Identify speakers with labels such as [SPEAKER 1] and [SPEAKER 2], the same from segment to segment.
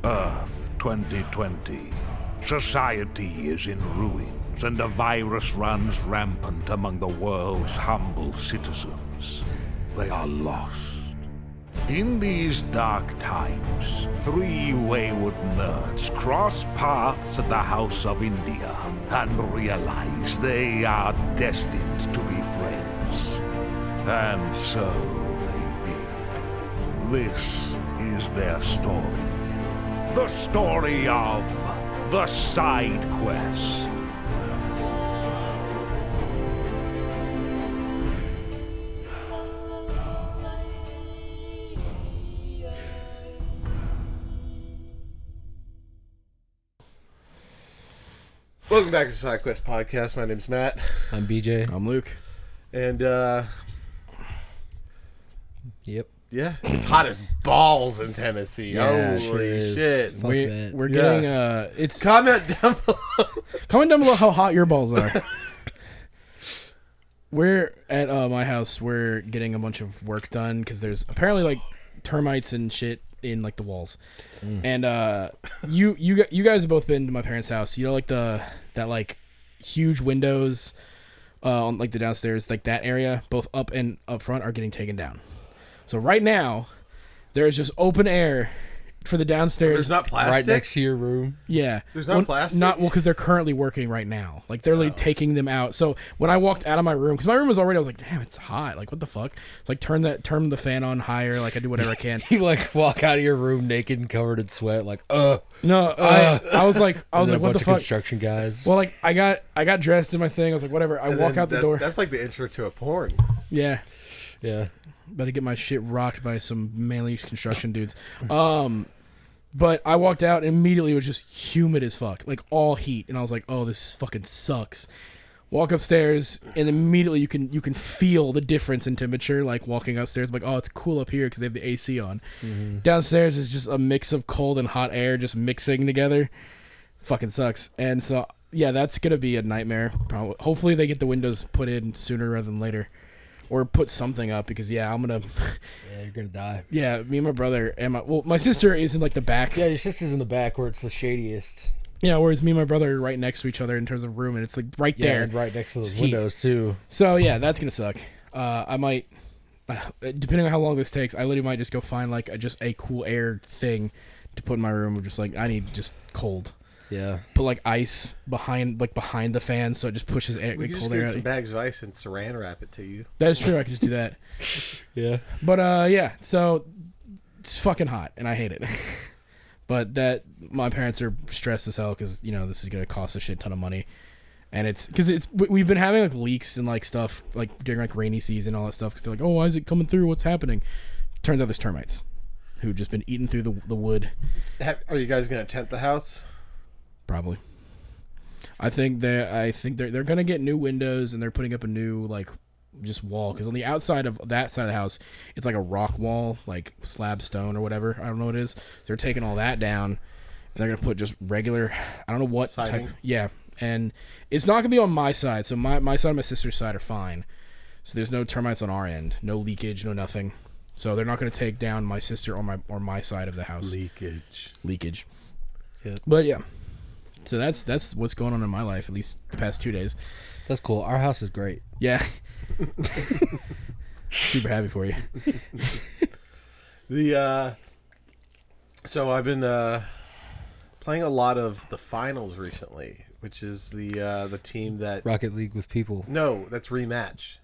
[SPEAKER 1] Earth 2020. Society is in ruins, and a virus runs rampant among the world's humble citizens. They are lost. In these dark times, three wayward nerds cross paths at the House of India and realize they are destined to be friends. And so they did. This is their story. The story of the Side Quest.
[SPEAKER 2] Welcome back to the Side Quest Podcast. My name's Matt.
[SPEAKER 3] I'm BJ.
[SPEAKER 4] I'm Luke.
[SPEAKER 2] And,
[SPEAKER 3] Yep.
[SPEAKER 2] yeah, it's hot as balls in Tennessee.
[SPEAKER 4] Yeah,
[SPEAKER 2] Holy
[SPEAKER 3] sure is.
[SPEAKER 2] shit.
[SPEAKER 3] Fuck that.
[SPEAKER 4] We're getting it's
[SPEAKER 2] Comment down below.
[SPEAKER 4] comment down below how hot your balls are. We're at my house. We're getting a bunch of work done because there's apparently like termites and shit in like the walls. And you guys have both been to my parents' house. You know, like that like huge windows on like the downstairs, like that area, both up and up front, are getting taken down. So right now, there's just open air for the downstairs.
[SPEAKER 2] There's not plastic?
[SPEAKER 3] Right next to your room.
[SPEAKER 4] Yeah.
[SPEAKER 2] There's not plastic?
[SPEAKER 4] Because they're currently working right now. Like, they're literally taking them out. So, when I walked out of my room, because my room was already, I was like, damn, it's hot. Like, what the fuck? It's like, turn the fan on higher. Like, I do whatever I can.
[SPEAKER 3] You like walk out of your room naked and covered in sweat, like,
[SPEAKER 4] No, I was like, what the
[SPEAKER 3] bunch of
[SPEAKER 4] fuck?
[SPEAKER 3] construction guys.
[SPEAKER 4] Well, like, I got dressed in my thing. I was like, whatever. I
[SPEAKER 2] And
[SPEAKER 4] walk
[SPEAKER 2] then
[SPEAKER 4] out the door.
[SPEAKER 2] That's like the intro to a porn.
[SPEAKER 4] Yeah.
[SPEAKER 3] Yeah.
[SPEAKER 4] About to get my shit rocked by some manly construction dudes. But I walked out and immediately it was just humid as fuck. Like all heat. And I was like, oh, this fucking sucks. Walk upstairs and immediately you can feel the difference in temperature. Like walking upstairs, I'm like, oh, it's cool up here because they have the AC on. Mm-hmm. Downstairs is just a mix of cold and hot air just mixing together. Fucking sucks. And so, yeah, that's going to be a nightmare. Probably. Hopefully they get the windows put in sooner rather than later. Or put something up because I'm gonna.
[SPEAKER 3] Yeah, you're gonna die.
[SPEAKER 4] Yeah, me and my brother and my sister is in like the back.
[SPEAKER 3] Yeah, your sister's in the back where it's the shadiest.
[SPEAKER 4] Yeah, whereas me and my brother are right next to each other in terms of room, and it's like right
[SPEAKER 3] Yeah,
[SPEAKER 4] there,
[SPEAKER 3] and right next to those
[SPEAKER 4] It's
[SPEAKER 3] windows too.
[SPEAKER 4] So yeah, that's gonna suck. I might, depending on how long this takes, I literally might just go find like just a cool air thing to put in my room. Just like I need just cold.
[SPEAKER 3] Yeah.
[SPEAKER 4] Put like ice behind the fan, so it just pushes air,
[SPEAKER 2] We
[SPEAKER 4] like
[SPEAKER 2] can just
[SPEAKER 4] cold
[SPEAKER 2] get
[SPEAKER 4] air.
[SPEAKER 2] some bags of ice and saran wrap it to you.
[SPEAKER 4] That is true. I can just do that.
[SPEAKER 3] Yeah.
[SPEAKER 4] But yeah, so it's fucking hot and I hate it. But that my parents are stressed as hell because this is gonna cost a shit ton of money, and it's because we've been having like leaks and like stuff like during like rainy season and all that stuff because they're like, oh, why is it coming through? What's happening? Turns out there's termites who've just been eating through the wood.
[SPEAKER 2] Are you guys gonna tent the house?
[SPEAKER 4] Probably. I think they're gonna get new windows and they're putting up a new like just wall because on the outside of that side of the house it's like a rock wall, like slab stone or whatever, I don't know what it is. So they're taking all that down and they're gonna put just regular, I don't know what
[SPEAKER 2] siding?
[SPEAKER 4] type. Yeah, and it's not gonna be on my side. So my side and my sister's side are fine. So there's no termites on our end, no leakage, no nothing. So they're not gonna take down my sister or my side of the house. Leakage.
[SPEAKER 3] Yep.
[SPEAKER 4] But yeah. So that's what's going on in my life, at least the past 2 days.
[SPEAKER 3] That's cool. Our house is great.
[SPEAKER 4] Yeah. Super happy for you.
[SPEAKER 2] So I've been playing a lot of the finals recently, which is the team that
[SPEAKER 3] Rocket League with people.
[SPEAKER 2] No, that's Rematch.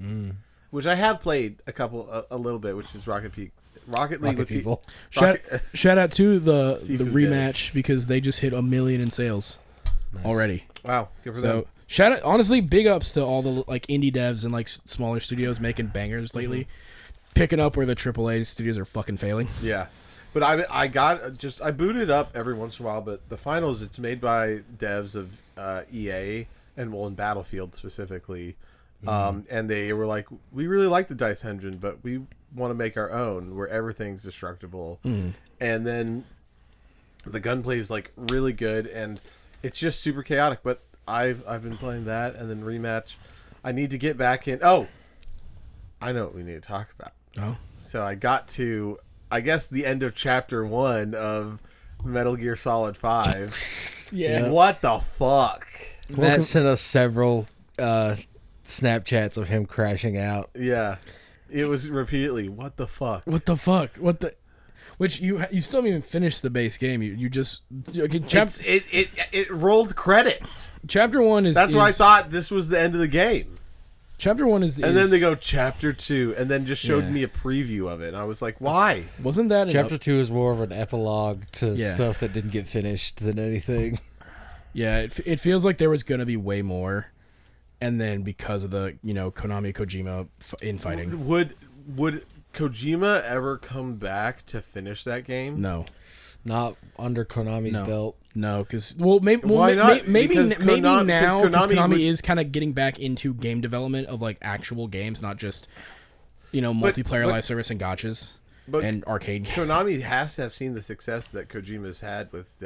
[SPEAKER 2] Which I have played a little bit, which is Rocket League with people.
[SPEAKER 4] Shout out to the
[SPEAKER 2] Seafood
[SPEAKER 4] Rematch
[SPEAKER 2] Days.
[SPEAKER 4] because they just hit 1 million in sales already.
[SPEAKER 2] Wow, good for them.
[SPEAKER 4] Shout out, honestly, big ups to all the like indie devs and like smaller studios making bangers lately, picking up where the AAA studios are fucking failing.
[SPEAKER 2] Yeah, but I boot it up every once in a while. But the finals, it's made by devs of EA and Battlefield specifically, and they were like, we really like the Dice engine, but we want to make our own where everything's destructible, and then the gunplay is like really good and it's just super chaotic. But I've been playing that and then Rematch. I need to get back in. Oh, I know what we need to talk about.
[SPEAKER 4] Oh,
[SPEAKER 2] So I got to, I guess, the end of chapter 1 of Metal Gear Solid 5.
[SPEAKER 4] Yeah.
[SPEAKER 2] What the fuck?
[SPEAKER 3] Matt sent us several Snapchats of him crashing out.
[SPEAKER 2] Yeah. It was repeatedly, what the fuck?
[SPEAKER 4] What the fuck? What the? Which you still haven't even finished the base game. You just okay,
[SPEAKER 2] It rolled credits.
[SPEAKER 4] chapter 1 is.
[SPEAKER 2] That's why I thought this was the end of the game.
[SPEAKER 4] Chapter 1 is.
[SPEAKER 2] And then they go chapter 2, and then just showed
[SPEAKER 4] Yeah.
[SPEAKER 2] me a preview of it, and I was like, why?
[SPEAKER 4] Wasn't that
[SPEAKER 3] Chapter 2 is more of an epilogue to
[SPEAKER 4] Yeah.
[SPEAKER 3] stuff that didn't get finished than anything.
[SPEAKER 4] Yeah, it feels like there was gonna be way more, and then because of the Konami Kojima infighting.
[SPEAKER 2] Would Kojima ever come back to finish that game?
[SPEAKER 4] No,
[SPEAKER 3] Not under Konami's
[SPEAKER 4] No.
[SPEAKER 3] belt.
[SPEAKER 4] no, because maybe
[SPEAKER 2] Why not?
[SPEAKER 4] maybe
[SPEAKER 2] Because
[SPEAKER 4] now
[SPEAKER 2] because
[SPEAKER 4] because Konami
[SPEAKER 2] would-
[SPEAKER 4] is kind of getting back into game development of like actual games, not just multiplayer
[SPEAKER 2] but-
[SPEAKER 4] live service and gotchas
[SPEAKER 2] But
[SPEAKER 4] and arcade games.
[SPEAKER 2] Konami has to have seen the success that Kojima's had with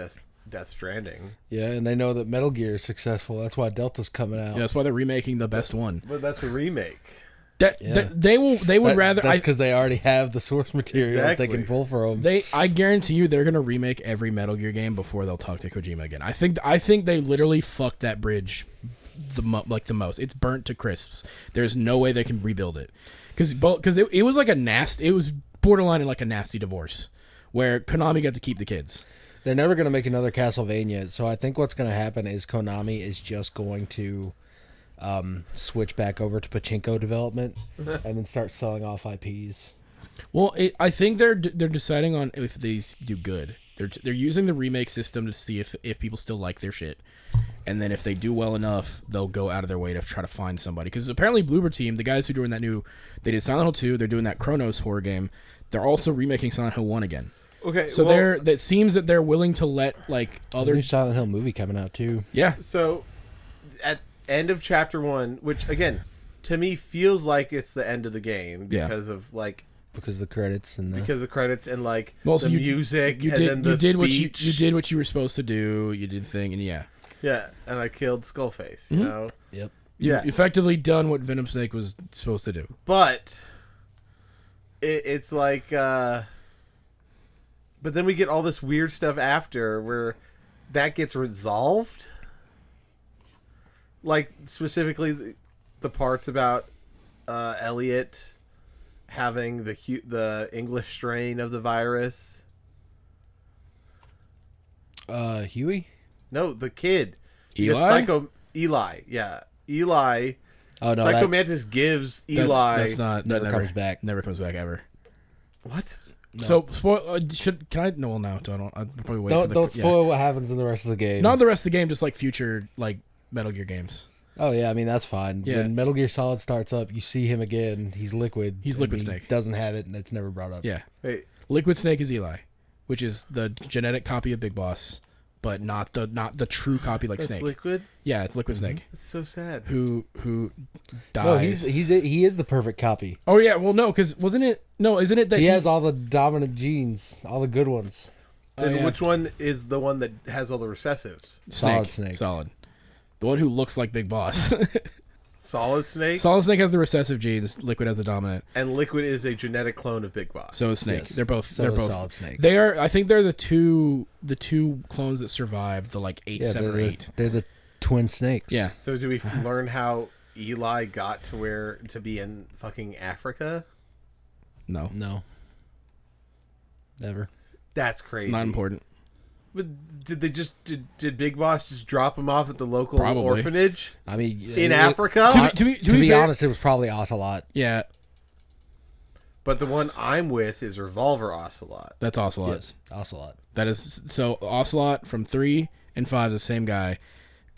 [SPEAKER 2] Death Stranding.
[SPEAKER 3] Yeah, and they know that Metal Gear is successful. That's why Delta's coming out.
[SPEAKER 4] Yeah, that's why they're remaking the best one.
[SPEAKER 2] But that's a remake.
[SPEAKER 4] They would rather.
[SPEAKER 3] That's because they already have the source material that they
[SPEAKER 2] Exactly.
[SPEAKER 3] can pull from.
[SPEAKER 4] I guarantee you they're gonna remake every Metal Gear game before they'll talk to Kojima again. I think they literally fucked that bridge the most. It's burnt to crisps. There's no way they can rebuild it because it was like it was borderline like a nasty divorce where Konami got to keep the kids.
[SPEAKER 3] They're never going to make another Castlevania, so I think what's going to happen is Konami is just going to switch back over to pachinko development and then start selling off IPs.
[SPEAKER 4] Well, I think they're deciding on if these do good. They're using the remake system to see if people still like their shit, and then if they do well enough, they'll go out of their way to try to find somebody. Because apparently, Bloober Team, the guys who are doing they did Silent Hill 2, they're doing that Chronos horror game. They're also remaking Silent Hill 1 again.
[SPEAKER 2] Okay,
[SPEAKER 4] So that seems that they're willing to let like
[SPEAKER 3] There's a
[SPEAKER 4] other
[SPEAKER 3] new Silent Hill movie coming out too.
[SPEAKER 4] yeah.
[SPEAKER 2] So at end of chapter 1, which again to me feels like it's the end of the game
[SPEAKER 4] Yeah.
[SPEAKER 2] because of like
[SPEAKER 3] Because of the credits and
[SPEAKER 2] because of the credits and like
[SPEAKER 4] Well,
[SPEAKER 2] the
[SPEAKER 4] so
[SPEAKER 2] music
[SPEAKER 4] you
[SPEAKER 2] and
[SPEAKER 4] did
[SPEAKER 2] then the
[SPEAKER 4] you did
[SPEAKER 2] speech.
[SPEAKER 4] what you did what you were supposed to do. You did the thing, and yeah,
[SPEAKER 2] Yeah, and I killed Skullface, you know.
[SPEAKER 3] Yep.
[SPEAKER 4] you
[SPEAKER 2] Yeah.
[SPEAKER 4] effectively done what Venom Snake was supposed to do.
[SPEAKER 2] But it's like but then we get all this weird stuff after where that gets resolved. Like specifically the parts about Elliot having the English strain of the virus.
[SPEAKER 3] Huey?
[SPEAKER 2] No, the kid.
[SPEAKER 4] Eli?
[SPEAKER 2] Eli, yeah. Eli.
[SPEAKER 3] Oh no,
[SPEAKER 2] Psycho
[SPEAKER 3] that
[SPEAKER 2] Mantis gives Eli.
[SPEAKER 4] That's not that
[SPEAKER 3] never comes back.
[SPEAKER 4] Never comes back ever.
[SPEAKER 2] What?
[SPEAKER 3] No.
[SPEAKER 4] So spoil. Can I? No, well, no. I'll probably wait. for the,
[SPEAKER 3] don't spoil what happens in the rest of the game.
[SPEAKER 4] Not the rest of the game, just like future like Metal Gear games.
[SPEAKER 3] Oh yeah, I mean that's fine.
[SPEAKER 4] Yeah.
[SPEAKER 3] When Metal Gear Solid starts up, you see him again. He's Liquid.
[SPEAKER 4] He's
[SPEAKER 3] and
[SPEAKER 4] Liquid
[SPEAKER 3] he
[SPEAKER 4] Snake.
[SPEAKER 3] Doesn't have it, and it's never brought up.
[SPEAKER 4] Yeah,
[SPEAKER 2] Wait.
[SPEAKER 4] Liquid Snake is Eli, which is the genetic copy of Big Boss, but not the true copy like
[SPEAKER 2] That's
[SPEAKER 4] Snake.
[SPEAKER 2] Liquid?
[SPEAKER 4] Yeah, it's Liquid Snake
[SPEAKER 2] It's so sad.
[SPEAKER 4] who dies.
[SPEAKER 3] No, he is the perfect copy.
[SPEAKER 4] Oh yeah, well no, because wasn't it? No, isn't it that
[SPEAKER 3] He has all the dominant genes, all the good ones.
[SPEAKER 2] Then
[SPEAKER 4] yeah.
[SPEAKER 2] which one is the one that has all the recessives?
[SPEAKER 3] Solid Snake.
[SPEAKER 4] Solid. The one who looks like Big Boss.
[SPEAKER 2] Solid Snake?
[SPEAKER 4] Solid Snake has the recessive genes. Liquid has the dominant.
[SPEAKER 2] And Liquid is a genetic clone of Big Boss.
[SPEAKER 4] So is Snake.
[SPEAKER 3] Yes.
[SPEAKER 4] They're both.
[SPEAKER 3] So
[SPEAKER 4] they're
[SPEAKER 3] is
[SPEAKER 4] both.
[SPEAKER 3] Solid Snake.
[SPEAKER 4] They are. I think they're the two clones that survived the like 8, 7, or 8.
[SPEAKER 3] They're the twin snakes.
[SPEAKER 4] Yeah.
[SPEAKER 2] So do we learn how Eli got to be in fucking Africa?
[SPEAKER 4] No.
[SPEAKER 3] No. Never.
[SPEAKER 2] That's crazy.
[SPEAKER 4] Not important.
[SPEAKER 2] But did they just did Big Boss just drop him off at the local
[SPEAKER 4] Probably.
[SPEAKER 2] orphanage
[SPEAKER 3] I mean,
[SPEAKER 2] in Africa?
[SPEAKER 4] To
[SPEAKER 3] To
[SPEAKER 4] be
[SPEAKER 3] be
[SPEAKER 4] fair-
[SPEAKER 3] honest, it was probably Ocelot.
[SPEAKER 4] Yeah,
[SPEAKER 2] But the one I'm with is Revolver Ocelot.
[SPEAKER 4] that's Ocelot.
[SPEAKER 3] Yes, Ocelot.
[SPEAKER 4] That is so Ocelot from 3 and 5 is the same guy,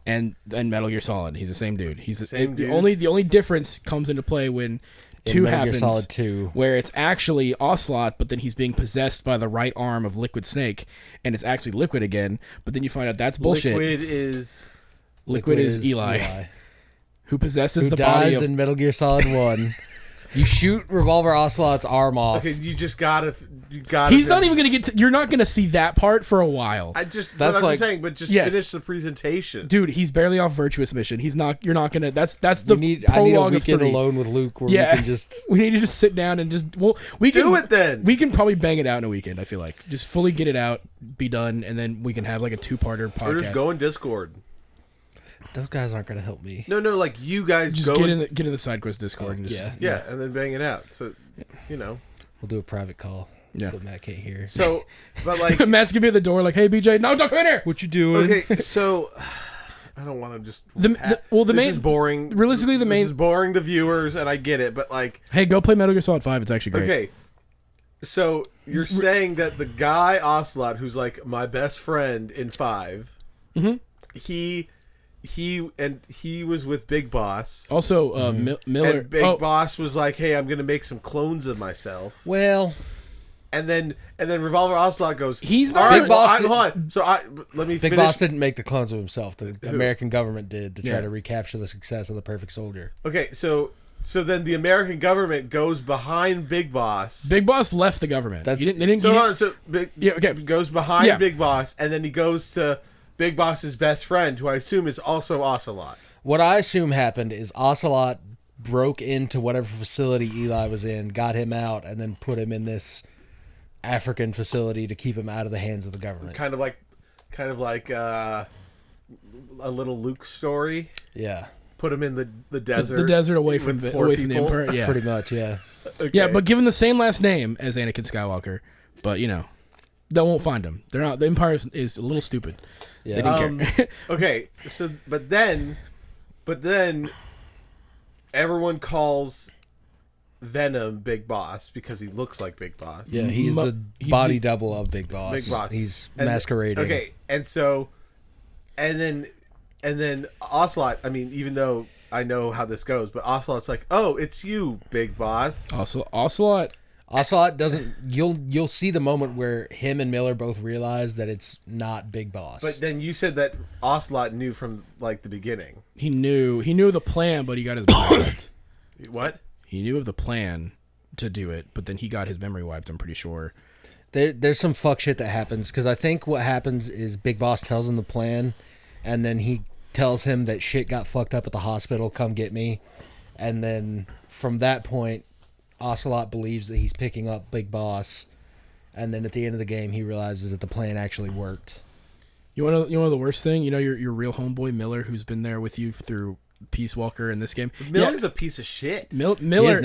[SPEAKER 4] and Metal Gear Solid. He's the same dude. He's
[SPEAKER 2] Same dude.
[SPEAKER 4] The only difference comes into play when
[SPEAKER 3] In
[SPEAKER 4] 2
[SPEAKER 3] Metal Gear
[SPEAKER 4] happens.
[SPEAKER 3] Solid 2.
[SPEAKER 4] Where it's actually Ocelot, but then he's being possessed by the right arm of Liquid Snake, and it's actually Liquid again. But then you find out that's bullshit.
[SPEAKER 2] Liquid is
[SPEAKER 4] is Eli, who possesses
[SPEAKER 3] Who
[SPEAKER 4] the body
[SPEAKER 3] dies
[SPEAKER 4] of.
[SPEAKER 3] in Metal Gear Solid 1. You shoot Revolver Ocelot's arm off.
[SPEAKER 2] Okay, you gotta.
[SPEAKER 4] He's not even gonna get to. You're not gonna see that part for a while.
[SPEAKER 2] I just.
[SPEAKER 3] That's
[SPEAKER 2] I'm
[SPEAKER 3] like-
[SPEAKER 2] just saying, but just
[SPEAKER 4] Yes.
[SPEAKER 2] finish the presentation.
[SPEAKER 4] Dude, he's barely off Virtuous Mission. He's not. You're not gonna. That's the
[SPEAKER 3] I need a
[SPEAKER 4] prologue of
[SPEAKER 3] weekend
[SPEAKER 4] 3.
[SPEAKER 3] alone with Luke where
[SPEAKER 4] Yeah,
[SPEAKER 3] we can just.
[SPEAKER 4] we need to just sit down and just. Well, we can
[SPEAKER 2] Do it then.
[SPEAKER 4] We can probably bang it out in a weekend. I feel like just fully get it out, be done, and then we can have like a 2-parter podcast.
[SPEAKER 2] Or just go in Discord.
[SPEAKER 3] Those guys aren't gonna help me.
[SPEAKER 2] No, like you guys
[SPEAKER 4] Just
[SPEAKER 2] go.
[SPEAKER 4] get in the side quest Discord and just
[SPEAKER 3] yeah.
[SPEAKER 2] And then bang it out. So, you know.
[SPEAKER 3] We'll do a private call.
[SPEAKER 4] Yeah.
[SPEAKER 3] So Matt can't hear.
[SPEAKER 2] So, but like.
[SPEAKER 4] Matt's gonna be at the door like, "Hey, BJ, no, don't come in here."
[SPEAKER 3] What you doing?
[SPEAKER 2] Okay, so I don't want to just.
[SPEAKER 4] The
[SPEAKER 2] this
[SPEAKER 4] main
[SPEAKER 2] is boring.
[SPEAKER 4] realistically, the main-
[SPEAKER 2] This is boring the viewers, and I get it, but like.
[SPEAKER 4] Hey, go play Metal Gear Solid 5. It's actually great.
[SPEAKER 2] Okay, so you're saying that the guy Ocelot, who's like my best friend in 5, he was with Big Boss.
[SPEAKER 4] Also, Miller.
[SPEAKER 2] And Big Boss was like, "Hey, I'm gonna make some clones of myself."
[SPEAKER 3] Well,
[SPEAKER 2] And then Revolver Ocelot goes,
[SPEAKER 4] He's
[SPEAKER 2] "All
[SPEAKER 4] not-
[SPEAKER 2] right,
[SPEAKER 3] Big Boss
[SPEAKER 2] well,
[SPEAKER 3] did-
[SPEAKER 2] hold on. So let me
[SPEAKER 3] Big
[SPEAKER 2] finish."
[SPEAKER 3] Boss didn't make the clones of himself. The American government did to try
[SPEAKER 4] Yeah.
[SPEAKER 3] to recapture the success of the Perfect Soldier.
[SPEAKER 2] Okay, so then the American government goes behind Big Boss.
[SPEAKER 4] Big Boss left the government.
[SPEAKER 3] That's-
[SPEAKER 4] They didn't
[SPEAKER 2] So,
[SPEAKER 4] he
[SPEAKER 2] hold
[SPEAKER 4] didn't-
[SPEAKER 2] on, so Big,
[SPEAKER 4] Yeah, okay.
[SPEAKER 2] goes behind
[SPEAKER 4] Yeah.
[SPEAKER 2] Big Boss, and then he goes to Big Boss's best friend, who I assume is also Ocelot.
[SPEAKER 3] What I assume happened is Ocelot broke into whatever facility Eli was in, got him out, and then put him in this African facility to keep him out of the hands of the government.
[SPEAKER 2] Kind of like a little Luke story.
[SPEAKER 3] Yeah,
[SPEAKER 2] Put him in the desert.
[SPEAKER 4] the desert away from
[SPEAKER 2] with
[SPEAKER 4] the,
[SPEAKER 2] poor
[SPEAKER 4] away from the
[SPEAKER 2] people.
[SPEAKER 4] Emperor. Yeah,
[SPEAKER 3] pretty much. Yeah.
[SPEAKER 2] Okay.
[SPEAKER 4] yeah, but given the same last name as Anakin Skywalker, but you know, they won't find him. They're not. The Empire is a little stupid.
[SPEAKER 3] Yeah.
[SPEAKER 4] They didn't care.
[SPEAKER 2] Okay, so but then everyone calls Venom Big Boss because he looks like Big Boss.
[SPEAKER 3] Yeah, he's the
[SPEAKER 4] he's
[SPEAKER 3] body
[SPEAKER 4] the-
[SPEAKER 3] double of Big Boss.
[SPEAKER 2] Big Boss.
[SPEAKER 3] He's
[SPEAKER 2] And-
[SPEAKER 3] masquerading.
[SPEAKER 2] Okay, and then Ocelot. I mean, even though I know how this goes, but Ocelot's like, "Oh, it's you, Big Boss."
[SPEAKER 4] Also, Ocelot.
[SPEAKER 3] Ocelot doesn't. You'll see the moment where him and Miller both realize that it's not Big Boss.
[SPEAKER 2] But then you said that Ocelot knew from like the beginning.
[SPEAKER 4] He knew of the plan, but he got his memory wiped.
[SPEAKER 2] What?
[SPEAKER 4] He knew of the plan to do it, but then he got his memory wiped. I'm pretty sure.
[SPEAKER 3] There's some fuck shit that happens because I think what happens is Big Boss tells him the plan, and then he tells him that shit got fucked up at the hospital. Come get me, and then from that point, Ocelot believes that he's picking up Big Boss, and then at the end of the game, he realizes that the plan actually worked.
[SPEAKER 4] You want to know the worst thing? You know your real homeboy Miller, who's been there with you through Peace Walker in this game.
[SPEAKER 2] Miller's a piece of shit.
[SPEAKER 4] Miller
[SPEAKER 3] He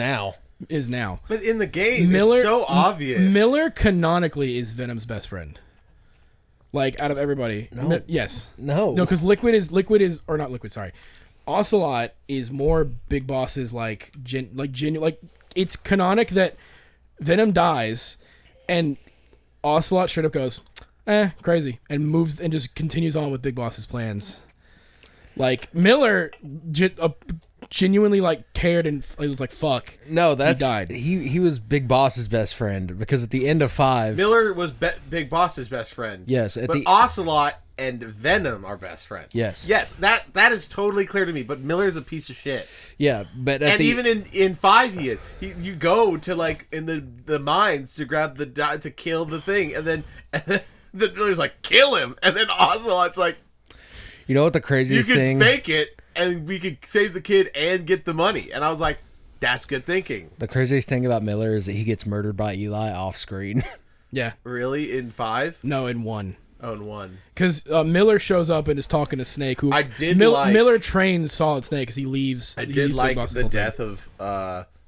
[SPEAKER 3] is now.
[SPEAKER 2] But in the game,
[SPEAKER 4] Miller,
[SPEAKER 2] it's so obvious.
[SPEAKER 4] Miller canonically is Venom's best friend. Like out of everybody,
[SPEAKER 3] No.
[SPEAKER 4] yes,
[SPEAKER 3] No,
[SPEAKER 4] because Liquid is or not Liquid. Sorry, Ocelot is more Big Boss's like it's canonic that Venom dies, and Ocelot straight up goes, crazy, and moves and just continues on with Big Boss's plans. Like Miller genuinely like cared and it was like fuck.
[SPEAKER 3] No, that's
[SPEAKER 4] He died.
[SPEAKER 3] He was Big Boss's best friend because at the end of 5,
[SPEAKER 2] Miller was Big Boss's best friend.
[SPEAKER 3] Yes,
[SPEAKER 2] but Ocelot and Venom are best friends.
[SPEAKER 3] Yes.
[SPEAKER 2] Yes, that is totally clear to me. But Miller's a piece of shit.
[SPEAKER 3] yeah, but at
[SPEAKER 2] And
[SPEAKER 3] the,
[SPEAKER 2] even in 5 he is. You go to like in the mines to grab to kill the thing, and then the Miller's like, kill him, and then Ocelot's like,
[SPEAKER 3] you know what the
[SPEAKER 2] you
[SPEAKER 3] craziest
[SPEAKER 2] can
[SPEAKER 3] thing?
[SPEAKER 2] fake it, and we could save the kid and get the money. And I was like, that's good thinking.
[SPEAKER 3] The craziest thing about Miller is that he gets murdered by Eli off screen.
[SPEAKER 4] Yeah,
[SPEAKER 2] Really, in 5?
[SPEAKER 4] no, in 1.
[SPEAKER 2] Oh, in 1.
[SPEAKER 4] Because Miller shows up and is talking to Snake, who
[SPEAKER 2] I did like-
[SPEAKER 4] Miller trains Solid Snake because he leaves.
[SPEAKER 2] I
[SPEAKER 4] he
[SPEAKER 2] did
[SPEAKER 4] leaves Big
[SPEAKER 2] like
[SPEAKER 4] Boss's
[SPEAKER 2] the
[SPEAKER 4] whole thing.
[SPEAKER 2] death of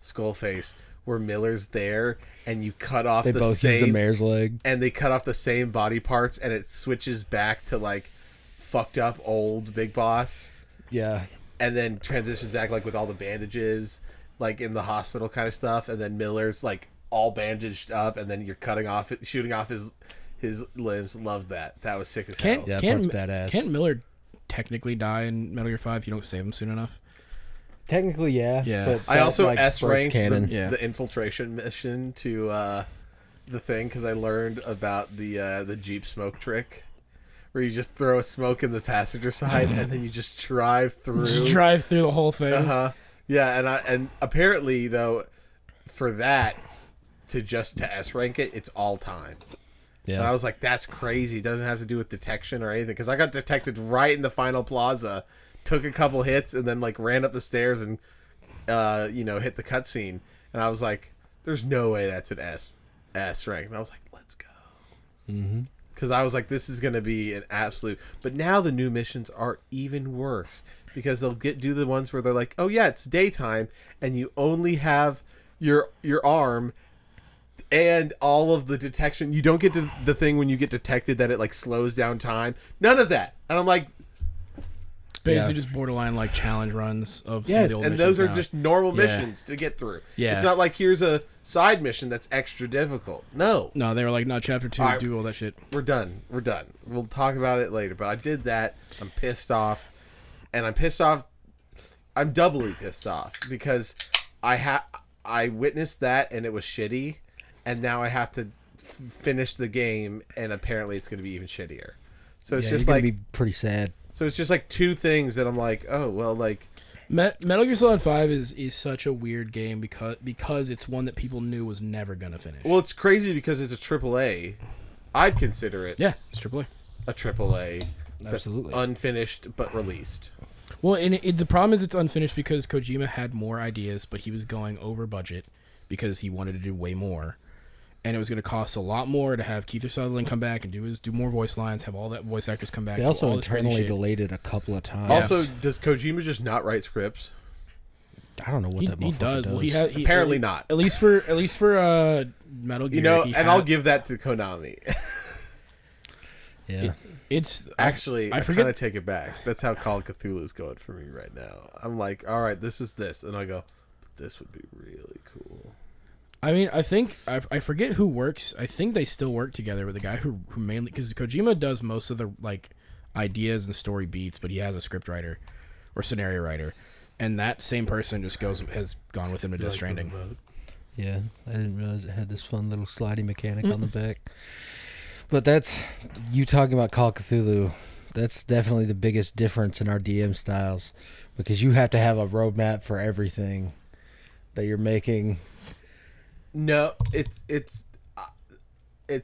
[SPEAKER 2] Skullface, where Miller's there, and you cut off
[SPEAKER 3] They
[SPEAKER 2] the
[SPEAKER 3] both use the
[SPEAKER 2] same,
[SPEAKER 3] mare's leg.
[SPEAKER 2] and they cut off the same body parts, and it switches back to like fucked up old Big Boss,
[SPEAKER 3] Yeah,
[SPEAKER 2] and then transitions back like with all the bandages, like in the hospital kind of stuff, and then Miller's like all bandaged up, and then you're shooting off his limbs. Loved that. That was sick as hell.
[SPEAKER 3] Yeah, that part's badass.
[SPEAKER 4] Can't Miller technically die in Metal Gear 5 if you don't save him soon enough?
[SPEAKER 3] technically, yeah.
[SPEAKER 4] Yeah.
[SPEAKER 3] But
[SPEAKER 2] I
[SPEAKER 3] that,
[SPEAKER 2] also
[SPEAKER 3] like,
[SPEAKER 2] S
[SPEAKER 3] breaks
[SPEAKER 2] ranked
[SPEAKER 3] canon.
[SPEAKER 4] Yeah.
[SPEAKER 2] the infiltration mission to the thing because I learned about the Jeep smoke trick, where you just throw a smoke in the passenger side and then you just drive through.
[SPEAKER 4] Just drive through the whole thing.
[SPEAKER 2] Yeah, and apparently though, for that to S rank it, it's all time.
[SPEAKER 3] Yeah.
[SPEAKER 2] And I was like, that's crazy. It doesn't have to do with detection or anything. Because I got detected right in the final plaza, took a couple hits, and then like ran up the stairs and hit the cutscene. And I was like, there's no way that's an S rank. And I was like, let's go.
[SPEAKER 3] Mm-hmm.
[SPEAKER 2] Because I was like, this is going to be an absolute... But now the new missions are even worse. Because they'll do the ones where they're like, oh yeah, it's daytime, and you only have your arm and all of the detection. You don't get to the thing when you get detected that it like slows down time. None of that. And I'm like...
[SPEAKER 4] Basically just borderline like challenge runs of some of
[SPEAKER 2] Yes,
[SPEAKER 4] the old
[SPEAKER 2] and
[SPEAKER 4] missions
[SPEAKER 2] those are
[SPEAKER 4] now.
[SPEAKER 2] just normal missions to get through.
[SPEAKER 4] Yeah.
[SPEAKER 2] It's not like here's a side mission that's extra difficult. No.
[SPEAKER 4] No, they were like, no, chapter 2,
[SPEAKER 2] Alright.
[SPEAKER 4] do all that shit.
[SPEAKER 2] We're done. We'll talk about it later. But I did that. I'm pissed off. And I'm pissed off. I'm doubly pissed off because I witnessed that and it was shitty. And now I have to finish the game and apparently it's going to be even shittier. So it's just
[SPEAKER 3] you're
[SPEAKER 2] like...
[SPEAKER 3] gonna be pretty sad.
[SPEAKER 2] So it's just like two things that I'm like, oh, well, like...
[SPEAKER 4] Metal Gear Solid 5 is such a weird game because it's one that people knew was never going to finish.
[SPEAKER 2] Well, it's crazy because it's a AAA. I'd consider it
[SPEAKER 4] Yeah, it's AAA.
[SPEAKER 2] a AAA that's
[SPEAKER 3] Absolutely.
[SPEAKER 2] unfinished but released.
[SPEAKER 4] Well, and the problem is it's unfinished because Kojima had more ideas, but he was going over budget because he wanted to do way more. And it was going to cost a lot more to have Keith Sutherland come back and do more voice lines, have all that voice actors come back.
[SPEAKER 3] They
[SPEAKER 4] do
[SPEAKER 3] also
[SPEAKER 4] all this crazy
[SPEAKER 3] internally
[SPEAKER 4] shit.
[SPEAKER 3] delayed it a couple of times.
[SPEAKER 2] Also, does Kojima just not write scripts?
[SPEAKER 3] I don't know what that
[SPEAKER 4] He
[SPEAKER 3] motherfucker
[SPEAKER 4] does. Well, he
[SPEAKER 2] Apparently not.
[SPEAKER 4] At least for Metal Gear.
[SPEAKER 2] You know,
[SPEAKER 4] he
[SPEAKER 2] and I'll give that to Konami.
[SPEAKER 3] Yeah.
[SPEAKER 4] It's
[SPEAKER 2] Actually, I
[SPEAKER 4] forget.
[SPEAKER 2] kind of take it back. That's how Call of Cthulhu is going for me right now. I'm like, all right, this is this. And I go, this would be really cool.
[SPEAKER 4] I mean, I think I forget who works. I think they still work together with the guy who mainly because Kojima does most of the like ideas and story beats, but he has a script writer or scenario writer, and that same person just has gone with him to Death Stranding.
[SPEAKER 3] Yeah, I didn't realize it had this fun little sliding mechanic on the back. But that's, you talking about Call of Cthulhu, that's definitely the biggest difference in our DM styles, because you have to have a roadmap for everything that you're making.
[SPEAKER 2] No, it's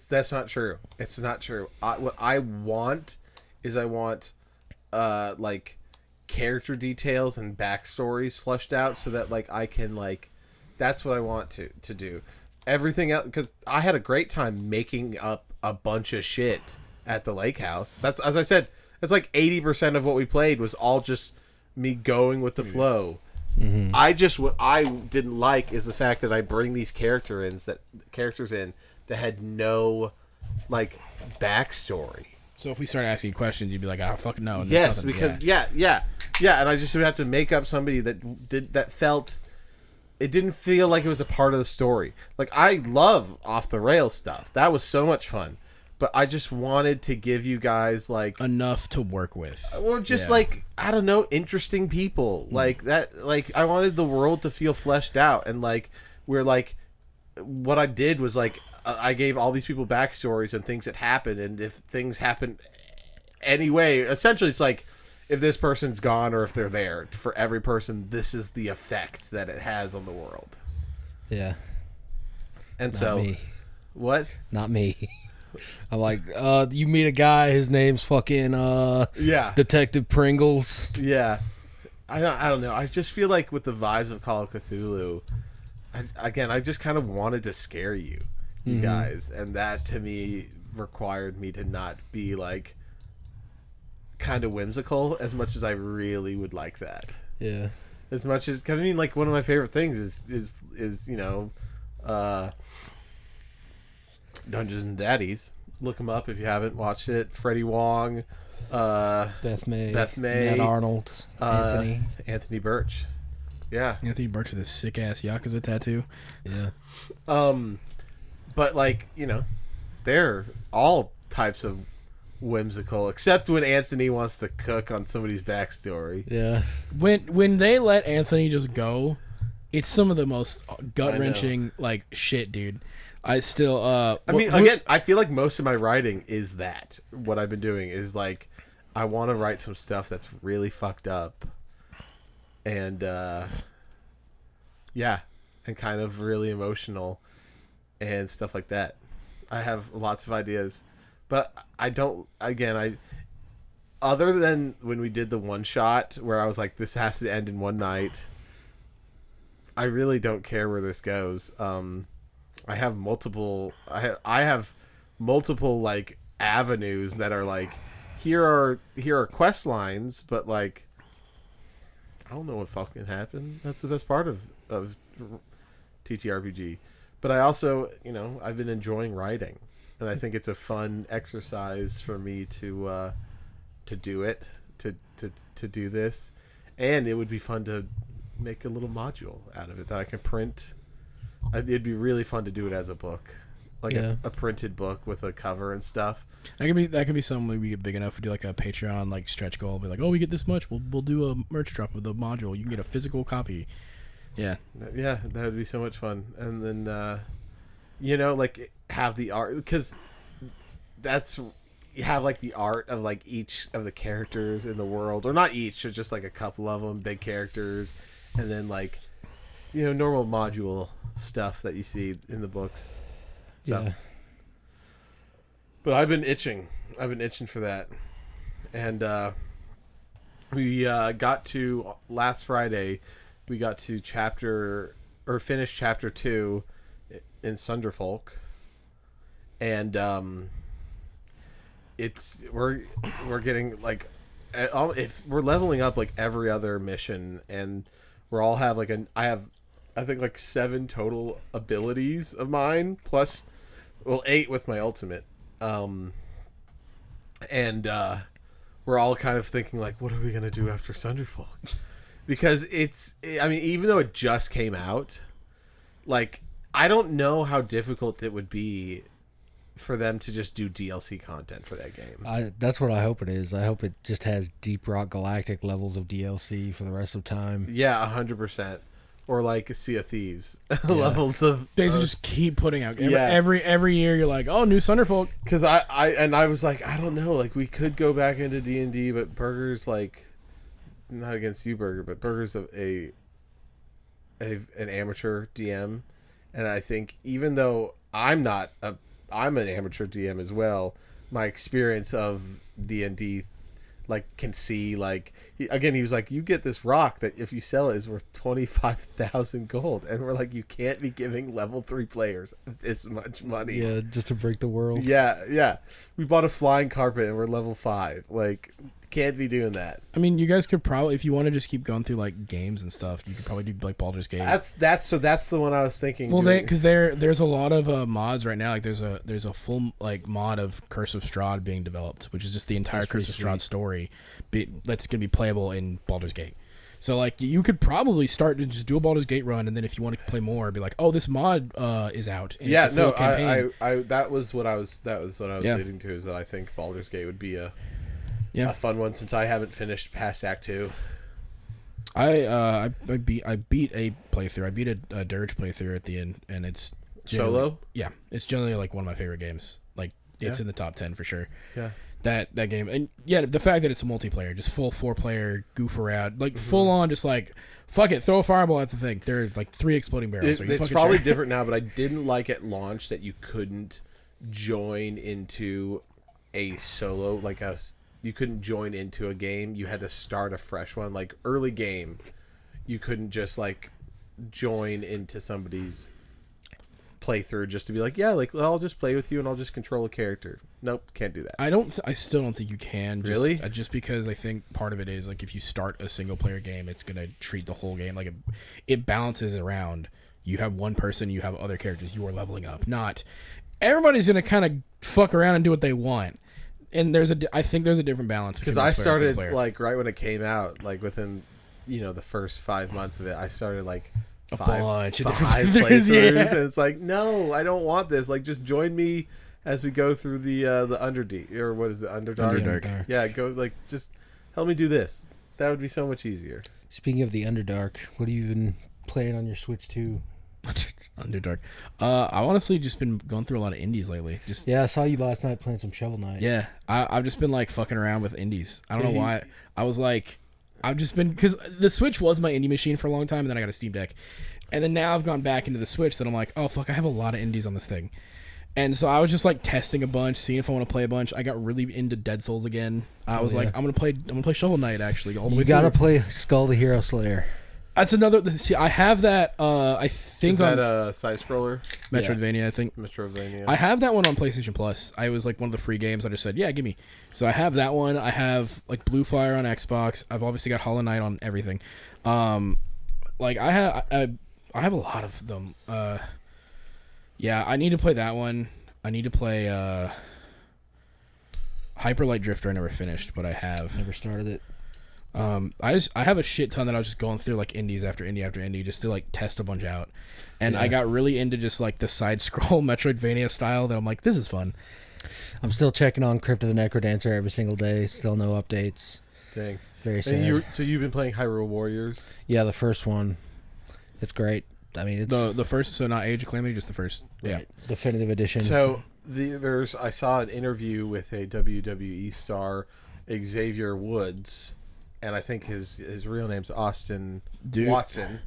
[SPEAKER 2] that's not true. It's not true. What I want is like character details and backstories fleshed out so that like I can like that's what I want to do. Everything else, because I had a great time making up a bunch of shit at the lake house. That's, as I said, that's like 80% of what we played was all just me going with the flow. Mm-hmm. What I didn't like is the fact that I bring these characters in that had no like backstory.
[SPEAKER 4] So if we start asking questions, you'd be like, "Ah, fuck no." And
[SPEAKER 2] Yes,
[SPEAKER 4] nothing.
[SPEAKER 2] because yeah, and I just would have to make up somebody that felt. It didn't feel like it was a part of the story. Like, I love off the rails stuff. That was so much fun. But I just wanted to give you guys like
[SPEAKER 4] enough to work with.
[SPEAKER 2] Well, just like, I don't know, interesting people. Like that, like I wanted the world to feel fleshed out, and like we're like what I did was like I gave all these people backstories and things that happened, and if things happen anyway, essentially it's like if this person's gone or if they're there, for every person, this is the effect that it has on the world.
[SPEAKER 3] Yeah.
[SPEAKER 2] And
[SPEAKER 3] Not
[SPEAKER 2] so,
[SPEAKER 3] me.
[SPEAKER 2] what?
[SPEAKER 3] Not me. I'm like, you meet a guy, his name's fucking
[SPEAKER 2] Yeah.
[SPEAKER 3] Detective Pringles.
[SPEAKER 2] Yeah. I don't know. I just feel like with the vibes of Call of Cthulhu, I just kind of wanted to scare you guys, and that to me required me to not be like kind of whimsical as much as I really would like that.
[SPEAKER 3] Yeah.
[SPEAKER 2] As much as, cause I mean, like one of my favorite things is you know, Dungeons and Daddies. Look them up if you haven't watched it. Freddie Wong,
[SPEAKER 3] Beth May, Matt Arnold,
[SPEAKER 2] Anthony Birch. Yeah.
[SPEAKER 4] Anthony Birch with a sick ass Yakuza tattoo.
[SPEAKER 3] Yeah.
[SPEAKER 2] But like, you know, they're all types of whimsical, except when Anthony wants to cook on somebody's backstory.
[SPEAKER 3] Yeah.
[SPEAKER 4] When they let Anthony just go, it's some of the most gut wrenching like shit, dude. I still
[SPEAKER 2] I mean, again, I feel like most of my writing is that. What I've been doing is like I want to write some stuff that's really fucked up. And yeah. and kind of really emotional and stuff like that. I have lots of ideas, but I don't. Again, other than when we did the one shot where I was like, this has to end in one night. I really don't care where this goes. I have multiple. I have multiple like avenues that are like, here are quest lines, but like, I don't know what fucking happened. That's the best part of TTRPG. But I also, I've been enjoying writing, and I think it's a fun exercise for me to do it, to do this, and it would be fun to make a little module out of it that I can print. It'd be really fun to do it as a book, like a printed book with a cover and stuff. That
[SPEAKER 4] could be something we get big enough to do, like a Patreon like stretch goal. Be like, oh, we get this much, we'll do a merch drop of the module. You can get a physical copy. Yeah,
[SPEAKER 2] that would be so much fun. And then, like have the art, because you have like the art of like each of the characters in the world, or not each, or just like a couple of them, big characters, and then like, normal module stuff that you see in the books. So.
[SPEAKER 3] Yeah.
[SPEAKER 2] But I've been itching for that. And we got to last Friday. We got to finish chapter 2 in Sunderfolk, and we're getting like, if we're leveling up like every other mission, and we're all have like I think like 7 total abilities of mine, plus 8 with my ultimate, and we're all kind of thinking like, what are we gonna do after Sunderfolk? Because even though it just came out, like, I don't know how difficult it would be for them to just do DLC content for that game.
[SPEAKER 3] That's what I hope it is. I hope it just has Deep Rock Galactic levels of DLC for the rest of time.
[SPEAKER 2] Yeah, 100%. Or like Sea of Thieves levels of.
[SPEAKER 4] They just keep putting out. Every year you're like, oh, new Sunderfolk.
[SPEAKER 2] Because I was like, I don't know, like we could go back into D&D, but Burger's like. Not against you, Burger, but Burger's an amateur DM, and I think even though I'm an amateur DM as well, my experience of D&D, like, can see, like, he was like, you get this rock that if you sell it is worth 25,000 gold, and we're like, you can't be giving level 3 players this much money.
[SPEAKER 3] Yeah, just to break the world.
[SPEAKER 2] Yeah. We bought a flying carpet and we're level 5. Like, can't be doing that.
[SPEAKER 4] I mean, you guys could probably, if you want to just keep going through like games and stuff, you could probably do like Baldur's Gate.
[SPEAKER 2] That's the one I was thinking.
[SPEAKER 4] Well, because there's a lot of mods right now. Like there's a full like mod of Curse of Strahd being developed, which is just the entire Curse of Strahd story that's gonna be playable in Baldur's Gate. So like you could probably start to just do a Baldur's Gate run, and then if you want to play more, be like, oh, this mod is out. And
[SPEAKER 2] yeah, no, I that was what I was leading to, is that I think Baldur's Gate would be a fun one, since I haven't finished past Act 2.
[SPEAKER 4] I beat a playthrough. I beat a Dirge playthrough at the end, and it's
[SPEAKER 2] solo.
[SPEAKER 4] Yeah, it's generally like one of my favorite games. Like it's in the top 10 for sure.
[SPEAKER 2] Yeah,
[SPEAKER 4] that game, and the fact that it's a multiplayer, just full 4-player goof around, like full on, just like fuck it, throw a fireball at the thing. There are like 3 exploding barrels.
[SPEAKER 2] It's probably different now, but I didn't like at launch that you couldn't join into a solo you couldn't join into a game. You had to start a fresh one. Like early game, you couldn't just like join into somebody's playthrough just to be like, I'll just play with you and I'll just control a character. Nope, can't do that.
[SPEAKER 4] I still don't think you can.
[SPEAKER 2] Really?
[SPEAKER 4] Just because I think part of it is like if you start a single player game, it's gonna treat the whole game like it balances around. You have one person, you have other characters, you are leveling up. Not everybody's gonna kind of fuck around and do what they want. And I think there's a different balance,
[SPEAKER 2] because I started like right when it came out, like within the first 5 months of it, I started like five playthroughs, and it's like, no, I don't want this. Like, just join me as we go through the Underdeep, or what is it, Underdark? Yeah, go, like, just help me do this. That would be so much easier.
[SPEAKER 3] Speaking of the Underdark, what have you been playing on your Switch 2?
[SPEAKER 4] Underdark. I've honestly just been going through a lot of indies lately.
[SPEAKER 3] I saw you last night playing some Shovel Knight.
[SPEAKER 4] Yeah, I've just been like fucking around with indies. I don't know why. I was like, I've just been, because the Switch was my indie machine for a long time, and then I got a Steam Deck, And then now I've gone back into the Switch that I'm like, oh fuck, I have a lot of indies on this thing. And so I was just like testing a bunch, seeing if I want to play a bunch. I got really into Dead Souls again. I was like, I'm gonna play Shovel Knight actually all the way
[SPEAKER 3] You
[SPEAKER 4] through.
[SPEAKER 3] gotta play Skull the Hero Slayer.
[SPEAKER 4] That's another. See, I have that. I think
[SPEAKER 2] Is that a side scroller?
[SPEAKER 4] Metroidvania. I think
[SPEAKER 2] Metroidvania.
[SPEAKER 4] I have that one on PlayStation Plus. I was like one of the free games. I just said, yeah, give me. So I have that one. I have like Blue Fire on Xbox. I've obviously got Hollow Knight on everything. Like I have a lot of them. Yeah, I need to play that one. I need to play Hyper Light Drifter. I never finished, but I have.
[SPEAKER 3] Never started it.
[SPEAKER 4] I have a shit ton that I was just going through like indies after indie after indie just to like test a bunch out. And I got really into just like the side scroll Metroidvania style that I'm like, this is fun.
[SPEAKER 3] I'm still checking on Crypt of the Necrodancer every single day. Still no updates.
[SPEAKER 2] Dang.
[SPEAKER 3] Very sad.
[SPEAKER 2] And so you've been playing Hyrule Warriors?
[SPEAKER 3] Yeah, the first one. It's great. I mean, it's
[SPEAKER 4] the first, so not Age of Calamity, just the first. Yeah.
[SPEAKER 3] definitive edition.
[SPEAKER 2] So I saw an interview with a WWE star, Xavier Woods, and I think his real name's Austin Watson.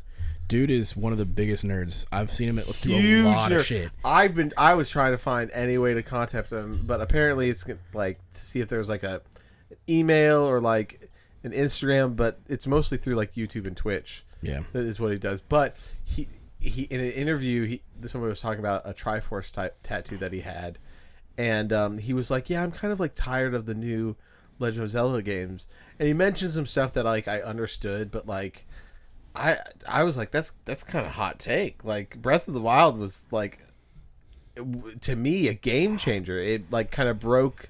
[SPEAKER 4] Dude is one of the biggest nerds. I've seen him through
[SPEAKER 2] Huge
[SPEAKER 4] a lot
[SPEAKER 2] nerd.
[SPEAKER 4] of shit.
[SPEAKER 2] I was trying to find any way to contact him, but apparently it's like to see if there's like an email or like an Instagram, but it's mostly through like YouTube and Twitch.
[SPEAKER 4] Yeah,
[SPEAKER 2] that is what he does. But he in an interview, someone was talking about a Triforce type tattoo that he had, and he was like, "Yeah, I'm kind of like tired of the new Legend of Zelda games," and he mentioned some stuff that like I understood, but like I was like, that's kind of hot take. Like Breath of the Wild was like to me a game changer. It like kind of broke.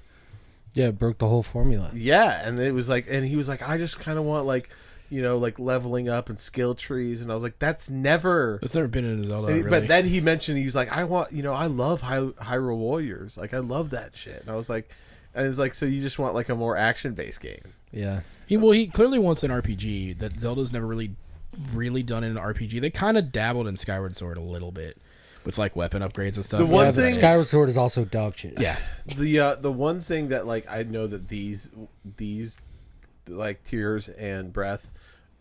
[SPEAKER 3] Yeah, it broke the whole formula.
[SPEAKER 2] Yeah, and it was like, and he was like, I just kind of want like, you know, like leveling up and skill trees, and I was like, that's never
[SPEAKER 4] been in a Zelda. Really.
[SPEAKER 2] But then he mentioned, he was like, I want, you know, I love Hyrule Warriors, like I love that shit, and I was like, and it was like, so you just want like a more action based game?
[SPEAKER 3] Yeah.
[SPEAKER 4] He clearly wants an RPG that Zelda's never really done in an RPG. They kind of dabbled in Skyward Sword a little bit with like weapon upgrades and stuff.
[SPEAKER 2] The one thing,
[SPEAKER 3] Skyward Sword is also dog shit.
[SPEAKER 4] Yeah.
[SPEAKER 2] The one thing that like I know that these like Tears and Breath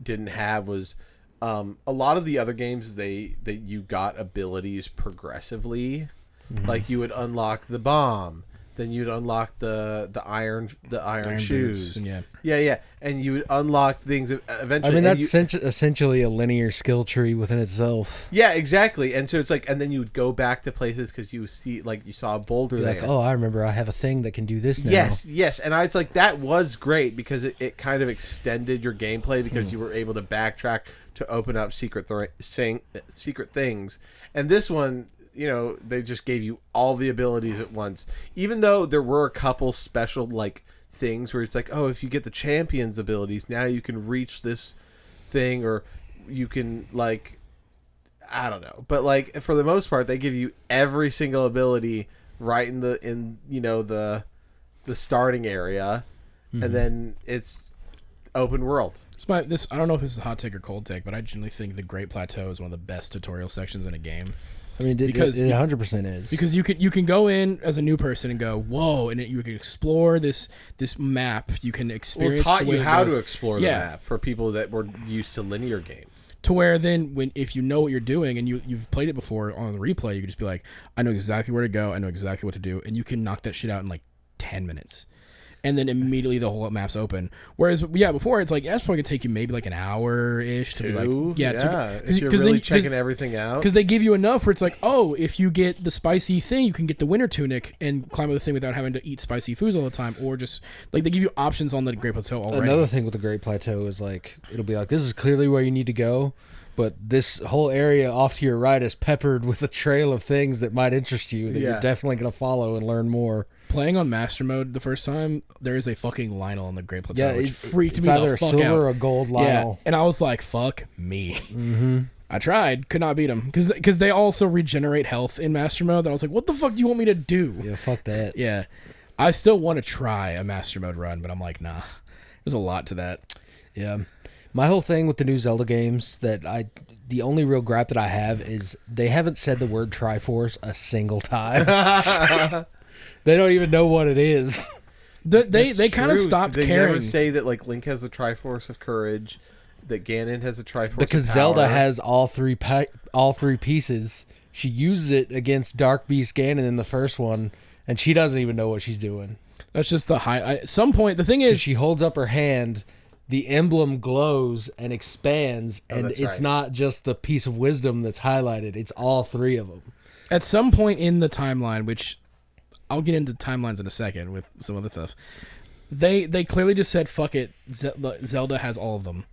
[SPEAKER 2] didn't have was a lot of the other games that you got abilities progressively. Like you would unlock the bomb, then you'd unlock the iron shoes,
[SPEAKER 4] and
[SPEAKER 2] yeah, and you would unlock things eventually.
[SPEAKER 3] I mean, that's essentially a linear skill tree within itself.
[SPEAKER 2] Yeah, exactly. And so it's like, and then you would go back to places because you see, like, you saw a boulder there.
[SPEAKER 3] Like, oh, I remember I have a thing that can do this now.
[SPEAKER 2] Yes. And I was like, that was great because it kind of extended your gameplay because you were able to backtrack to open up secret things. And this one, you know, they just gave you all the abilities at once. Even though there were a couple special, like, things where it's like, oh, if you get the champion's abilities, now you can reach this thing, or you can, like, I don't know. But, like, for the most part, they give you every single ability right in the starting area, and then it's open world.
[SPEAKER 4] I don't know if this is a hot take or cold take, but I genuinely think the Great Plateau is one of the best tutorial sections in a game.
[SPEAKER 3] I mean, because it 100% is.
[SPEAKER 4] Because you can go in as a new person and go, whoa, and you can explore this map. You can experience.
[SPEAKER 2] Well, taught
[SPEAKER 4] the way
[SPEAKER 2] you
[SPEAKER 4] it
[SPEAKER 2] how
[SPEAKER 4] goes.
[SPEAKER 2] to explore the map for people that were used to linear games.
[SPEAKER 4] To where then, if you know what you're doing and you've played it before on the replay, you can just be like, I know exactly where to go. I know exactly what to do, and you can knock that shit out in like 10 minutes. And then immediately the whole map's open. Whereas, before it's like, that's probably going to take you maybe like an hour-ish to be like...
[SPEAKER 2] If you're really checking everything out.
[SPEAKER 4] Because they give you enough where it's like, oh, if you get the spicy thing, you can get the winter tunic and climb up the thing without having to eat spicy foods all the time. Or just, like, they give you options on the Great Plateau already.
[SPEAKER 3] Another thing with the Great Plateau is, like, it'll be like, this is clearly where you need to go, but this whole area off to your right is peppered with a trail of things that might interest you that you're definitely going to follow and learn more.
[SPEAKER 4] Playing on Master Mode the first time, there is a fucking Lionel on the Great Plateau,
[SPEAKER 3] yeah,
[SPEAKER 4] which freaked me
[SPEAKER 3] the fuck out. It's either a silver
[SPEAKER 4] out.
[SPEAKER 3] or a gold Lionel.
[SPEAKER 4] Yeah, and I was like, fuck me.
[SPEAKER 3] Mm-hmm.
[SPEAKER 4] I tried, could not beat them. Because they also regenerate health in Master Mode. That I was like, what the fuck do you want me to do?
[SPEAKER 3] Yeah, fuck that.
[SPEAKER 4] Yeah. I still want to try a Master Mode run, but I'm like, nah. There's a lot to that.
[SPEAKER 3] Yeah. My whole thing with the new Zelda games the only real gripe that I have is they haven't said the word Triforce a single time. They don't even know what it is.
[SPEAKER 4] They kind of stopped
[SPEAKER 2] they
[SPEAKER 4] caring.
[SPEAKER 2] Never say that like Link has the Triforce of Courage. that Ganon has a Triforce
[SPEAKER 3] because
[SPEAKER 2] of
[SPEAKER 3] Zelda
[SPEAKER 2] power.
[SPEAKER 3] has all three pieces. She uses it against Dark Beast Ganon in the first one, and she doesn't even know what she's doing.
[SPEAKER 4] That's just the high. At some point, the thing is,
[SPEAKER 3] She holds up her hand, the emblem glows and expands, and
[SPEAKER 2] that's
[SPEAKER 3] it's
[SPEAKER 2] right.
[SPEAKER 3] not just the piece of wisdom that's highlighted. It's all three of them.
[SPEAKER 4] at some point in the timeline, which I'll get into timelines in a second with some other stuff, they clearly just said, fuck it, Zelda has all of them.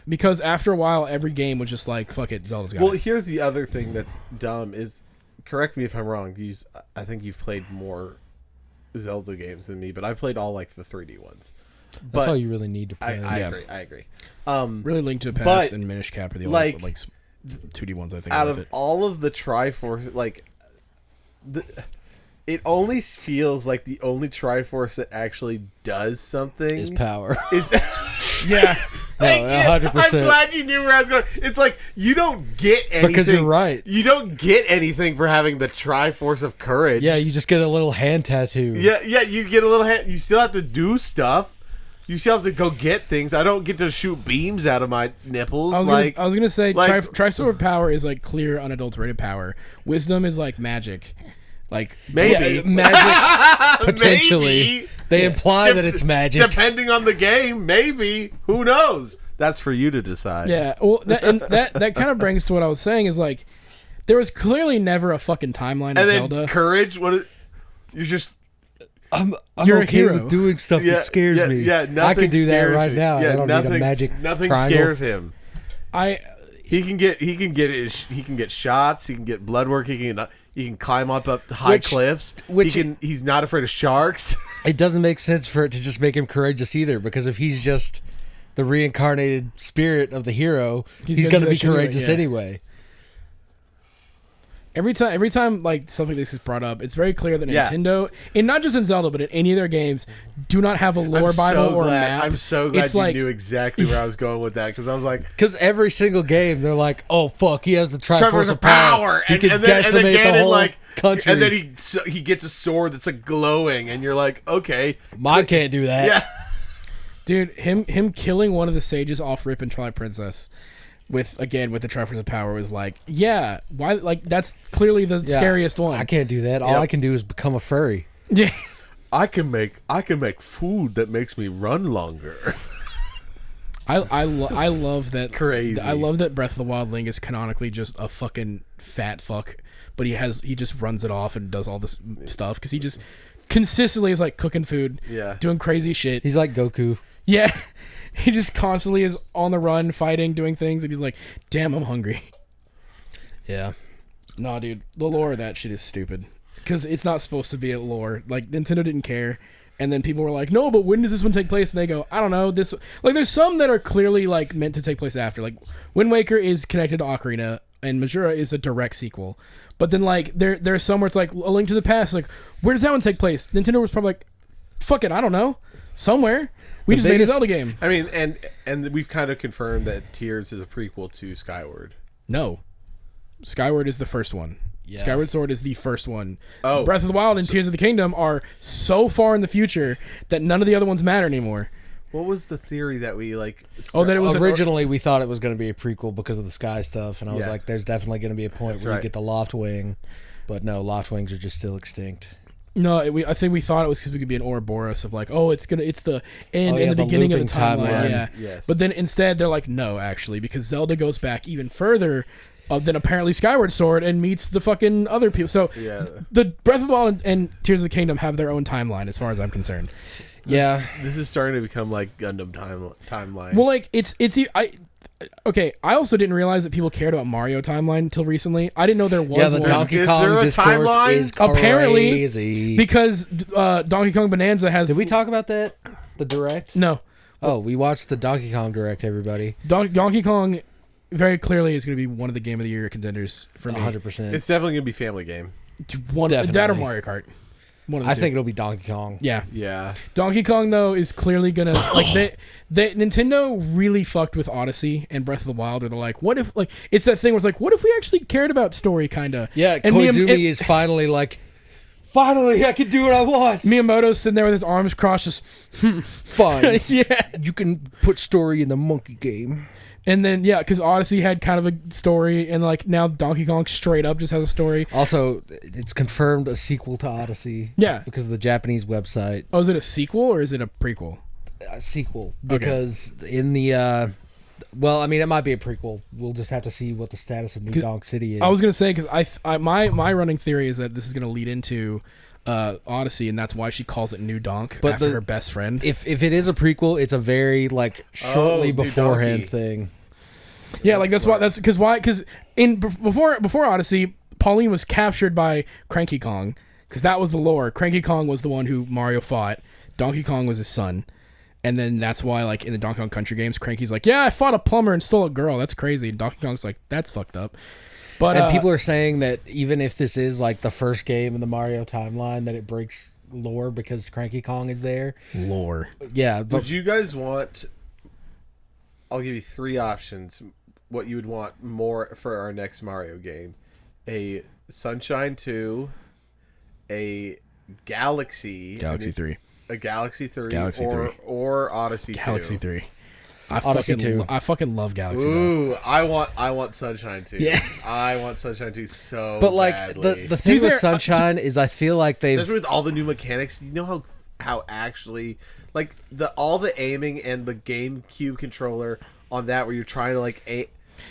[SPEAKER 4] Because after a while, every game was just like, fuck it, Zelda's got
[SPEAKER 2] Well,
[SPEAKER 4] it.
[SPEAKER 2] here's the other thing that's dumb is, correct me if I'm wrong, I think you've played more Zelda games than me, but I've played all like the 3D ones.
[SPEAKER 3] That's
[SPEAKER 2] But
[SPEAKER 3] all you really need to play.
[SPEAKER 2] I
[SPEAKER 4] Yeah.
[SPEAKER 2] agree. I agree.
[SPEAKER 4] Really, Link to the
[SPEAKER 2] but,
[SPEAKER 4] Past and Minish Cap are the only
[SPEAKER 2] like,
[SPEAKER 4] like 2D ones I think
[SPEAKER 2] Out
[SPEAKER 4] with
[SPEAKER 2] of
[SPEAKER 4] it.
[SPEAKER 2] all of the Triforce, like, it only feels like the only Triforce that actually does something
[SPEAKER 3] Is power.
[SPEAKER 2] is.
[SPEAKER 4] Yeah.
[SPEAKER 3] No,
[SPEAKER 2] Thank you.
[SPEAKER 3] 100%.
[SPEAKER 2] I'm glad you knew where I was going. It's like you don't get anything
[SPEAKER 3] Because you're right.
[SPEAKER 2] You don't get anything for having the Triforce of Courage.
[SPEAKER 3] Yeah, you just get a little hand tattoo.
[SPEAKER 2] Yeah, you get a little hand. You still have to do stuff. You still have to go get things. I don't get to shoot beams out of my nipples.
[SPEAKER 4] I was gonna say
[SPEAKER 2] like-
[SPEAKER 4] Tri-Sword power is like clear, unadulterated power. Wisdom is like magic. Like
[SPEAKER 2] maybe
[SPEAKER 3] Yeah, magic, potentially.
[SPEAKER 2] Maybe.
[SPEAKER 3] They imply
[SPEAKER 2] Dep-
[SPEAKER 3] that it's magic.
[SPEAKER 2] Depending on the game, maybe. Who knows? That's for you to decide.
[SPEAKER 4] yeah, well that kind of brings to what I was saying is like there was clearly never a fucking timeline
[SPEAKER 2] And
[SPEAKER 4] of
[SPEAKER 2] then
[SPEAKER 4] Zelda.
[SPEAKER 2] Courage. You're just.
[SPEAKER 3] I'm
[SPEAKER 4] You're a
[SPEAKER 3] okay
[SPEAKER 4] hero.
[SPEAKER 3] with doing stuff that scares me.
[SPEAKER 2] Yeah,
[SPEAKER 3] I
[SPEAKER 2] nothing
[SPEAKER 3] could do that
[SPEAKER 2] scares
[SPEAKER 3] right
[SPEAKER 2] me.
[SPEAKER 3] now.
[SPEAKER 2] Yeah,
[SPEAKER 3] I don't need a magic
[SPEAKER 2] Nothing
[SPEAKER 3] triangle.
[SPEAKER 2] scares him. He can get shots. He can get blood work. He can climb up high cliffs. He's not afraid of sharks.
[SPEAKER 3] It doesn't make sense for it to just make him courageous either, because if he's just the reincarnated spirit of the hero, he's
[SPEAKER 4] gonna
[SPEAKER 3] going to
[SPEAKER 4] do
[SPEAKER 3] be
[SPEAKER 4] that shit anyway,
[SPEAKER 3] courageous
[SPEAKER 4] yeah.
[SPEAKER 3] anyway.
[SPEAKER 4] Every time like something like this is brought up, it's very clear that
[SPEAKER 2] Yeah.
[SPEAKER 4] Nintendo, and not just in Zelda, but in any of their games, do not have a lore Bible or a map.
[SPEAKER 2] I'm so glad
[SPEAKER 4] It's
[SPEAKER 2] you
[SPEAKER 4] like,
[SPEAKER 2] knew exactly where I was going with that, because I was like,
[SPEAKER 3] Because every single game, they're like, "Oh fuck, he has the
[SPEAKER 2] Triforce
[SPEAKER 3] Triforce of power. He can
[SPEAKER 2] then
[SPEAKER 3] decimate the
[SPEAKER 2] Ganon,
[SPEAKER 3] whole country."
[SPEAKER 2] and then he gets a sword that's like glowing, and you're like, okay,
[SPEAKER 3] Mine can't do that.
[SPEAKER 2] yeah.
[SPEAKER 4] dude, him killing one of the sages off rip in Twilight Princess with the Triforce of Power was like, yeah, why? Like that's clearly the
[SPEAKER 3] Yeah,
[SPEAKER 4] scariest one.
[SPEAKER 3] I can't do that. All
[SPEAKER 2] Yep.
[SPEAKER 3] I can do is become a furry.
[SPEAKER 4] Yeah.
[SPEAKER 2] I can make food that makes me run longer.
[SPEAKER 4] I love that.
[SPEAKER 2] Crazy.
[SPEAKER 4] I love that Breath of the Wild Link is canonically just a fucking fat fuck, but he just runs it off and does all this stuff because he just consistently is like cooking food,
[SPEAKER 2] Yeah.
[SPEAKER 4] doing crazy shit.
[SPEAKER 3] He's like Goku.
[SPEAKER 4] Yeah, he just constantly is on the run, fighting, doing things, and he's like, "Damn, I'm hungry."
[SPEAKER 3] Yeah.
[SPEAKER 4] Nah, dude, the lore of that shit is stupid because it's not supposed to be a lore. Like Nintendo didn't care. And then people were like, "No, but when does this one take place?" And they go, "I don't know." This like there's some that are clearly like meant to take place after. Like Wind Waker is connected to Ocarina, and Majora is a direct sequel. But then like there's some where it's like A Link to the Past. Like where does that one take place? Nintendo was probably like, "Fuck it, I don't know, somewhere." We just made a
[SPEAKER 3] biggest-
[SPEAKER 4] Zelda game.
[SPEAKER 2] I mean, and we've kind of confirmed that Tears is a prequel to Skyward.
[SPEAKER 4] No, Skyward is the first one.
[SPEAKER 3] Yeah.
[SPEAKER 4] Skyward Sword is the first one.
[SPEAKER 2] Oh.
[SPEAKER 4] Breath of the Wild and Tears of the Kingdom are so far in the future that none of the other ones matter anymore.
[SPEAKER 2] What was the theory that we like?
[SPEAKER 4] Oh, that it was
[SPEAKER 3] Originally, we thought it was going to be a prequel because of the sky stuff, and I was
[SPEAKER 2] Yeah.
[SPEAKER 3] like, "There's definitely going to be a point
[SPEAKER 2] That's
[SPEAKER 3] where
[SPEAKER 2] right.
[SPEAKER 3] you get the Loft Wing," but no, Loft Wings are just still extinct.
[SPEAKER 4] No, I think we thought it was because we could be an Ouroboros of like, it's the end
[SPEAKER 3] Oh, yeah,
[SPEAKER 4] and the
[SPEAKER 3] the
[SPEAKER 4] beginning of the
[SPEAKER 3] looping
[SPEAKER 4] timeline.
[SPEAKER 3] timeline.
[SPEAKER 4] Yeah.
[SPEAKER 2] Yes.
[SPEAKER 4] But then instead they're like, no, actually, because Zelda goes back even further than apparently Skyward Sword and meets the fucking other people. So
[SPEAKER 2] Yeah.
[SPEAKER 4] the Breath of the Wild and Tears of the Kingdom have their own timeline as far as I'm concerned.
[SPEAKER 3] Yeah,
[SPEAKER 2] This is starting to become like Gundam timeline.
[SPEAKER 4] Well, like I also didn't realize that people cared about Mario timeline until recently. I didn't know there was
[SPEAKER 3] yeah. The
[SPEAKER 4] one.
[SPEAKER 3] Donkey
[SPEAKER 2] Is
[SPEAKER 3] Kong
[SPEAKER 2] there a
[SPEAKER 3] discourse
[SPEAKER 2] timeline?
[SPEAKER 3] is
[SPEAKER 4] Apparently,
[SPEAKER 3] crazy.
[SPEAKER 4] because Donkey Kong Bonanza has.
[SPEAKER 3] Did we talk about that? The direct?
[SPEAKER 4] No,
[SPEAKER 3] Oh, we watched the Donkey Kong direct. Everybody,
[SPEAKER 4] Donkey Kong very clearly is going to be one of the Game of the Year contenders for me.
[SPEAKER 3] 100%.
[SPEAKER 2] it's definitely gonna be Family Game.
[SPEAKER 4] One that or
[SPEAKER 3] Definitely.
[SPEAKER 4] Mario Kart. One of the
[SPEAKER 3] I
[SPEAKER 4] two.
[SPEAKER 3] think it'll be Donkey Kong.
[SPEAKER 4] Yeah,
[SPEAKER 2] Yeah.
[SPEAKER 4] Donkey Kong though is clearly gonna like Nintendo really fucked with Odyssey and Breath of the Wild. Where they're like, what if like it's that thing where it's like, what if we actually cared about story, kinda?
[SPEAKER 3] Yeah,
[SPEAKER 4] And
[SPEAKER 3] Koizumi is finally like, Finally, I can do what I want.
[SPEAKER 4] Miyamoto's sitting there with his arms crossed, just
[SPEAKER 3] Fine.
[SPEAKER 4] yeah.
[SPEAKER 3] You can put story in the monkey game.
[SPEAKER 4] And then because Odyssey had kind of a story, and like now Donkey Kong straight up just has a story.
[SPEAKER 3] Also, it's confirmed a sequel to Odyssey.
[SPEAKER 4] Yeah.
[SPEAKER 3] Because of the Japanese website.
[SPEAKER 4] Oh, is it a sequel or is it a prequel?
[SPEAKER 3] A sequel. Because in the... well, I mean, it might be a prequel. We'll just have to see what the status of New Donk City is.
[SPEAKER 4] I was gonna say because my running theory is that this is gonna lead into Odyssey, and that's why she calls it New Donk after her best friend.
[SPEAKER 3] If it is a prequel, it's a very like shortly
[SPEAKER 2] New
[SPEAKER 3] beforehand
[SPEAKER 2] Donkey.
[SPEAKER 3] thing.
[SPEAKER 4] Yeah, like that's why. That's because in before Odyssey, Pauline was captured by Cranky Kong because that was the lore. Cranky Kong was the one who Mario fought. Donkey Kong was his son. And then that's why, like, in the Donkey Kong Country games, Cranky's like, yeah, I fought a plumber and stole a girl. That's crazy. And Donkey Kong's like, that's fucked up. But
[SPEAKER 3] And people are saying that even if this is, like, the first game in the Mario timeline, that it breaks lore because Cranky Kong is there.
[SPEAKER 4] lore.
[SPEAKER 3] Yeah, but
[SPEAKER 2] Would you guys want... I'll give you 3 options. What you would want more for our next Mario game. A Sunshine 2, a Galaxy
[SPEAKER 4] 3.
[SPEAKER 2] A Galaxy 3,
[SPEAKER 4] Galaxy 3.
[SPEAKER 2] or Odyssey 2.
[SPEAKER 4] Galaxy 3.
[SPEAKER 3] Odyssey 2.
[SPEAKER 4] I fucking love Galaxy. Though.
[SPEAKER 2] Ooh, I want Sunshine 2.
[SPEAKER 4] Yeah.
[SPEAKER 2] I want Sunshine 2 so
[SPEAKER 3] but like
[SPEAKER 2] badly.
[SPEAKER 3] the thing
[SPEAKER 4] To be
[SPEAKER 3] with
[SPEAKER 4] fair,
[SPEAKER 3] Sunshine is I feel like they've
[SPEAKER 2] Especially with all the new mechanics, you know how actually like all the aiming and the GameCube controller on that where you're trying to like aim.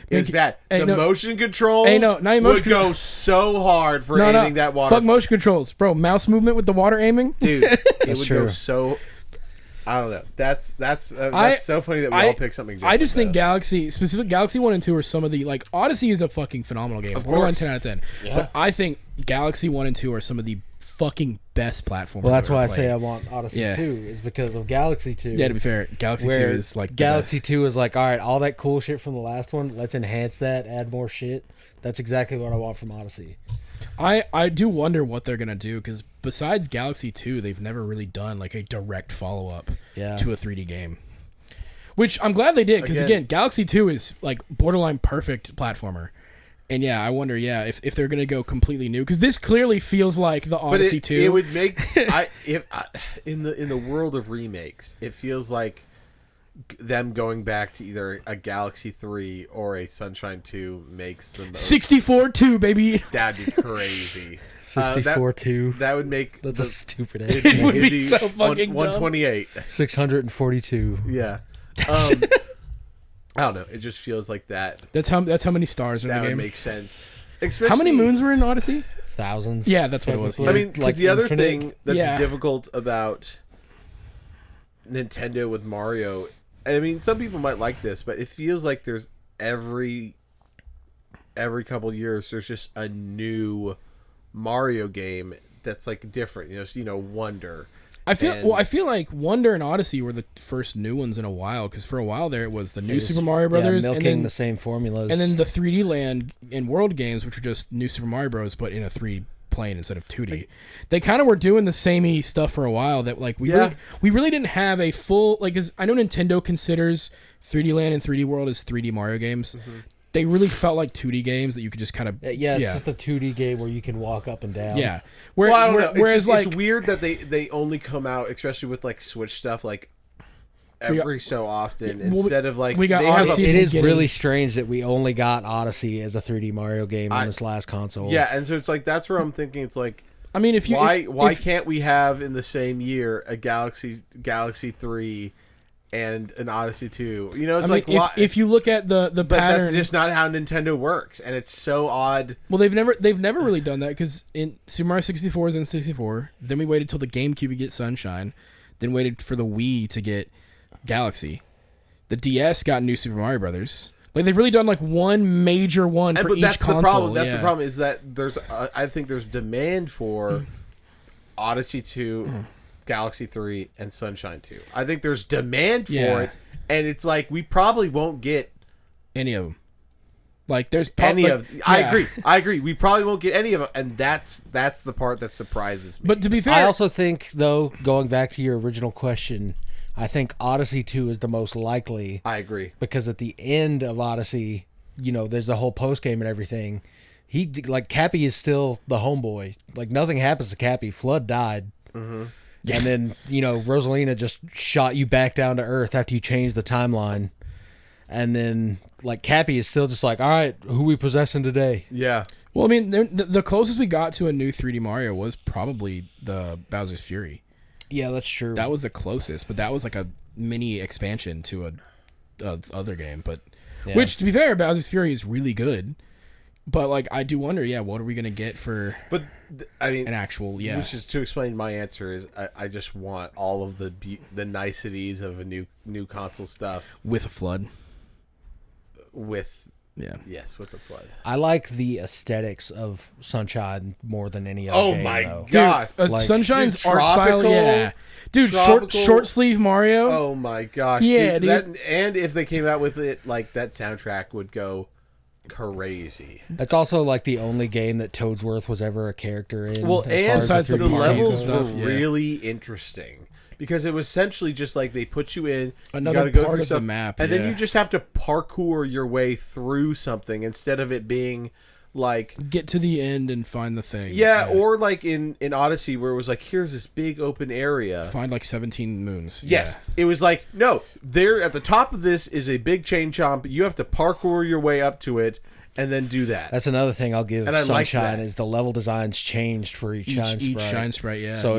[SPEAKER 2] It's bad.
[SPEAKER 4] Hey,
[SPEAKER 2] The
[SPEAKER 4] no.
[SPEAKER 2] motion controls
[SPEAKER 4] Hey, no, not even
[SPEAKER 2] would
[SPEAKER 4] motion
[SPEAKER 2] go so hard for aiming that water.
[SPEAKER 4] Fuck motion controls, bro. Mouse movement with the water aiming,
[SPEAKER 2] Dude, it would
[SPEAKER 3] true.
[SPEAKER 2] go so. I don't know. That's so funny that we
[SPEAKER 4] I-
[SPEAKER 2] all pick something different.
[SPEAKER 4] I just think
[SPEAKER 2] though.
[SPEAKER 4] Galaxy, specific Galaxy 1 and 2 are some of the, like, Odyssey is a fucking phenomenal game.
[SPEAKER 2] Of
[SPEAKER 4] Borderline
[SPEAKER 2] course.
[SPEAKER 4] 10 out of 10. But I think Galaxy 1 and 2 are some of the fucking best platformers.
[SPEAKER 3] well, that's
[SPEAKER 4] I've
[SPEAKER 3] why I
[SPEAKER 4] ever
[SPEAKER 3] say
[SPEAKER 4] played.
[SPEAKER 3] I want Odyssey
[SPEAKER 4] Yeah.
[SPEAKER 3] 2 is because of Galaxy 2.
[SPEAKER 4] Yeah, to be fair, Galaxy 2
[SPEAKER 3] where
[SPEAKER 4] is like the
[SPEAKER 3] Galaxy 2 is like, all right, all that cool shit from the last one, let's enhance that, add more shit. That's exactly what I want from Odyssey.
[SPEAKER 4] I do wonder what they're gonna do because besides Galaxy 2, they've never really done like a direct follow up
[SPEAKER 3] Yeah.
[SPEAKER 4] to a 3D game. Which I'm glad they did because
[SPEAKER 2] Again-
[SPEAKER 4] again, Galaxy 2 is like borderline perfect platformer. And yeah, I wonder, if they're gonna go completely new because this clearly feels like the
[SPEAKER 2] But
[SPEAKER 4] Odyssey 2.
[SPEAKER 2] it would make in the world of remakes, it feels like them going back to either a Galaxy 3 or a Sunshine 2 makes the most.
[SPEAKER 4] 64 2, baby.
[SPEAKER 2] That'd be crazy.
[SPEAKER 3] 64 2.
[SPEAKER 2] That would make
[SPEAKER 3] That's
[SPEAKER 2] the,
[SPEAKER 3] a stupid
[SPEAKER 2] it'd
[SPEAKER 3] ass.
[SPEAKER 4] It would
[SPEAKER 2] it'd
[SPEAKER 4] be so fucking dumb.
[SPEAKER 2] 128.
[SPEAKER 3] 642.
[SPEAKER 2] Yeah. I don't know. It just feels like that.
[SPEAKER 4] That's how many stars are in
[SPEAKER 2] That
[SPEAKER 4] the
[SPEAKER 2] would
[SPEAKER 4] game.
[SPEAKER 2] make sense. Especially,
[SPEAKER 4] How many moons were in Odyssey?
[SPEAKER 3] Thousands.
[SPEAKER 4] Yeah, that's what it was.
[SPEAKER 3] technically.
[SPEAKER 2] I mean, because
[SPEAKER 3] Like
[SPEAKER 2] the other
[SPEAKER 3] infinite.
[SPEAKER 2] thing that's
[SPEAKER 4] Yeah.
[SPEAKER 2] difficult about Nintendo with Mario, I mean, some people might like this, but it feels like there's every couple years there's just a new Mario game that's like different. Wonder.
[SPEAKER 4] I feel
[SPEAKER 2] And-
[SPEAKER 4] I feel like Wonder and Odyssey were the first new ones in a while because for a while there it was the new
[SPEAKER 3] It's-
[SPEAKER 4] Super Mario Brothers
[SPEAKER 3] yeah,
[SPEAKER 4] and
[SPEAKER 3] milking
[SPEAKER 4] then
[SPEAKER 3] the same formulas.
[SPEAKER 4] and then the 3D Land and World games, which were just new Super Mario Bros. But in a 3D plane instead of 2D. They kind of were doing the samey stuff for a while that like we really didn't have a full like. 'Cause I know Nintendo considers 3D Land and 3D World as 3D Mario games.
[SPEAKER 2] Mm-hmm.
[SPEAKER 4] They really felt like 2D games that you could just kind of
[SPEAKER 3] yeah, it's just a 2D game where you can walk up and down.
[SPEAKER 4] yeah.
[SPEAKER 2] Well, I don't know.
[SPEAKER 4] Whereas
[SPEAKER 2] It's weird that they only come out, especially with like Switch stuff, like every so often
[SPEAKER 4] well,
[SPEAKER 2] instead of like
[SPEAKER 4] we got
[SPEAKER 2] they have
[SPEAKER 4] Odyssey.
[SPEAKER 3] It is
[SPEAKER 4] Getting-
[SPEAKER 3] really strange that we only got Odyssey as a 3D Mario game on this last console.
[SPEAKER 2] yeah, and so it's like that's where I'm thinking it's like
[SPEAKER 4] I mean, if you
[SPEAKER 2] why
[SPEAKER 4] if-
[SPEAKER 2] can't we have in the same year a Galaxy 3 and an Odyssey 2? It's
[SPEAKER 4] I mean,
[SPEAKER 2] like why?
[SPEAKER 4] if you look at the
[SPEAKER 2] but
[SPEAKER 4] pattern,
[SPEAKER 2] that's just not how Nintendo works, and it's so odd.
[SPEAKER 4] well, they've never really done that because in Super Mario 64 is in 64. Then we waited till the GameCube to get Sunshine, then waited for the Wii to get Galaxy. The DS got new Super Mario Brothers. Like they've really done like one major one for
[SPEAKER 2] But
[SPEAKER 4] each
[SPEAKER 2] that's
[SPEAKER 4] console.
[SPEAKER 2] the problem. That's
[SPEAKER 4] yeah.
[SPEAKER 2] the problem is that there's I think there's demand for Odyssey 2, Galaxy 3, and Sunshine 2. I think there's demand for
[SPEAKER 4] Yeah.
[SPEAKER 2] it, and it's like we probably won't get
[SPEAKER 4] Any of them. Like there's
[SPEAKER 2] I agree. We probably won't get any of them, and that's the part that surprises me.
[SPEAKER 4] But to be fair,
[SPEAKER 3] I also think, though, going back to your original question, I think Odyssey 2 is the most likely
[SPEAKER 2] I agree.
[SPEAKER 3] because at the end of Odyssey, there's the whole post game and everything. like Cappy is still the homeboy. Like nothing happens to Cappy. Flood died. And then, Rosalina just shot you back down to Earth after you changed the timeline. And then, like, Cappy is still just like, all right, who we possessing today?
[SPEAKER 2] Yeah.
[SPEAKER 4] Well, I mean, the closest we got to a new 3D Mario was probably the Bowser's Fury.
[SPEAKER 3] Yeah, that's true.
[SPEAKER 4] That was the closest, but that was like a mini expansion to a other game. But which, to be fair, Bowser's Fury is really good. But like, I do wonder, what are we gonna get for?
[SPEAKER 2] But I mean,
[SPEAKER 4] an actual
[SPEAKER 2] Which is to explain my answer is I just want all of the niceties of a new console stuff
[SPEAKER 4] with a flood.
[SPEAKER 2] With
[SPEAKER 4] with
[SPEAKER 2] the flood.
[SPEAKER 3] I like the aesthetics of Sunshine more than any other game,
[SPEAKER 2] my
[SPEAKER 3] though.
[SPEAKER 2] god!
[SPEAKER 4] Sunshine's
[SPEAKER 2] dude,
[SPEAKER 4] art style, dude, short sleeve Mario.
[SPEAKER 2] Oh my gosh!
[SPEAKER 4] Yeah,
[SPEAKER 2] dude. And if they came out with it, like that soundtrack would go crazy.
[SPEAKER 3] That's also like the only game that Toadsworth was ever a character in.
[SPEAKER 2] Well, and
[SPEAKER 4] besides
[SPEAKER 2] the
[SPEAKER 3] 3D Mario
[SPEAKER 2] levels
[SPEAKER 3] games.
[SPEAKER 2] were really interesting because it was essentially just like they put you in
[SPEAKER 4] another
[SPEAKER 2] you gotta go
[SPEAKER 4] part
[SPEAKER 2] through
[SPEAKER 4] of
[SPEAKER 2] stuff,
[SPEAKER 4] the map,
[SPEAKER 2] and then you just have to parkour your way through something instead of it being like
[SPEAKER 4] get to the end and find the thing.
[SPEAKER 2] Or like in Odyssey where it was like, here's this big open area.
[SPEAKER 4] Find like 17 moons.
[SPEAKER 2] Yes. It was like, no, there at the top of this is a big chain chomp. You have to parkour your way up to it and then do that.
[SPEAKER 3] That's another thing I'll give
[SPEAKER 2] And I like
[SPEAKER 3] Sunshine
[SPEAKER 2] that.
[SPEAKER 3] is the level designs changed for each shine sprite.
[SPEAKER 4] Each shine sprite, yeah.
[SPEAKER 3] So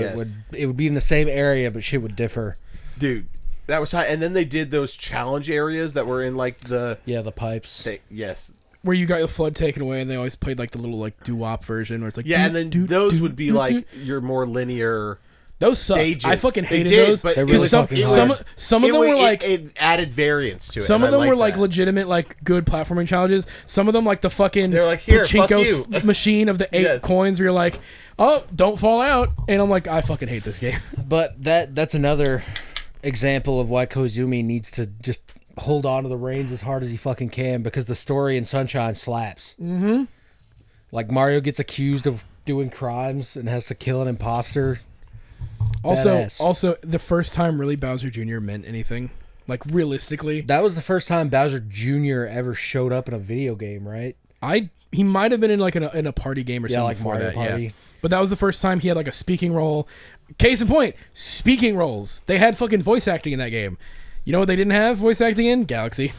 [SPEAKER 3] it would be in the same area, but shit would differ.
[SPEAKER 2] Dude, that was high. And then they did those challenge areas that were in like the
[SPEAKER 3] pipes.
[SPEAKER 2] yes.
[SPEAKER 4] Where you got the flood taken away, and they always played like the little like doo-wop version where it's like
[SPEAKER 2] and then those would be like your more linear.
[SPEAKER 4] Those sucked.
[SPEAKER 2] Stages.
[SPEAKER 4] I fucking
[SPEAKER 2] They
[SPEAKER 4] hated
[SPEAKER 2] did,
[SPEAKER 4] those.
[SPEAKER 2] but
[SPEAKER 3] They're really
[SPEAKER 4] some
[SPEAKER 3] fucking hard.
[SPEAKER 4] some of them were like
[SPEAKER 2] it added variance to it.
[SPEAKER 4] some of
[SPEAKER 2] and I
[SPEAKER 4] them were like
[SPEAKER 2] that.
[SPEAKER 4] legitimate, like good platforming challenges. Some of them like the fucking
[SPEAKER 2] They're like, here, fuck
[SPEAKER 4] pachinko
[SPEAKER 2] you.
[SPEAKER 4] machine of the 8
[SPEAKER 2] Yes.
[SPEAKER 4] coins where you're like, oh, don't fall out, and I'm like, I fucking hate this game.
[SPEAKER 3] But that's another example of why Koizumi needs to just hold on to the reins as hard as he fucking can because the story in Sunshine slaps. Mm-hmm. Like Mario gets accused of doing crimes and has to kill an imposter.
[SPEAKER 4] Also, the first time really Bowser Jr. meant anything, like realistically,
[SPEAKER 3] That was the first time Bowser Jr. ever showed up in a video game, right?
[SPEAKER 4] he might have been in like in a party game or something
[SPEAKER 3] like
[SPEAKER 4] before
[SPEAKER 3] Mario
[SPEAKER 4] that,
[SPEAKER 3] Party.
[SPEAKER 4] yeah. But that was the first time he had like a speaking role. Case in point, speaking roles. They had fucking voice acting in that game. You know what they didn't have voice acting in? Galaxy.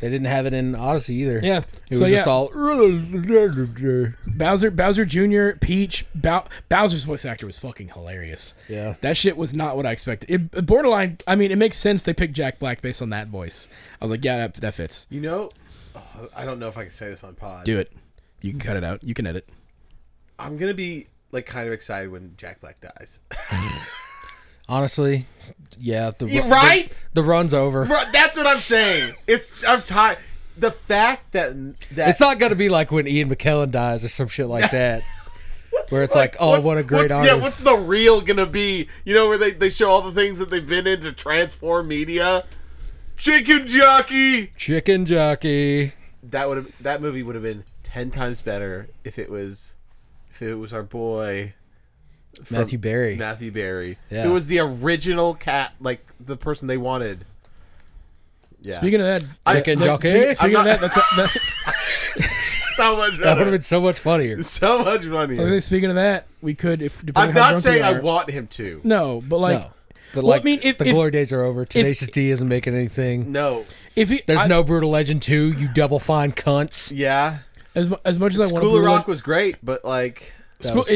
[SPEAKER 3] They didn't have it in Odyssey either.
[SPEAKER 4] Yeah.
[SPEAKER 3] It was just all...
[SPEAKER 4] Bowser Jr., Peach, Bowser's voice actor was fucking hilarious.
[SPEAKER 3] Yeah.
[SPEAKER 4] That shit was not what I expected. It borderline, I mean, it makes sense they picked Jack Black based on that voice. I was like, yeah, that fits.
[SPEAKER 2] You know, I don't know if I can say this on pod.
[SPEAKER 4] Do it. You can cut it out. You can edit.
[SPEAKER 2] I'm gonna be like kind of excited when Jack Black dies.
[SPEAKER 3] Honestly, yeah.
[SPEAKER 2] Right?
[SPEAKER 3] The run's over.
[SPEAKER 2] That's what I'm saying. I'm tired. The fact that
[SPEAKER 3] It's not going to be like when Ian McKellen dies or some shit like that. Where it's like, oh, what a great artist.
[SPEAKER 2] Yeah, what's the real gonna be? You know, where they show all the things that they've been in to transform media. Chicken jockey.
[SPEAKER 3] Chicken jockey.
[SPEAKER 2] That movie would have been 10 times better if it was our boy
[SPEAKER 3] Matthew Berry.
[SPEAKER 2] Matthew Berry.
[SPEAKER 3] Yeah.
[SPEAKER 2] It was the original cat, like the person they wanted. Yeah.
[SPEAKER 4] Speaking of that,
[SPEAKER 3] Chicken jockey.
[SPEAKER 4] Speaking of that,
[SPEAKER 2] So much better.
[SPEAKER 3] That would have been so much funnier.
[SPEAKER 2] So much funnier.
[SPEAKER 4] speaking of that, we could if
[SPEAKER 2] I'm
[SPEAKER 4] depending how
[SPEAKER 2] not
[SPEAKER 4] drunk
[SPEAKER 2] saying
[SPEAKER 4] we
[SPEAKER 2] I
[SPEAKER 4] are-
[SPEAKER 2] want him to.
[SPEAKER 4] No, but like,
[SPEAKER 3] No. But
[SPEAKER 4] well,
[SPEAKER 3] like,
[SPEAKER 4] I mean, if
[SPEAKER 3] the glory days are over. Tenacious D isn't making anything.
[SPEAKER 2] No.
[SPEAKER 4] if he,
[SPEAKER 3] There's no Brutal Legend 2, you double fine cunts.
[SPEAKER 2] Yeah.
[SPEAKER 4] as much as I want
[SPEAKER 2] School of Rock was great, but like,
[SPEAKER 4] School Rock.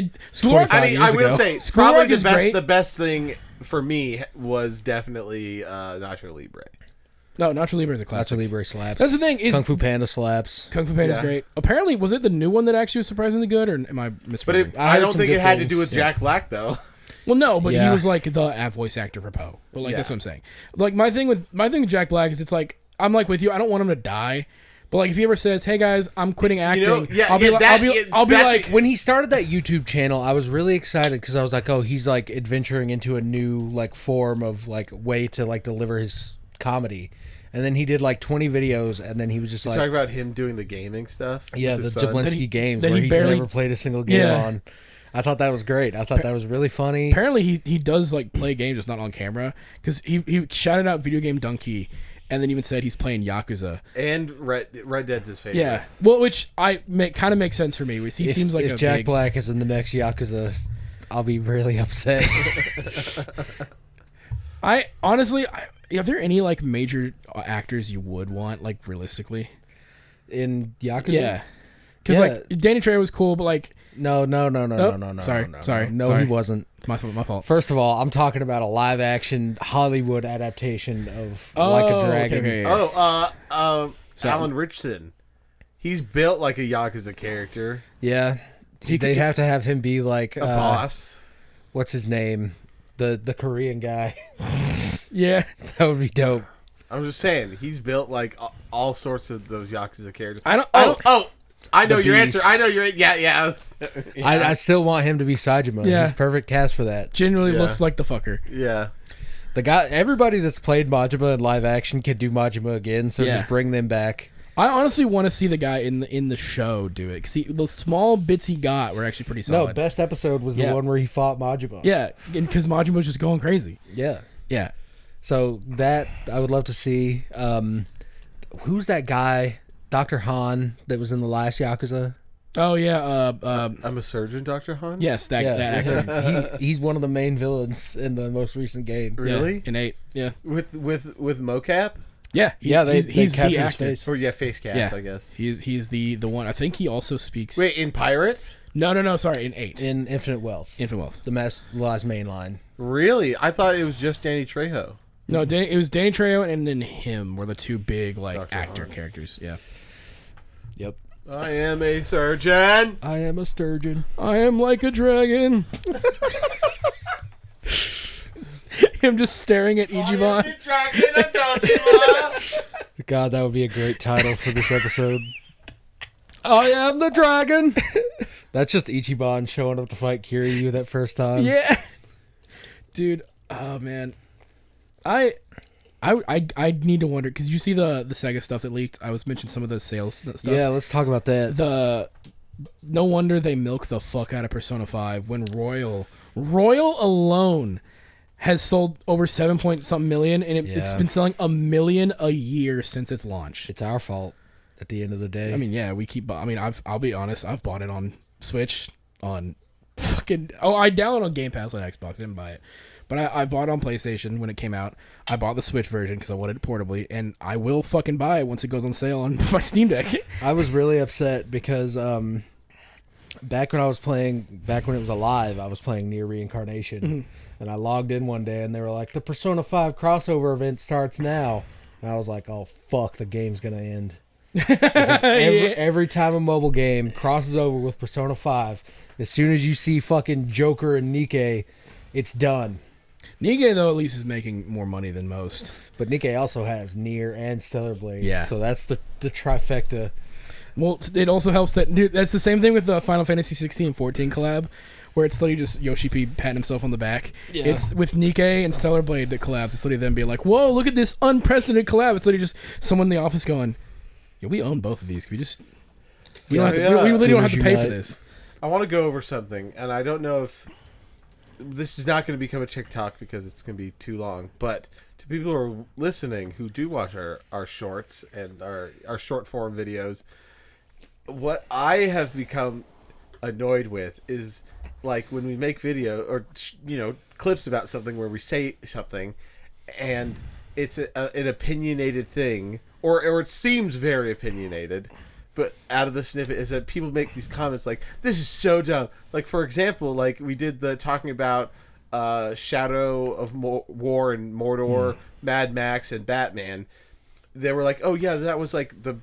[SPEAKER 3] 25
[SPEAKER 2] I mean,
[SPEAKER 3] years
[SPEAKER 2] I will
[SPEAKER 3] ago.
[SPEAKER 2] say
[SPEAKER 4] School
[SPEAKER 2] probably
[SPEAKER 4] Rock is great.
[SPEAKER 2] the best thing for me was definitely Nacho Libre.
[SPEAKER 4] No, Nacho Libre is a classic.
[SPEAKER 3] Nacho Libre slaps.
[SPEAKER 4] That's the thing is
[SPEAKER 3] Kung Fu Panda slaps.
[SPEAKER 4] Kung Fu Panda is
[SPEAKER 2] Yeah.
[SPEAKER 4] great. Apparently, was it the new one that actually was surprisingly good, or am I
[SPEAKER 2] But
[SPEAKER 4] misremembering?
[SPEAKER 3] I
[SPEAKER 2] I
[SPEAKER 3] heard
[SPEAKER 2] don't
[SPEAKER 3] some
[SPEAKER 2] think
[SPEAKER 3] good
[SPEAKER 2] it had to
[SPEAKER 3] things.
[SPEAKER 2] do with Jack Black though.
[SPEAKER 4] Well, no, but he
[SPEAKER 3] Yeah.
[SPEAKER 4] was like the voice actor for Poe. But like
[SPEAKER 2] Yeah.
[SPEAKER 4] that's what I'm saying. Like my thing with Jack Black is it's like I'm like with you. I don't want him to die. But like if he ever says, "Hey guys, I'm quitting acting," I'll be like,
[SPEAKER 3] When he started that YouTube channel, I was really excited because I was like, oh, he's like adventuring into a new like form of like way to like deliver his comedy. And then he did like 20 videos, and then he was just like,
[SPEAKER 2] Talk about him doing the gaming stuff.
[SPEAKER 3] yeah,
[SPEAKER 2] with
[SPEAKER 3] the
[SPEAKER 2] his son.
[SPEAKER 3] Jablinski games
[SPEAKER 4] that
[SPEAKER 3] where
[SPEAKER 4] he
[SPEAKER 3] he
[SPEAKER 4] barely-
[SPEAKER 3] never played a single game
[SPEAKER 4] Yeah.
[SPEAKER 3] on. I thought that was great. I thought that was really funny.
[SPEAKER 4] apparently he does like play games just not on camera because he shouted out Video Game Donkey. and then even said he's playing Yakuza.
[SPEAKER 2] And Red Dead's his favorite.
[SPEAKER 4] Yeah, well, which kind of makes sense for me. He seems like
[SPEAKER 3] if
[SPEAKER 4] a
[SPEAKER 3] Jack
[SPEAKER 4] big,
[SPEAKER 3] Black is in the next Yakuza, I'll be really upset.
[SPEAKER 4] I honestly, are there any like major actors you would want, like realistically?
[SPEAKER 3] In Yakuza?
[SPEAKER 4] Yeah, because like Danny Trejo was cool, but like
[SPEAKER 3] no.
[SPEAKER 4] Sorry.
[SPEAKER 3] No, he wasn't.
[SPEAKER 4] My fault.
[SPEAKER 3] First of all, I'm talking about a live action Hollywood adaptation of Like a Dragon.
[SPEAKER 4] Okay.
[SPEAKER 2] Alan Richardson. He's built like a Yakuza character.
[SPEAKER 3] Yeah. They'd have to have him be like
[SPEAKER 2] A boss.
[SPEAKER 3] What's his name? The Korean guy.
[SPEAKER 4] Yeah,
[SPEAKER 3] That would be dope.
[SPEAKER 2] I'm just saying, he's built like all sorts of those Yakuza characters.
[SPEAKER 4] I know
[SPEAKER 2] your
[SPEAKER 3] Beast.
[SPEAKER 2] answer. I know your yeah.
[SPEAKER 3] I still want him to be Saejima.
[SPEAKER 4] Yeah.
[SPEAKER 3] He's perfect cast for that.
[SPEAKER 4] genuinely
[SPEAKER 2] Yeah.
[SPEAKER 4] looks like the fucker.
[SPEAKER 2] Yeah.
[SPEAKER 3] The guy, everybody that's played Majima in live action can do Majima again, so
[SPEAKER 4] Yeah.
[SPEAKER 3] just bring them back.
[SPEAKER 4] I honestly want to see the guy in the show do it, because the small bits he got were actually pretty solid.
[SPEAKER 3] No, best episode was the
[SPEAKER 4] Yeah.
[SPEAKER 3] one where he fought Majima.
[SPEAKER 4] Yeah, because Majima was just going crazy.
[SPEAKER 3] Yeah.
[SPEAKER 4] Yeah.
[SPEAKER 3] So that I would love to see. Who's that guy, Dr. Han, that was in the last Yakuza?
[SPEAKER 4] Oh yeah.
[SPEAKER 2] I'm a surgeon, Dr. Han?
[SPEAKER 4] Yes, that actor.
[SPEAKER 3] He's one of the main villains in the most recent game.
[SPEAKER 2] Really?
[SPEAKER 4] Yeah, in 8. Yeah.
[SPEAKER 2] With mocap?
[SPEAKER 4] Yeah.
[SPEAKER 3] They
[SPEAKER 4] he's
[SPEAKER 3] captured
[SPEAKER 4] the
[SPEAKER 3] his
[SPEAKER 4] actor.
[SPEAKER 3] face.
[SPEAKER 2] Or face cap,
[SPEAKER 4] Yeah,
[SPEAKER 2] I guess.
[SPEAKER 4] He's the one. I think he also speaks.
[SPEAKER 2] Wait, in Pirate?
[SPEAKER 4] No. Sorry, in 8.
[SPEAKER 3] In Infinite Wealth.
[SPEAKER 4] Infinite Wealth.
[SPEAKER 3] The last main line.
[SPEAKER 2] Really? I thought it was just Danny Trejo.
[SPEAKER 4] No, it was Danny Trejo and then him were the two big like
[SPEAKER 2] Dr.
[SPEAKER 4] actor
[SPEAKER 2] Han.
[SPEAKER 4] characters. Yeah.
[SPEAKER 3] Yep.
[SPEAKER 2] I am a surgeon.
[SPEAKER 3] I am a sturgeon.
[SPEAKER 4] I am like a dragon. Him just staring at Ichiban.
[SPEAKER 2] The dragon of Dojima.
[SPEAKER 3] God, that would be a great title for this episode. I am the dragon. That's just Ichiban showing up to fight Kiryu that first time.
[SPEAKER 4] Yeah. Dude, oh man. I need to wonder, because you see the Sega stuff that leaked. I was mentioning some of the sales stuff.
[SPEAKER 3] Yeah, let's talk about that.
[SPEAKER 4] No wonder they milk the fuck out of Persona 5 when Royal alone has sold over 7 point something million, and it's been selling 1 million a year since its launch.
[SPEAKER 3] It's our fault at the end of the day.
[SPEAKER 4] I mean, yeah, I'll be honest, I've bought it on Switch, on fucking I downloaded on Game Pass on Xbox, didn't buy it. But I bought it on PlayStation when it came out. I bought the Switch version because I wanted it portably, and I will fucking buy it once it goes on sale on my Steam Deck.
[SPEAKER 3] I was really upset because back when it was alive, I was playing Near Reincarnation, and I logged in one day and they were like, the Persona 5 crossover event starts now, and I was like, oh fuck, the game's gonna end. Because every time a mobile game crosses over with Persona 5, as soon as you see fucking Joker and Nikke, it's done.
[SPEAKER 4] Nikke, though, at least is making more money than most.
[SPEAKER 3] But Nikke also has Nier and Stellar Blade.
[SPEAKER 4] Yeah.
[SPEAKER 3] So that's the trifecta.
[SPEAKER 4] Well, it also helps that, dude, that's the same thing with the Final Fantasy 16 and 14 collab, where it's literally just Yoshi P patting himself on the back.
[SPEAKER 3] Yeah.
[SPEAKER 4] It's with Nikke and Stellar Blade that collabs. It's literally them being like, whoa, look at this unprecedented collab. It's literally just someone in the office going, yeah, we own both of these. Can we just... We literally don't have to pay for this.
[SPEAKER 2] I want to go over something, and I don't know if... This is not going to become a TikTok because it's going to be too long, but to people who are listening who do watch our shorts and our short form videos, what I have become annoyed with is like when we make video or clips about something where we say something and it's an opinionated thing or it seems very opinionated, but out of the snippet is that people make these comments like, this is so dumb. Like, for example, like we did the talking about Shadow of War and Mordor, Mad Max, and Batman. They were like, oh yeah, that was like the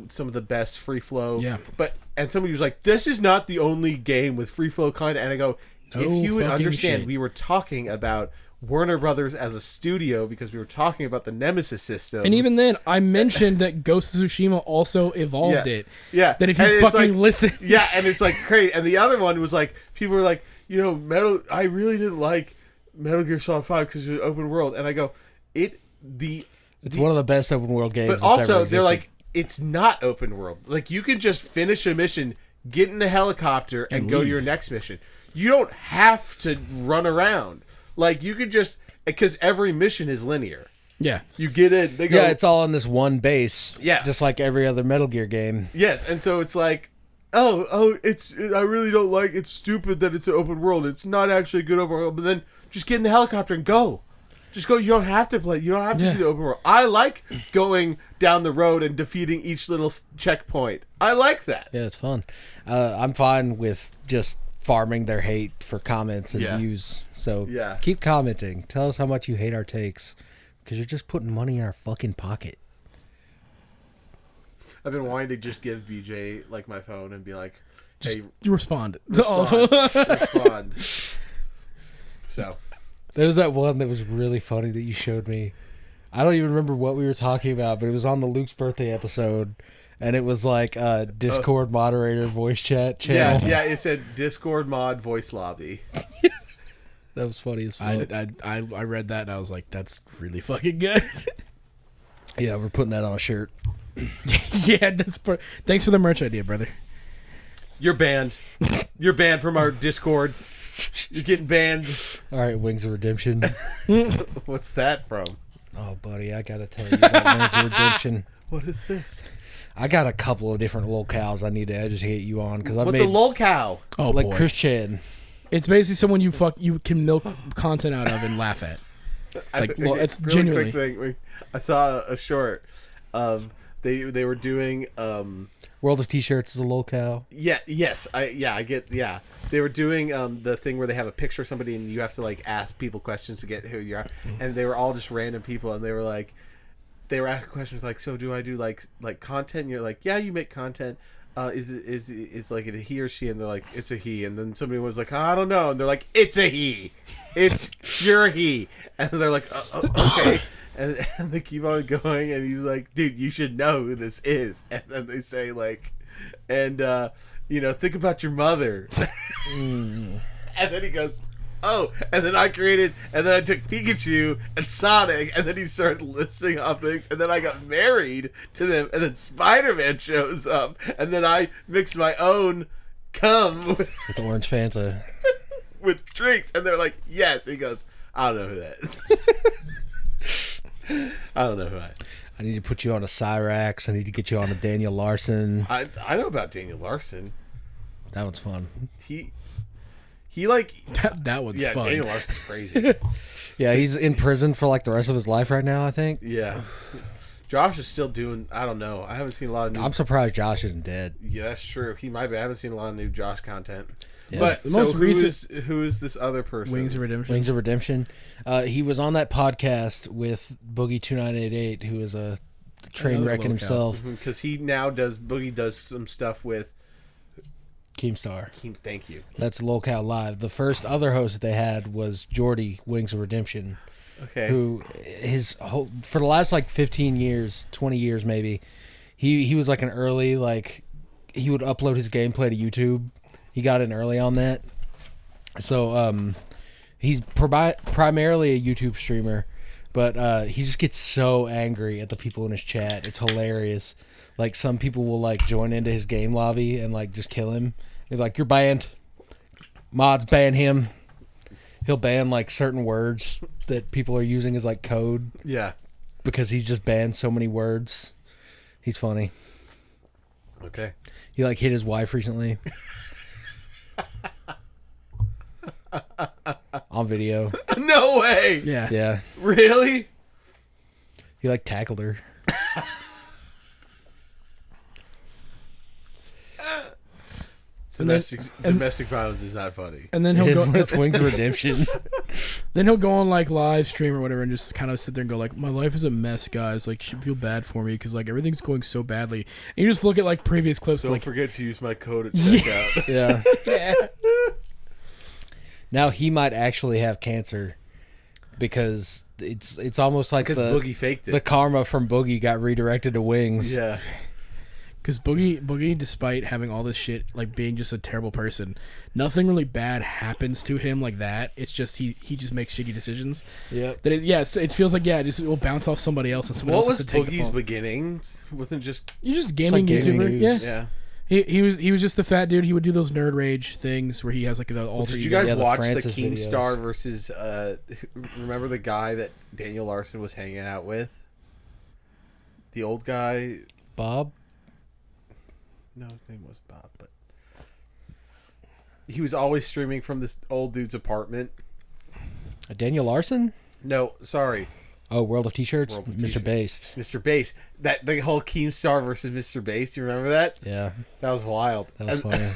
[SPEAKER 2] some of the best free flow.
[SPEAKER 4] Yeah.
[SPEAKER 2] And somebody was like, this is not the only game with free flow content. And I go, if you would
[SPEAKER 4] fucking
[SPEAKER 2] understand,
[SPEAKER 4] shit.
[SPEAKER 2] we were talking about Warner Brothers as a studio because we were talking about the Nemesis system.
[SPEAKER 4] And even then, I mentioned that Ghost of Tsushima also evolved it.
[SPEAKER 2] Yeah.
[SPEAKER 4] That if
[SPEAKER 2] And
[SPEAKER 4] you
[SPEAKER 2] it's
[SPEAKER 4] fucking
[SPEAKER 2] like,
[SPEAKER 4] listen.
[SPEAKER 2] Yeah, and it's like crazy. And the other one was like, people were like, I really didn't like Metal Gear Solid 5 because it was open world. And I go,
[SPEAKER 3] It's one of the best open world games.
[SPEAKER 2] but
[SPEAKER 3] that's ever
[SPEAKER 2] also, they're
[SPEAKER 3] existed.
[SPEAKER 2] like, it's not open world. Like, you can just finish a mission, get in a helicopter, and go to
[SPEAKER 4] leave.
[SPEAKER 2] your next mission. You don't have to run around. Like, you could just... Because every mission is linear.
[SPEAKER 4] Yeah.
[SPEAKER 2] You get in. They go,
[SPEAKER 3] Yeah, it's all in this one base.
[SPEAKER 2] Yeah.
[SPEAKER 3] Just like every other Metal Gear game.
[SPEAKER 2] yes, and so it's like, I really don't like. It's stupid that it's an open world. It's not actually a good open world. But then just get in the helicopter and go. Just go. You don't have to play. You don't have to do the open world. I like going down the road and defeating each little checkpoint. I like that.
[SPEAKER 3] Yeah, it's fun. I'm fine with just farming their hate for comments and views. So keep commenting. Tell us how much you hate our takes. Because you're just putting money in our fucking pocket.
[SPEAKER 2] I've been wanting to just give BJ like my phone and be like, "Hey,
[SPEAKER 4] You respond.
[SPEAKER 2] respond." So
[SPEAKER 3] There was that one that was really funny that you showed me. I don't even remember what we were talking about, but it was on the Luke's birthday episode, and it was like a Discord moderator voice chat channel.
[SPEAKER 2] yeah, it said Discord mod voice lobby.
[SPEAKER 3] That was funny as fuck.
[SPEAKER 4] I read that and I was like, that's really fucking good.
[SPEAKER 3] Yeah, we're putting that on a shirt.
[SPEAKER 4] Yeah, thanks for the merch idea, brother.
[SPEAKER 2] You're banned. You're banned from our Discord. You're getting banned.
[SPEAKER 3] All right, Wings of Redemption.
[SPEAKER 2] What's that from?
[SPEAKER 3] Oh, buddy, I gotta tell you about Wings of Redemption.
[SPEAKER 2] What is this?
[SPEAKER 3] I got a couple of different locales I need to educate you on because I've
[SPEAKER 2] What's
[SPEAKER 3] made
[SPEAKER 2] a lolcow?
[SPEAKER 4] Oh,
[SPEAKER 3] like
[SPEAKER 4] boy.
[SPEAKER 3] Chris Chan.
[SPEAKER 4] It's basically someone you can milk content out of and laugh at. Like, well, it's
[SPEAKER 2] really
[SPEAKER 4] genuinely.
[SPEAKER 2] quick thing. I saw a short of they were doing
[SPEAKER 3] World of T-shirts is a locale.
[SPEAKER 2] I get they were doing the thing where they have a picture of somebody and you have to like ask people questions to get who you are, and they were all just random people and they were asking questions like, so do I do like content? And you're like, yeah, you make content. Is like a he or she? And they're like, it's a he. And then somebody was like, I don't know. And they're like, it's a he. You're a he. And they're like, okay. And they keep on going. And he's like, dude, you should know who this is. And then they say like, and think about your mother. And then he goes, oh, and then I took Pikachu and Sonic, and then he started listing off things, and then I got married to them, and then Spider-Man shows up, and then I mixed my own cum
[SPEAKER 3] With Orange Fanta.
[SPEAKER 2] with drinks, and they're like, yes. He goes, I don't know who that is. I don't know who
[SPEAKER 3] I need to put you on a Cyrax. I need to get you on a Daniel Larson.
[SPEAKER 2] I know about Daniel Larson.
[SPEAKER 3] That one's fun.
[SPEAKER 2] He like
[SPEAKER 4] That one's fun.
[SPEAKER 2] Daniel Larson's crazy.
[SPEAKER 3] Yeah, he's in prison for like the rest of his life right now, I think.
[SPEAKER 2] Yeah. Josh is still doing. I don't know. I haven't seen a lot of new.
[SPEAKER 3] I'm surprised Josh isn't dead.
[SPEAKER 2] Yeah, that's true. He might be. I haven't seen a lot of new Josh content.
[SPEAKER 3] Yeah.
[SPEAKER 2] But
[SPEAKER 4] The
[SPEAKER 2] so
[SPEAKER 4] most
[SPEAKER 2] who is this other person?
[SPEAKER 4] Wings of Redemption.
[SPEAKER 3] Wings of Redemption. He was on that podcast with Boogie2988, who is a train
[SPEAKER 4] Another
[SPEAKER 3] wreck in
[SPEAKER 4] locale.
[SPEAKER 3] himself.
[SPEAKER 2] Because he now Boogie does some stuff with.
[SPEAKER 3] Keemstar.
[SPEAKER 2] Thank you.
[SPEAKER 3] That's Locale Live. The first other host that they had was Jordy, Wings of Redemption,
[SPEAKER 2] Okay.
[SPEAKER 3] who for the last like 15 years, 20 years maybe, he was like an early, like, he would upload his gameplay to YouTube. He got in early on that. So he's primarily a YouTube streamer, but he just gets so angry at the people in his chat. It's hilarious. Like, some people will like join into his game lobby and like just kill him. They're like, you're banned. Mods ban him. He'll ban like certain words that people are using as like code
[SPEAKER 2] Yeah.
[SPEAKER 3] because he's just banned so many words. He's funny.
[SPEAKER 2] Okay.
[SPEAKER 3] He like hit his wife recently. On video.
[SPEAKER 2] No way.
[SPEAKER 4] Yeah.
[SPEAKER 3] Yeah.
[SPEAKER 2] Really?
[SPEAKER 3] He like tackled her.
[SPEAKER 2] Domestic violence is not funny.
[SPEAKER 4] And then
[SPEAKER 3] It
[SPEAKER 4] he'll
[SPEAKER 3] is
[SPEAKER 4] go.
[SPEAKER 3] when it's Wings of Redemption.
[SPEAKER 4] Then he'll go on like live stream or whatever and just kind of sit there and go like, my life is a mess, guys. Like, you should feel bad for me because like everything's going so badly. And you just look at like previous clips,
[SPEAKER 2] Don't
[SPEAKER 4] like,
[SPEAKER 2] forget to use my code at checkout.
[SPEAKER 3] Yeah. Now he might actually have cancer because it's almost like
[SPEAKER 2] Because Boogie faked it.
[SPEAKER 3] the karma from Boogie got redirected to Wings.
[SPEAKER 2] Yeah.
[SPEAKER 4] because Boogie, despite having all this shit, like being just a terrible person, nothing really bad happens to him like that. It's just he just makes shitty decisions.
[SPEAKER 3] Yep.
[SPEAKER 4] That it feels like it will bounce off somebody else and somebody
[SPEAKER 2] What
[SPEAKER 4] else
[SPEAKER 2] was
[SPEAKER 4] has to take the
[SPEAKER 2] Boogie's
[SPEAKER 4] fall.
[SPEAKER 2] beginning? Wasn't just
[SPEAKER 4] You're just
[SPEAKER 3] It's
[SPEAKER 4] gaming
[SPEAKER 3] like gaming
[SPEAKER 4] YouTuber,
[SPEAKER 3] news.
[SPEAKER 4] yeah.
[SPEAKER 2] yeah.
[SPEAKER 4] He was just the fat dude. He would do those nerd rage things where he has like the alter
[SPEAKER 2] Did you
[SPEAKER 4] ego.
[SPEAKER 2] guys watch the
[SPEAKER 3] Francis
[SPEAKER 2] Keemstar versus? Remember the guy that Daniel Larson was hanging out with? The old guy.
[SPEAKER 3] Bob?
[SPEAKER 2] No, his name was Bob, but he was always streaming from this old dude's apartment.
[SPEAKER 3] Daniel Larson?
[SPEAKER 2] No, sorry,
[SPEAKER 3] Oh, World of T-Shirts?
[SPEAKER 2] World of
[SPEAKER 3] Mr.
[SPEAKER 2] T-Shirts.
[SPEAKER 3] Based.
[SPEAKER 2] Mr. Bass. That the whole Keemstar versus Mr. Bass. Do you remember that?
[SPEAKER 3] Yeah,
[SPEAKER 2] That was wild.
[SPEAKER 3] that was funny.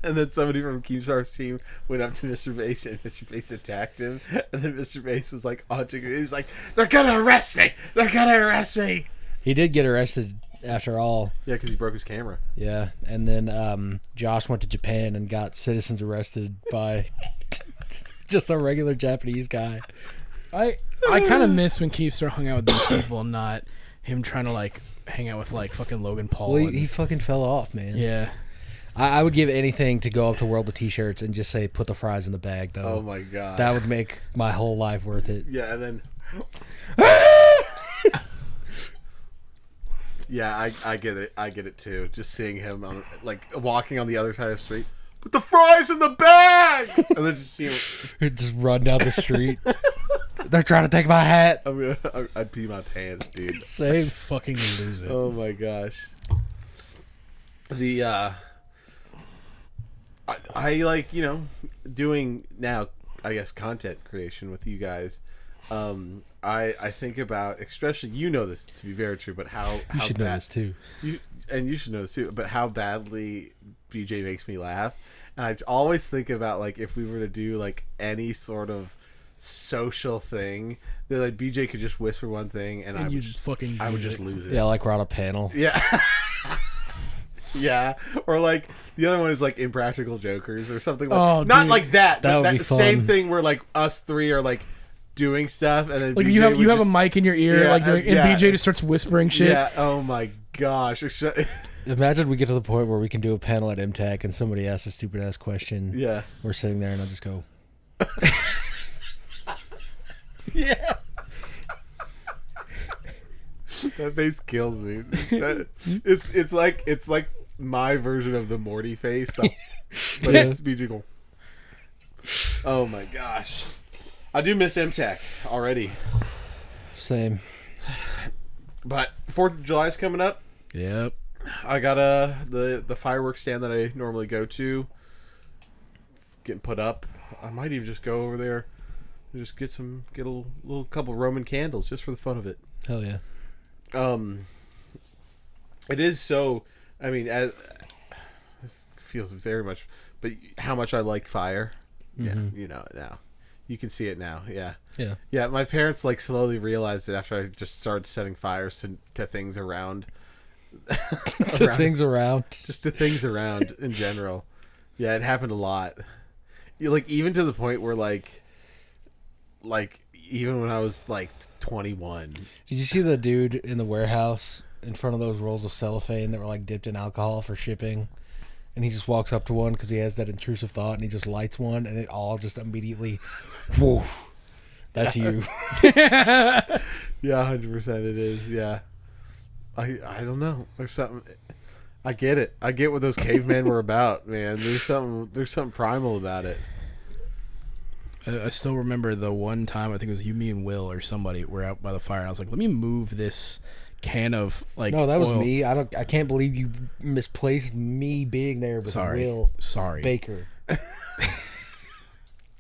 [SPEAKER 2] And then somebody from Keemstar's team went up to Mr. Bass, and Mr. Bass attacked him. And then Mr. Bass was like, haunting him. He was like, "They're gonna arrest me! They're gonna arrest me!"
[SPEAKER 3] He did get arrested after all.
[SPEAKER 2] Yeah, because he broke his camera.
[SPEAKER 3] Yeah, and then Josh went to Japan and got citizens arrested by just a regular Japanese guy.
[SPEAKER 4] I kind of miss when Keemstar hung out with these people, and not him trying to like hang out with like fucking Logan Paul.
[SPEAKER 3] Well,
[SPEAKER 4] and-
[SPEAKER 3] he fucking fell off, man.
[SPEAKER 4] yeah.
[SPEAKER 3] I would give anything to go up to World of T-Shirts and just say, put the fries in the bag, though.
[SPEAKER 2] Oh my god.
[SPEAKER 3] That would make my whole life worth it.
[SPEAKER 2] Yeah, and then. Yeah, I get it. I get it too. Just seeing him on, like walking on the other side of the street. Put the fries in the bag, and then just see him.
[SPEAKER 3] Just run down the street. They're trying to take my hat.
[SPEAKER 2] I'd pee my pants, dude.
[SPEAKER 3] Same.
[SPEAKER 4] Fucking lose it.
[SPEAKER 2] Oh my gosh. The I like, you know, doing now, I guess, content creation with you guys. I think about, especially, you know this to be very true, but how
[SPEAKER 3] You should know
[SPEAKER 2] bad,
[SPEAKER 3] this, too.
[SPEAKER 2] you should know this too, but how badly BJ makes me laugh. And I always think about, like, if we were to do like any sort of social thing, that like BJ could just whisper one thing and I would
[SPEAKER 4] just fucking
[SPEAKER 2] I would
[SPEAKER 4] lose
[SPEAKER 2] just
[SPEAKER 4] it.
[SPEAKER 2] lose it.
[SPEAKER 3] Yeah, like we're on a panel.
[SPEAKER 2] Yeah. Yeah. Or like the other one is like Impractical Jokers or something like
[SPEAKER 4] Oh,
[SPEAKER 2] not
[SPEAKER 4] dude.
[SPEAKER 2] like that,
[SPEAKER 3] That
[SPEAKER 2] but
[SPEAKER 3] would be
[SPEAKER 2] that same
[SPEAKER 3] fun.
[SPEAKER 2] thing where like us three are like doing stuff and then
[SPEAKER 4] Like
[SPEAKER 2] BJ
[SPEAKER 4] you have
[SPEAKER 2] would
[SPEAKER 4] a
[SPEAKER 2] just-
[SPEAKER 4] mic in your ear,
[SPEAKER 2] Yeah,
[SPEAKER 4] like doing, and
[SPEAKER 2] yeah.
[SPEAKER 4] BJ just starts whispering shit.
[SPEAKER 2] Yeah, oh my gosh.
[SPEAKER 3] Imagine we get to the point where we can do a panel at MTech and somebody asks a stupid ass question.
[SPEAKER 2] Yeah.
[SPEAKER 3] We're sitting there and I'll just go,
[SPEAKER 2] Yeah. That face kills me. It's like my version of the Morty face, though. But
[SPEAKER 3] Yeah.
[SPEAKER 2] it's BJ go. Oh my gosh. I do miss MTech already.
[SPEAKER 3] same.
[SPEAKER 2] But 4th of July is coming up.
[SPEAKER 4] Yep.
[SPEAKER 2] I got the fireworks stand that I normally go to getting put up. I might even just go over there and just get a little couple Roman candles just for the fun of it.
[SPEAKER 3] Hell yeah.
[SPEAKER 2] It is so. I mean, as this feels very much, but how much I like fire. Yeah, you know it now. You can see it now. Yeah.
[SPEAKER 3] Yeah.
[SPEAKER 2] Yeah, my parents like slowly realized it after I just started setting fires to things around.
[SPEAKER 3] To things around.
[SPEAKER 2] Just to things around in general. Yeah, it happened a lot. Like even to the point where like even when I was like 21.
[SPEAKER 3] Did you see the dude in the warehouse in front of those rolls of cellophane that were like dipped in alcohol for shipping? And he just walks up to one because he has that intrusive thought and he just lights one and it all just immediately, whoa, that's you.
[SPEAKER 2] Yeah, 100% it is. Yeah. I don't know. There's something. I get it. I get what those cavemen were about, man. There's something primal about it.
[SPEAKER 4] I still remember the one time, I think it was you, me, and Will or somebody were out by the fire, and I was like, let me move this can of like
[SPEAKER 3] No, that was
[SPEAKER 4] oil.
[SPEAKER 3] me. I can't believe you misplaced me being there with
[SPEAKER 4] Sorry.
[SPEAKER 3] Will
[SPEAKER 4] Sorry.
[SPEAKER 3] Baker.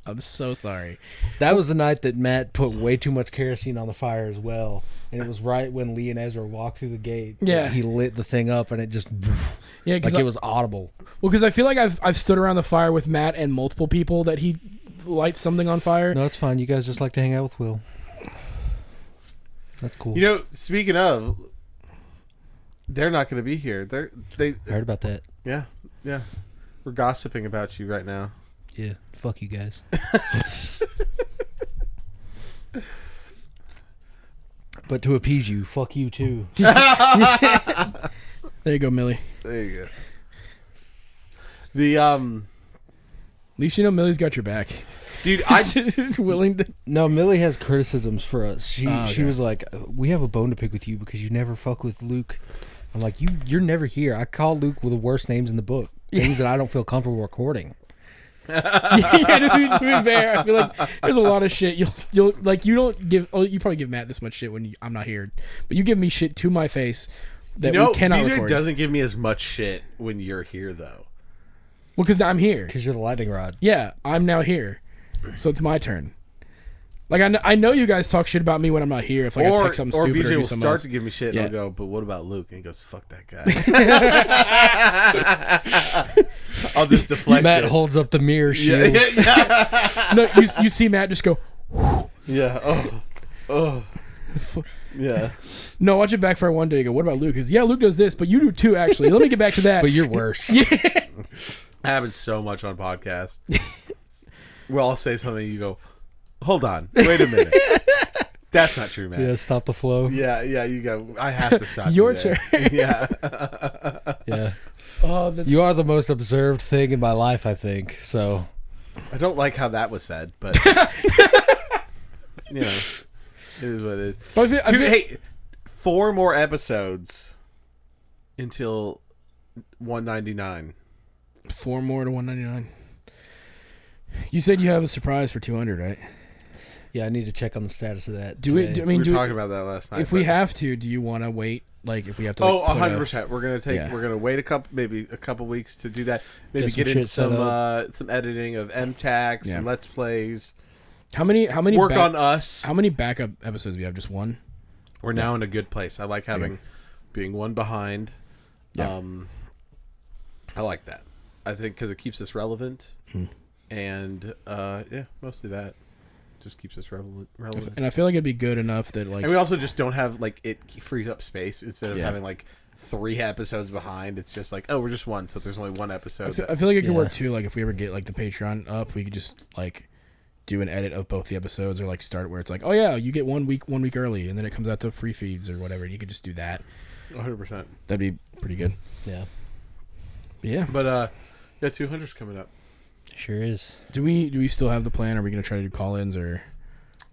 [SPEAKER 4] I'm so sorry.
[SPEAKER 3] That was the night that Matt put way too much kerosene on the fire as well. And it was right when Lee and Ezra walked through the gate.
[SPEAKER 4] Yeah.
[SPEAKER 3] He lit the thing up and it just,
[SPEAKER 4] Yeah,
[SPEAKER 3] like
[SPEAKER 4] because
[SPEAKER 3] it was audible.
[SPEAKER 4] well, because I feel like I've stood around the fire with Matt and multiple people that he lights something on fire.
[SPEAKER 3] No, it's fine. You guys just like to hang out with Will. That's cool.
[SPEAKER 2] You know, speaking of, they're not going to be here. They
[SPEAKER 3] I heard about that.
[SPEAKER 2] yeah. We're gossiping about you right now.
[SPEAKER 3] Yeah. Fuck you guys. But to appease you, fuck you too.
[SPEAKER 4] There you go, Millie.
[SPEAKER 2] There you go. The
[SPEAKER 4] At least you know Millie's got your back.
[SPEAKER 2] dude, I
[SPEAKER 4] She's willing to.
[SPEAKER 3] No, Millie has criticisms for us. She
[SPEAKER 4] Oh, okay.
[SPEAKER 3] was like, we have a bone to pick with you because you never fuck with Luke. I'm like, you're never here. I call Luke with the worst names in the book. Things that I don't feel comfortable recording.
[SPEAKER 4] Yeah, to be fair, I feel like there's a lot of shit you'll like. You don't give. Oh, you probably give Matt this much shit when I'm not here, but you give me shit to my face that we cannot
[SPEAKER 2] BJ
[SPEAKER 4] record.
[SPEAKER 2] doesn't give me as much shit when you're here though.
[SPEAKER 4] Well, because I'm here.
[SPEAKER 3] Because you're the lightning rod.
[SPEAKER 4] Yeah, I'm now here, so it's my turn. Like I know you guys talk shit about me when I'm not here. If like I text something stupid
[SPEAKER 2] BJ
[SPEAKER 4] or do
[SPEAKER 2] will
[SPEAKER 4] something
[SPEAKER 2] start
[SPEAKER 4] else.
[SPEAKER 2] to give me shit,
[SPEAKER 4] Yeah.
[SPEAKER 2] and I'll go, but what about Luke? And he goes, fuck that guy. I'll just deflect
[SPEAKER 3] Matt
[SPEAKER 2] it.
[SPEAKER 3] holds up the mirror shield.
[SPEAKER 4] No, you see Matt just go.
[SPEAKER 2] Yeah. Oh. Yeah.
[SPEAKER 4] No, watch it backfire one day. You go, what about Luke? Because yeah, Luke does this, but you do too. Actually, let me get back to that.
[SPEAKER 3] But you're worse.
[SPEAKER 2] It happens so much on podcasts. Well, I'll say something, you go, hold on, wait a minute. That's not true, man.
[SPEAKER 3] Yeah, stop the flow.
[SPEAKER 2] Yeah, you go, I have to stop
[SPEAKER 4] Your
[SPEAKER 2] you there.
[SPEAKER 4] turn.
[SPEAKER 2] Yeah.
[SPEAKER 3] Yeah.
[SPEAKER 4] Oh, that's
[SPEAKER 3] You are the most observed thing in my life, I think. So
[SPEAKER 2] I don't like how that was said, but you know, it is what it is.
[SPEAKER 4] But I feel-
[SPEAKER 2] Hey, 4 more episodes until 199.
[SPEAKER 4] 4 more to 199. You said you have a surprise for 200, right?
[SPEAKER 3] yeah, I need to check on the status of that.
[SPEAKER 4] Do we?
[SPEAKER 3] today.
[SPEAKER 4] I mean,
[SPEAKER 2] We
[SPEAKER 4] do
[SPEAKER 2] were talking about that last night.
[SPEAKER 4] if we
[SPEAKER 2] but-
[SPEAKER 4] have to, do you want to wait? Like, if we have to?
[SPEAKER 2] Oh,
[SPEAKER 4] Like, put
[SPEAKER 2] 100%. We're gonna take.
[SPEAKER 4] Yeah.
[SPEAKER 2] We're gonna wait a couple weeks to do that. Maybe
[SPEAKER 3] Get some
[SPEAKER 2] get in
[SPEAKER 3] shit set
[SPEAKER 2] some editing of MTACs,
[SPEAKER 4] Yeah.
[SPEAKER 2] some Let's Plays.
[SPEAKER 4] How many?
[SPEAKER 2] Work on us.
[SPEAKER 4] How many backup episodes do we have? Just one.
[SPEAKER 2] We're now in a good place. I like being one behind.
[SPEAKER 4] Yeah.
[SPEAKER 2] I like that. I think because it keeps us relevant, and yeah, mostly that just keeps us relevant.
[SPEAKER 4] And I feel like it'd be good enough that like
[SPEAKER 2] And we also just don't have like it frees up space instead of
[SPEAKER 4] Yeah.
[SPEAKER 2] having like 3 episodes behind. It's just like, oh, we're just one, so there's only one episode.
[SPEAKER 4] I feel like it could
[SPEAKER 3] Yeah.
[SPEAKER 4] work too. Like if we ever get like the Patreon up, we could just like do an edit of both the episodes, or like start where it's like, oh yeah, you get 1 week early, and then it comes out to free feeds or whatever. You could just do that.
[SPEAKER 2] 100%.
[SPEAKER 4] That'd be pretty good.
[SPEAKER 3] Yeah,
[SPEAKER 4] Yeah.
[SPEAKER 2] But yeah, 200's coming up.
[SPEAKER 3] sure is.
[SPEAKER 4] Do we still have the plan? Are we gonna try to do call-ins or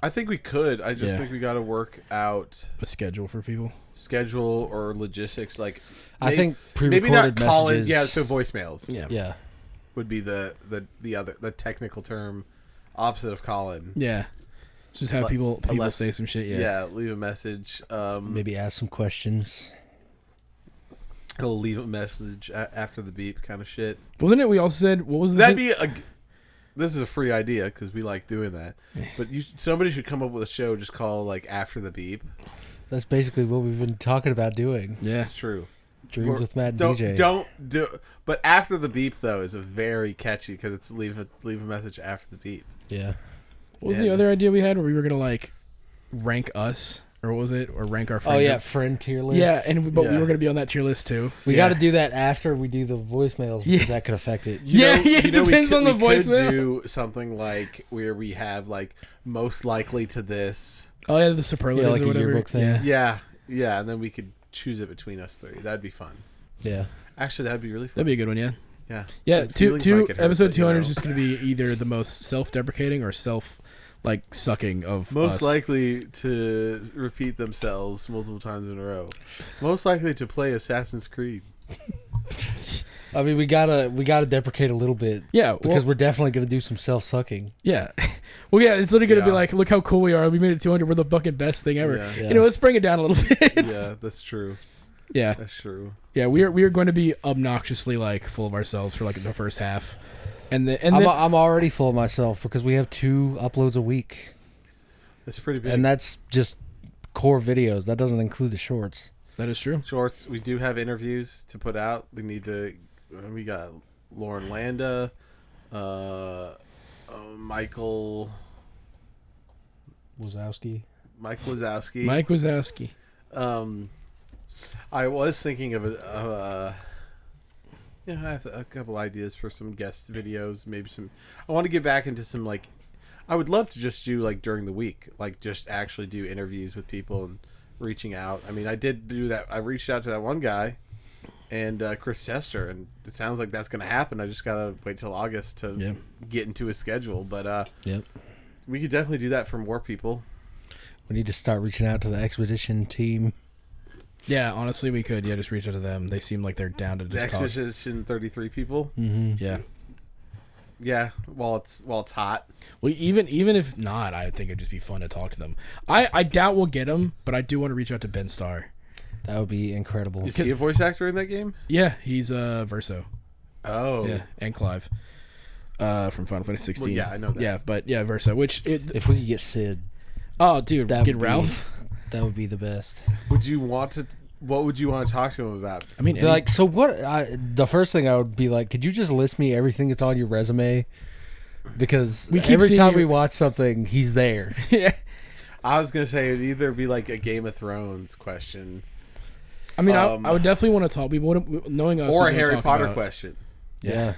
[SPEAKER 2] I think we could. I just
[SPEAKER 4] Yeah.
[SPEAKER 2] think we got to work out
[SPEAKER 4] a schedule for people?
[SPEAKER 2] schedule or logistics. Like
[SPEAKER 3] I think
[SPEAKER 2] maybe
[SPEAKER 3] pre-recorded
[SPEAKER 2] not call in.
[SPEAKER 3] messages.
[SPEAKER 2] Yeah, so voicemails
[SPEAKER 3] Yeah.
[SPEAKER 2] would be the technical term opposite of call in.
[SPEAKER 4] Yeah. Just have
[SPEAKER 2] But-
[SPEAKER 4] people
[SPEAKER 2] unless-
[SPEAKER 4] say some shit. Yeah.
[SPEAKER 2] Yeah, leave a message.
[SPEAKER 3] Maybe ask some questions.
[SPEAKER 2] He'll leave a message after the beep, kind of shit.
[SPEAKER 4] Wasn't it? We also said what was the
[SPEAKER 2] That'd
[SPEAKER 4] thing?
[SPEAKER 2] be a. This is a free idea because we like doing that. But somebody should come up with a show just called like After the Beep.
[SPEAKER 3] That's basically what we've been talking about doing.
[SPEAKER 4] Yeah.
[SPEAKER 2] It's true.
[SPEAKER 3] Dreams with Matt and
[SPEAKER 2] Don't
[SPEAKER 3] DJ.
[SPEAKER 2] don't do. But After the Beep though is a very catchy because it's leave a message after the beep.
[SPEAKER 3] Yeah.
[SPEAKER 4] What was
[SPEAKER 2] Yeah.
[SPEAKER 4] the other idea we had where we were gonna like rank us, or what was it, or rank our friend?
[SPEAKER 3] Oh yeah,
[SPEAKER 4] group?
[SPEAKER 3] friend tier list.
[SPEAKER 4] Yeah, but we
[SPEAKER 2] Yeah.
[SPEAKER 4] were gonna be on that tier list too.
[SPEAKER 3] we
[SPEAKER 2] Yeah.
[SPEAKER 3] got to do that after we do the voicemails because
[SPEAKER 4] Yeah.
[SPEAKER 3] that could affect it.
[SPEAKER 4] Yeah, it depends on the
[SPEAKER 2] we could
[SPEAKER 4] voicemail.
[SPEAKER 2] do something like where we have like most likely to this.
[SPEAKER 4] Oh yeah, the superlatives
[SPEAKER 3] Yeah, like
[SPEAKER 4] or
[SPEAKER 3] a
[SPEAKER 4] whatever.
[SPEAKER 3] yearbook thing.
[SPEAKER 2] Yeah, and then we could choose it between us 3. That'd be fun.
[SPEAKER 3] Yeah.
[SPEAKER 2] Actually, that'd be really fun.
[SPEAKER 4] That'd be a good one. Yeah.
[SPEAKER 2] Yeah.
[SPEAKER 4] Yeah.
[SPEAKER 2] Some
[SPEAKER 4] Two
[SPEAKER 2] feelings might get hurt,
[SPEAKER 4] episode
[SPEAKER 2] but, you
[SPEAKER 4] 200
[SPEAKER 2] know.
[SPEAKER 4] is just gonna be either the most self-deprecating or sucking of
[SPEAKER 2] Most
[SPEAKER 4] us.
[SPEAKER 2] likely to repeat themselves multiple times in a row. Most likely to play Assassin's Creed.
[SPEAKER 3] I mean, we gotta deprecate a little bit.
[SPEAKER 4] Yeah,
[SPEAKER 3] Because
[SPEAKER 4] well,
[SPEAKER 3] we're definitely gonna do some self-sucking.
[SPEAKER 4] yeah. Well, yeah, it's literally gonna be
[SPEAKER 2] Yeah.
[SPEAKER 4] like, look how cool we are. We made it 200. We're the fucking best thing ever.
[SPEAKER 2] Yeah.
[SPEAKER 3] Yeah.
[SPEAKER 4] You know, let's bring it down a little bit.
[SPEAKER 2] Yeah, that's true.
[SPEAKER 4] Yeah.
[SPEAKER 2] That's true.
[SPEAKER 4] Yeah, we are going to be obnoxiously like full of ourselves for like the first half, and then
[SPEAKER 3] I'm already full of myself because we have 2 uploads a week,
[SPEAKER 2] That's pretty big.
[SPEAKER 3] and that's just core videos. That doesn't include the shorts.
[SPEAKER 4] that is true.
[SPEAKER 2] Shorts. We do have interviews to put out. We need to. We got Lauren Landa, Michael
[SPEAKER 3] Wazowski.
[SPEAKER 2] Wazowski.
[SPEAKER 4] Mike Wazowski.
[SPEAKER 2] I was thinking of I have a couple ideas for some guest videos. Maybe some. I want to get back into some like. I would love to just do like during the week, like just actually do interviews with people and reaching out. I mean, I did do that. I reached out to that one guy, and Chris Tester, and it sounds like that's going to happen. I just gotta wait till August to get into his schedule. But
[SPEAKER 3] Yep.
[SPEAKER 2] we could definitely do that for more people.
[SPEAKER 3] We need to start reaching out to the expedition team.
[SPEAKER 4] Yeah, honestly, we could. Yeah, just reach out to them. They seem like they're down to
[SPEAKER 2] The
[SPEAKER 4] just talk.
[SPEAKER 2] Expedition 33 people.
[SPEAKER 4] Yeah.
[SPEAKER 2] Yeah, while it's hot.
[SPEAKER 4] Well, even if not, I think it'd just be fun to talk to them. I doubt we'll get them, but I do want to reach out to Ben Starr.
[SPEAKER 3] That would be incredible.
[SPEAKER 2] Is he a voice actor in that game?
[SPEAKER 4] Yeah, he's Verso.
[SPEAKER 2] Oh.
[SPEAKER 4] Yeah, and Clive from Final Fantasy 16.
[SPEAKER 2] Well, yeah, I know that.
[SPEAKER 4] Yeah, but yeah, Verso.
[SPEAKER 3] If we could get Sid,
[SPEAKER 4] Oh, dude,
[SPEAKER 3] that
[SPEAKER 4] get
[SPEAKER 3] would be-
[SPEAKER 4] Ralph.
[SPEAKER 3] that would be the best.
[SPEAKER 2] Would you want to? What would you want to talk to him about?
[SPEAKER 4] I mean,
[SPEAKER 3] Be like, so what? The first thing I would be like, could you just list me everything that's on your resume? Because
[SPEAKER 4] We keep
[SPEAKER 3] every
[SPEAKER 4] seeing
[SPEAKER 3] time
[SPEAKER 4] your-
[SPEAKER 3] we watch something, he's there.
[SPEAKER 4] yeah.
[SPEAKER 2] I was gonna say it'd either be like a Game of Thrones question
[SPEAKER 4] I mean, I would definitely want to talk. Knowing us,
[SPEAKER 2] or
[SPEAKER 4] we
[SPEAKER 2] a
[SPEAKER 4] would
[SPEAKER 2] Harry
[SPEAKER 4] talk
[SPEAKER 2] Potter
[SPEAKER 4] about-
[SPEAKER 2] question.
[SPEAKER 3] Yeah.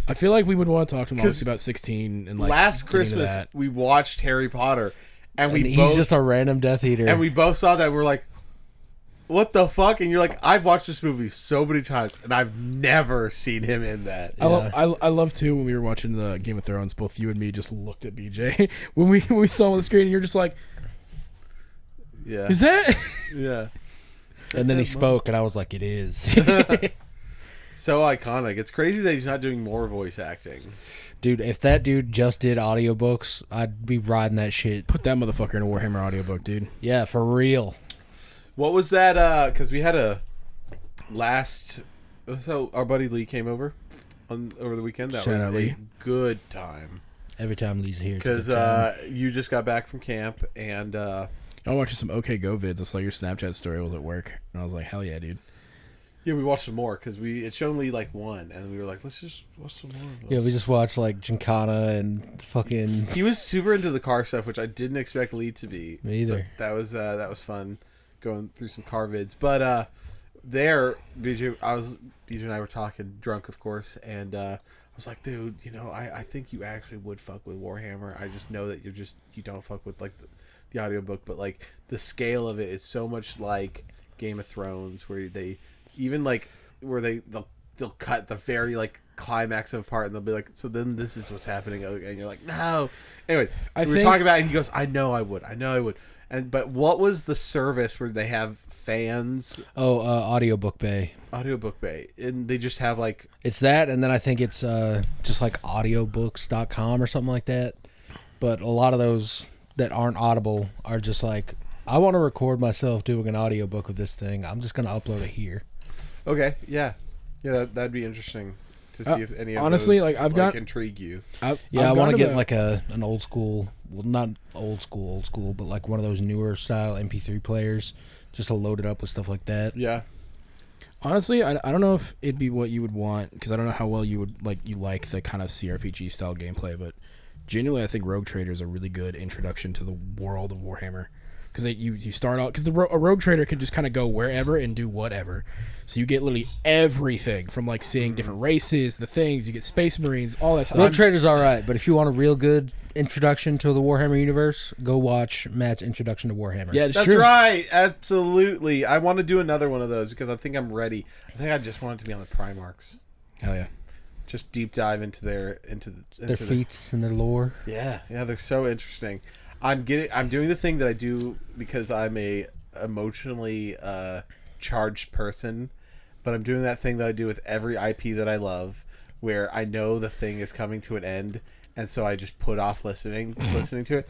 [SPEAKER 4] I feel like we would want to talk to him
[SPEAKER 2] 'Cause
[SPEAKER 4] obviously about 16 and like
[SPEAKER 2] Last
[SPEAKER 4] getting to
[SPEAKER 2] Christmas
[SPEAKER 4] that.
[SPEAKER 2] we watched Harry Potter, and
[SPEAKER 3] And
[SPEAKER 2] we
[SPEAKER 3] he's
[SPEAKER 2] both
[SPEAKER 3] just a random Death Eater.
[SPEAKER 2] and we both saw that. We're like, what the fuck? And you're like, I've watched this movie so many times, and I've never seen him in that.
[SPEAKER 4] I love too when we were watching the Game of Thrones. Both you and me just looked at BJ when we saw him on the screen, and you're just like,
[SPEAKER 2] Yeah,
[SPEAKER 4] "Is that?"
[SPEAKER 2] yeah.
[SPEAKER 3] and then he spoke, and I was like, it is.
[SPEAKER 2] So iconic. It's crazy that he's not doing more voice acting.
[SPEAKER 3] Dude, if that dude just did audiobooks, I'd be riding that shit.
[SPEAKER 4] Put that motherfucker in a Warhammer audiobook, dude.
[SPEAKER 3] Yeah, for real.
[SPEAKER 2] What was that? Because we had a last. So our buddy Lee came over over the weekend. That
[SPEAKER 4] Shout
[SPEAKER 2] was
[SPEAKER 4] out
[SPEAKER 2] a
[SPEAKER 4] Lee.
[SPEAKER 2] good time.
[SPEAKER 3] Every time Lee's here. it's a
[SPEAKER 2] Because
[SPEAKER 3] good time.
[SPEAKER 2] you just got back from camp, and
[SPEAKER 4] I was watching some OK Go vids. I saw your Snapchat story. I was at work, and I was like, "Hell yeah, dude!"
[SPEAKER 2] yeah, we watched some more because it showed Lee like one, and we were like, let's just watch some more. Of
[SPEAKER 3] Yeah,
[SPEAKER 2] those.
[SPEAKER 3] we just watched like Gincana and fucking
[SPEAKER 2] He was super into the car stuff, which I didn't expect Lee to be.
[SPEAKER 3] Me either.
[SPEAKER 2] But that was fun going through some car vids. But there, BJ and I were talking drunk, of course, and I was like, dude, I think you actually would fuck with Warhammer. I just know that you don't fuck with like the audiobook, but like the scale of it is so much like Game of Thrones, where they even like where they'll cut the very like climax of a part, and they'll be like, so then this is what's happening, and you're like, no. Anyways, we were talking about it, and he goes, I know I would. But what was the service where they have fans?
[SPEAKER 3] Audiobook Bay.
[SPEAKER 2] Audiobook Bay, and they just have like
[SPEAKER 3] It's that, and then I think it's just like audiobooks.com or something like that. But a lot of those that aren't Audible are just like, I want to record myself doing an audiobook of this thing. I'm just going to upload it here.
[SPEAKER 2] okay, yeah, that'd be interesting to see if any of
[SPEAKER 4] honestly,
[SPEAKER 2] those,
[SPEAKER 4] like, I've got-
[SPEAKER 2] intrigue you.
[SPEAKER 3] Yeah, I want to get like an old school, well, not old school, but like one of those newer style MP3 players, just to load it up with stuff like that.
[SPEAKER 2] Yeah,
[SPEAKER 4] Honestly, I don't know if it'd be what you would want, because I don't know how well you like the kind of CRPG style gameplay, but genuinely I think Rogue Trader is a really good introduction to the world of Warhammer, because you start out, because a Rogue Trader can just kind of go wherever and do whatever, so you get literally everything from like seeing different races, the things, you get Space Marines, all that stuff.
[SPEAKER 3] Rogue Trader's all right, but if you want a real good introduction to the Warhammer universe, go watch Matt's introduction to Warhammer.
[SPEAKER 4] Yeah, it's
[SPEAKER 2] that's
[SPEAKER 4] true.
[SPEAKER 2] right. Absolutely, I want to do another one of those because I think I'm ready. I think I just want it to be on the Primarchs.
[SPEAKER 4] Hell yeah.
[SPEAKER 2] Just deep dive into their
[SPEAKER 3] Their feats and their lore.
[SPEAKER 2] Yeah, they're so interesting. I'm doing the thing that I do because I'm a emotionally charged person, but I'm doing that thing that I do with every IP that I love, where I know the thing is coming to an end, and so I just put off listening to it.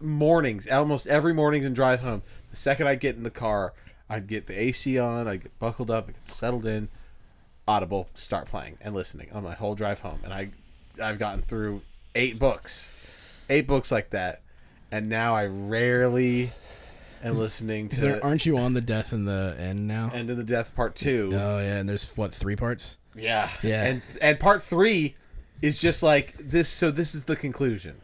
[SPEAKER 2] Mornings, almost every mornings and drive home. The second I get in the car, I'd get the AC on, I get buckled up, I get settled in, Audible, start playing and listening on my whole drive home, and I've gotten through 8 books like that, and now I rarely am listening to.
[SPEAKER 4] Aren't you on the Death and the End now?
[SPEAKER 2] End of the Death Part 2.
[SPEAKER 4] Oh yeah, and there's 3 parts?
[SPEAKER 2] Yeah,
[SPEAKER 4] Yeah.
[SPEAKER 2] and Part 3 is just like this. So this is the conclusion.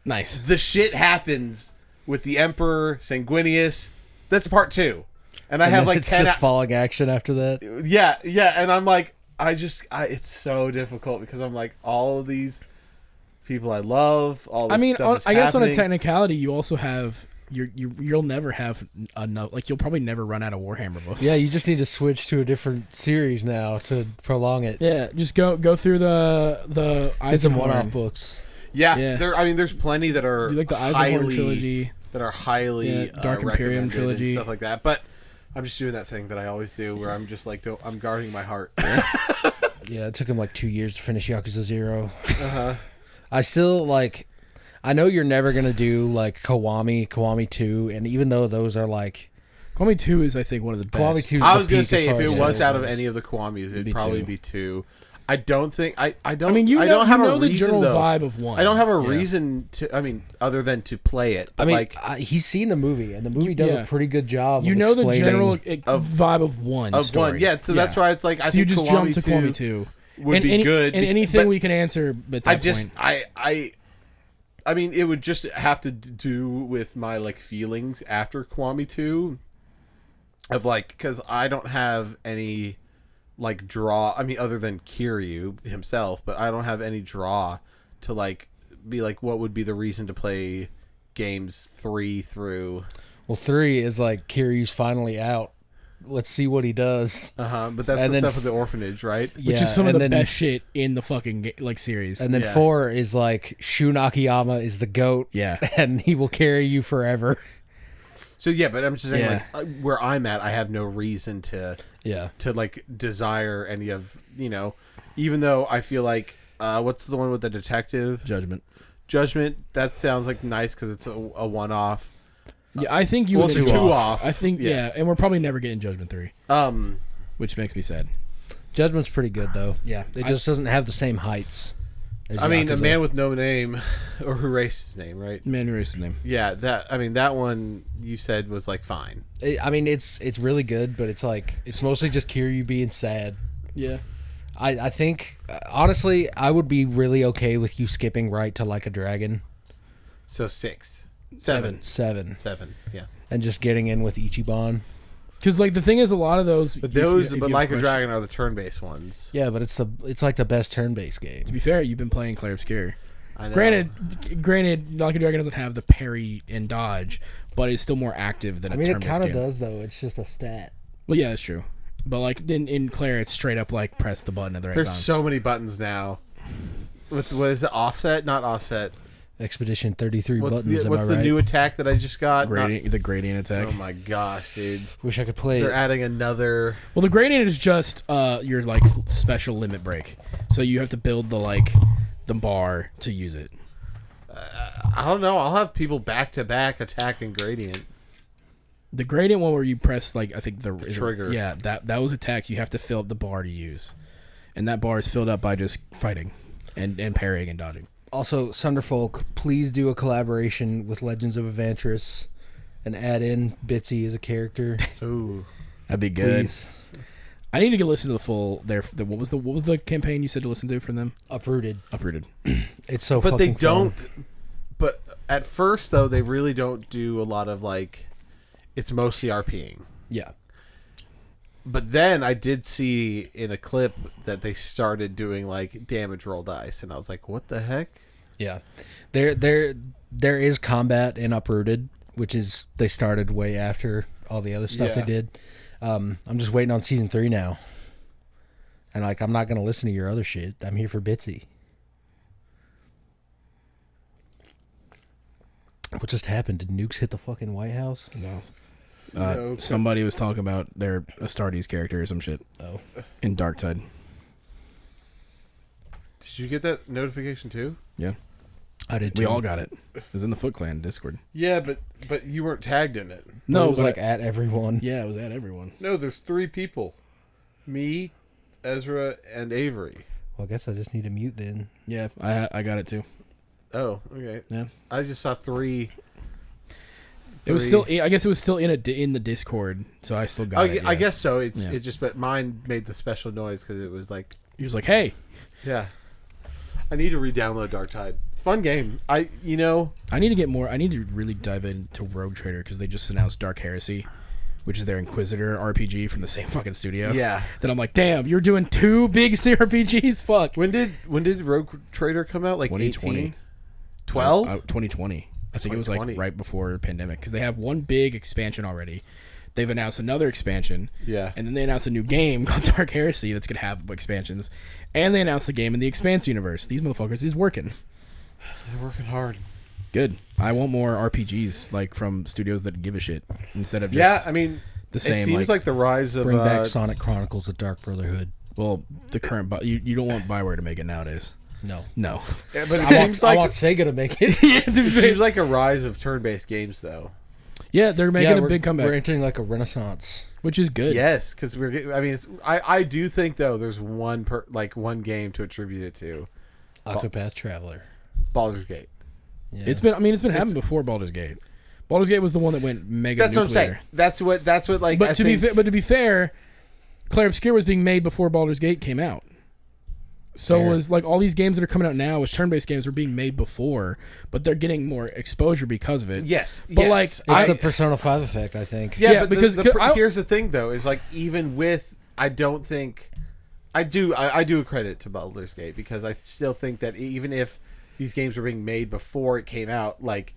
[SPEAKER 4] Nice.
[SPEAKER 2] The shit happens with the Emperor Sanguinius. That's Part 2, and I have like
[SPEAKER 3] it's
[SPEAKER 2] 10.
[SPEAKER 3] just falling action after that.
[SPEAKER 2] Yeah, and I'm like, it's so difficult because I'm like, all of these people I love, all this stuff
[SPEAKER 4] I guess on a
[SPEAKER 2] happening.
[SPEAKER 4] technicality, you also have you'll never have enough. Like, you'll probably never run out of Warhammer books.
[SPEAKER 3] Yeah, you just need to switch to a different series now to prolong it.
[SPEAKER 4] yeah. Just go through the
[SPEAKER 3] Get some
[SPEAKER 4] Eisenhorn.
[SPEAKER 3] one-off books.
[SPEAKER 2] Yeah,
[SPEAKER 4] Yeah.
[SPEAKER 2] there's plenty that are
[SPEAKER 4] Do you like the Eisenhorn
[SPEAKER 2] highly,
[SPEAKER 4] trilogy?
[SPEAKER 2] that are highly
[SPEAKER 4] Dark Imperium
[SPEAKER 2] recommended
[SPEAKER 4] trilogy.
[SPEAKER 2] and stuff like that. But I'm just doing that thing that I always do, where I'm just like, I'm guarding my heart.
[SPEAKER 3] Yeah, it took him like 2 years to finish Yakuza 0. I still like. I know you're never gonna do like Kiwami 2, and even though those are like.
[SPEAKER 4] Kiwami 2 is, I think, one of the best.
[SPEAKER 3] Kiwami 2 is
[SPEAKER 2] I
[SPEAKER 3] the
[SPEAKER 2] was gonna
[SPEAKER 3] peak
[SPEAKER 2] say
[SPEAKER 3] as
[SPEAKER 2] if
[SPEAKER 3] far
[SPEAKER 2] it
[SPEAKER 3] as
[SPEAKER 2] was
[SPEAKER 3] Zelda
[SPEAKER 2] out of
[SPEAKER 3] goes.
[SPEAKER 2] any of the Kiwamis, it'd
[SPEAKER 4] be
[SPEAKER 2] probably
[SPEAKER 4] 2.
[SPEAKER 2] be 2. I don't think I don't.
[SPEAKER 4] I mean, you
[SPEAKER 2] I
[SPEAKER 4] know,
[SPEAKER 2] don't have
[SPEAKER 4] you know
[SPEAKER 2] a
[SPEAKER 4] the
[SPEAKER 2] reason
[SPEAKER 4] general
[SPEAKER 2] though.
[SPEAKER 4] vibe of 1.
[SPEAKER 2] I don't have a
[SPEAKER 4] Yeah.
[SPEAKER 2] reason to. I mean, other than to play it. But
[SPEAKER 3] I mean,
[SPEAKER 2] like,
[SPEAKER 3] he's seen the movie, and the movie does
[SPEAKER 4] yeah.
[SPEAKER 3] a pretty good job.
[SPEAKER 4] You
[SPEAKER 3] of
[SPEAKER 4] know the
[SPEAKER 3] explaining-
[SPEAKER 4] general vibe of 1
[SPEAKER 2] of
[SPEAKER 4] story.
[SPEAKER 2] 1, yeah. So that's why it's like I
[SPEAKER 4] So you
[SPEAKER 2] think
[SPEAKER 4] just jump to
[SPEAKER 2] Kiwami
[SPEAKER 4] Kiwami 2.
[SPEAKER 2] would be good.
[SPEAKER 4] And anything
[SPEAKER 2] but
[SPEAKER 4] we can answer at that
[SPEAKER 2] I just
[SPEAKER 4] point.
[SPEAKER 2] I mean, it would just have to do with my like feelings after Kiwami 2, of like, because I don't have any like draw. I mean, other than Kiryu himself, but I don't have any draw to like be like, what would be the reason to play games 3 through.
[SPEAKER 3] Well, 3 is like Kiryu's finally out. Let's see what he does.
[SPEAKER 2] But that's
[SPEAKER 3] And
[SPEAKER 2] the
[SPEAKER 3] then
[SPEAKER 2] stuff with the orphanage, right?
[SPEAKER 4] Which
[SPEAKER 3] Yeah,
[SPEAKER 4] is some of
[SPEAKER 3] and
[SPEAKER 4] the
[SPEAKER 3] then-
[SPEAKER 4] best shit in the fucking like series.
[SPEAKER 3] And then
[SPEAKER 2] Yeah.
[SPEAKER 3] 4 is like Shun Akiyama is the goat.
[SPEAKER 4] Yeah.
[SPEAKER 3] And he will carry you forever.
[SPEAKER 2] So yeah, but I'm just saying,
[SPEAKER 4] Yeah.
[SPEAKER 2] like, where I'm at, I have no reason to
[SPEAKER 3] Yeah.
[SPEAKER 2] like desire any of, even though I feel like what's the one with the detective Judgment, that sounds like nice because it's a one-off.
[SPEAKER 4] Yeah, I think you
[SPEAKER 2] Well,
[SPEAKER 4] would
[SPEAKER 2] it's a
[SPEAKER 4] do
[SPEAKER 2] two-off.
[SPEAKER 4] I think
[SPEAKER 2] Yes.
[SPEAKER 4] yeah, and we're probably never getting Judgment 3,
[SPEAKER 2] Um,
[SPEAKER 4] which makes me sad.
[SPEAKER 3] Judgment's pretty good though.
[SPEAKER 4] Yeah.
[SPEAKER 3] It just doesn't have the same heights. As
[SPEAKER 2] I mean, A
[SPEAKER 3] Yakuza.
[SPEAKER 2] Man with No Name, or who erased his name, right?
[SPEAKER 4] Man who erased his name.
[SPEAKER 2] Yeah, that one you said was like fine.
[SPEAKER 3] I mean, it's really good, but it's like it's mostly just Kiryu being sad.
[SPEAKER 4] Yeah.
[SPEAKER 3] I think honestly, I would be really okay with you skipping right to Like a Dragon.
[SPEAKER 2] So 6,
[SPEAKER 4] 7.
[SPEAKER 3] 7,
[SPEAKER 2] yeah.
[SPEAKER 3] and just getting in with Ichiban.
[SPEAKER 4] Because like the thing is, a lot of those.
[SPEAKER 2] But
[SPEAKER 4] if you
[SPEAKER 2] those,
[SPEAKER 4] have
[SPEAKER 2] but Like a
[SPEAKER 4] question-
[SPEAKER 2] Dragon are the turn-based ones.
[SPEAKER 3] Yeah, but it's like the best turn-based game.
[SPEAKER 4] To be fair, you've been playing Clair Obscur.
[SPEAKER 2] I know.
[SPEAKER 4] Granted, Like a Dragon doesn't have the parry and dodge, but it's still more active than
[SPEAKER 3] I
[SPEAKER 4] a
[SPEAKER 3] mean, it
[SPEAKER 4] turn-based
[SPEAKER 3] kind of
[SPEAKER 4] game.
[SPEAKER 3] does though. It's just a stat.
[SPEAKER 4] Well, yeah, that's true. But like in Claire, it's straight up like press the button at the right
[SPEAKER 2] There's
[SPEAKER 4] time.
[SPEAKER 2] so many buttons now. With what is it? Offset, not offset.
[SPEAKER 3] Expedition 33
[SPEAKER 2] What's
[SPEAKER 3] buttons.
[SPEAKER 2] what's
[SPEAKER 3] am
[SPEAKER 2] the
[SPEAKER 3] I right?
[SPEAKER 2] new attack that I just got?
[SPEAKER 4] The gradient attack.
[SPEAKER 2] Oh my gosh, dude!
[SPEAKER 3] Wish I could play.
[SPEAKER 2] They're adding another.
[SPEAKER 4] Well, the gradient is just your like special limit break. So you have to build the bar to use it.
[SPEAKER 2] I don't know. I'll have people back to back attacking gradient.
[SPEAKER 4] The gradient one where you press like I think the
[SPEAKER 2] trigger.
[SPEAKER 4] Yeah, that was attacks. You have to fill up the bar to use, and that bar is filled up by just fighting, and parrying and dodging.
[SPEAKER 3] Also, Sunderfolk, please do a collaboration with Legends of Evantris and add in Bitsy as a character.
[SPEAKER 2] Ooh,
[SPEAKER 4] That'd be good.
[SPEAKER 3] Please.
[SPEAKER 4] I need to go listen to the full. What was the campaign you said to listen to from them?
[SPEAKER 3] Uprooted.
[SPEAKER 4] Uprooted.
[SPEAKER 3] It's so
[SPEAKER 2] but they
[SPEAKER 3] fucking
[SPEAKER 2] don't.
[SPEAKER 3] fun.
[SPEAKER 2] But at first, though, they really don't do a lot of like. It's mostly RPing.
[SPEAKER 3] Yeah.
[SPEAKER 2] But then I did see in a clip that they started doing like damage roll dice, and I was like, "What the heck?"
[SPEAKER 3] Yeah. There is combat in Uprooted, which is they started way after all the other stuff they
[SPEAKER 2] Yeah.
[SPEAKER 3] did. I'm just waiting on season 3 now. And like I'm not gonna listen to your other shit. I'm here for Bitsy. What just happened? Did nukes hit the fucking White House?
[SPEAKER 4] No.
[SPEAKER 2] No,
[SPEAKER 4] Somebody was talking about their Astartes character or some shit.
[SPEAKER 3] Oh.
[SPEAKER 4] In Dark Tide.
[SPEAKER 2] Did you get that notification too?
[SPEAKER 4] Yeah.
[SPEAKER 3] I did too.
[SPEAKER 4] We all got it. It was in the Foot Clan Discord.
[SPEAKER 2] Yeah, but you weren't tagged in it.
[SPEAKER 3] No,
[SPEAKER 4] No,
[SPEAKER 3] it was
[SPEAKER 4] but
[SPEAKER 3] like at everyone.
[SPEAKER 4] yeah, it was at everyone.
[SPEAKER 2] No, there's 3 people. Me, Ezra, and Avery.
[SPEAKER 3] Well, I guess I just need to mute then.
[SPEAKER 4] Yeah, I got it too.
[SPEAKER 2] Oh, okay.
[SPEAKER 4] Yeah.
[SPEAKER 2] I just saw 3.
[SPEAKER 4] It was still. I guess it was still in the Discord, so I still got it.
[SPEAKER 2] I
[SPEAKER 4] yeah.
[SPEAKER 2] guess so. It
[SPEAKER 4] Yeah.
[SPEAKER 2] just, but mine made the special noise because it was like,
[SPEAKER 4] He was like, "Hey,
[SPEAKER 2] yeah. I need to re-download Dark Tide. Fun game.
[SPEAKER 4] I need to get more. I need to really dive into Rogue Trader because they just announced Dark Heresy, which is their Inquisitor RPG from the same fucking studio.
[SPEAKER 2] Yeah.
[SPEAKER 4] Then I'm like, damn, you're doing 2 big CRPGs. Fuck.
[SPEAKER 2] When did Rogue Trader come out? Like
[SPEAKER 4] 2020.
[SPEAKER 2] 18? 12?
[SPEAKER 4] 2020. I think it was like
[SPEAKER 2] 2020.
[SPEAKER 4] right before the pandemic because they have one big expansion already. They've announced another expansion.
[SPEAKER 2] Yeah.
[SPEAKER 4] And then they announced a new game called Dark Heresy that's going to have expansions. And they announced a game in the Expanse universe. These motherfuckers is working.
[SPEAKER 2] They're working hard.
[SPEAKER 4] Good. I want more RPGs like from studios that give a shit instead of just
[SPEAKER 2] Yeah, I mean,
[SPEAKER 4] the same.
[SPEAKER 2] it seems like the rise of
[SPEAKER 3] Bring back Sonic Chronicles: The Dark Brotherhood.
[SPEAKER 4] well, the current you don't want Bioware to make it nowadays.
[SPEAKER 3] No.
[SPEAKER 4] No.
[SPEAKER 2] yeah, but it
[SPEAKER 3] I
[SPEAKER 2] seems
[SPEAKER 3] want
[SPEAKER 2] like
[SPEAKER 3] Sega to make it.
[SPEAKER 2] it seems like a rise of turn-based games, though.
[SPEAKER 4] Yeah, they're making a
[SPEAKER 3] we're-
[SPEAKER 4] big comeback,
[SPEAKER 3] We're entering like a renaissance.
[SPEAKER 4] which is good.
[SPEAKER 2] Yes, because we're. I mean, I do think though there's one game to attribute it to.
[SPEAKER 3] Octopath Traveler.
[SPEAKER 2] Baldur's Gate.
[SPEAKER 3] Yeah.
[SPEAKER 4] It's been happening before Baldur's Gate. Baldur's Gate was the one that went mega
[SPEAKER 2] That's
[SPEAKER 4] nuclear.
[SPEAKER 2] what I'm saying. That's what like.
[SPEAKER 4] But
[SPEAKER 2] I
[SPEAKER 4] to be fair, Clair Obscur was being made before Baldur's Gate came out. So
[SPEAKER 3] Fair.
[SPEAKER 4] was like all these games that are coming out now with turn-based games were being made before, but they're getting more exposure because of it.
[SPEAKER 2] Yes,
[SPEAKER 4] But, like,
[SPEAKER 3] It's the Persona 5 effect, I think.
[SPEAKER 2] Yeah,
[SPEAKER 4] Yeah,
[SPEAKER 2] but
[SPEAKER 4] because
[SPEAKER 2] here's the thing though, is like even with I don't think I do a credit to Baldur's Gate because I still think that even if these games were being made before it came out, like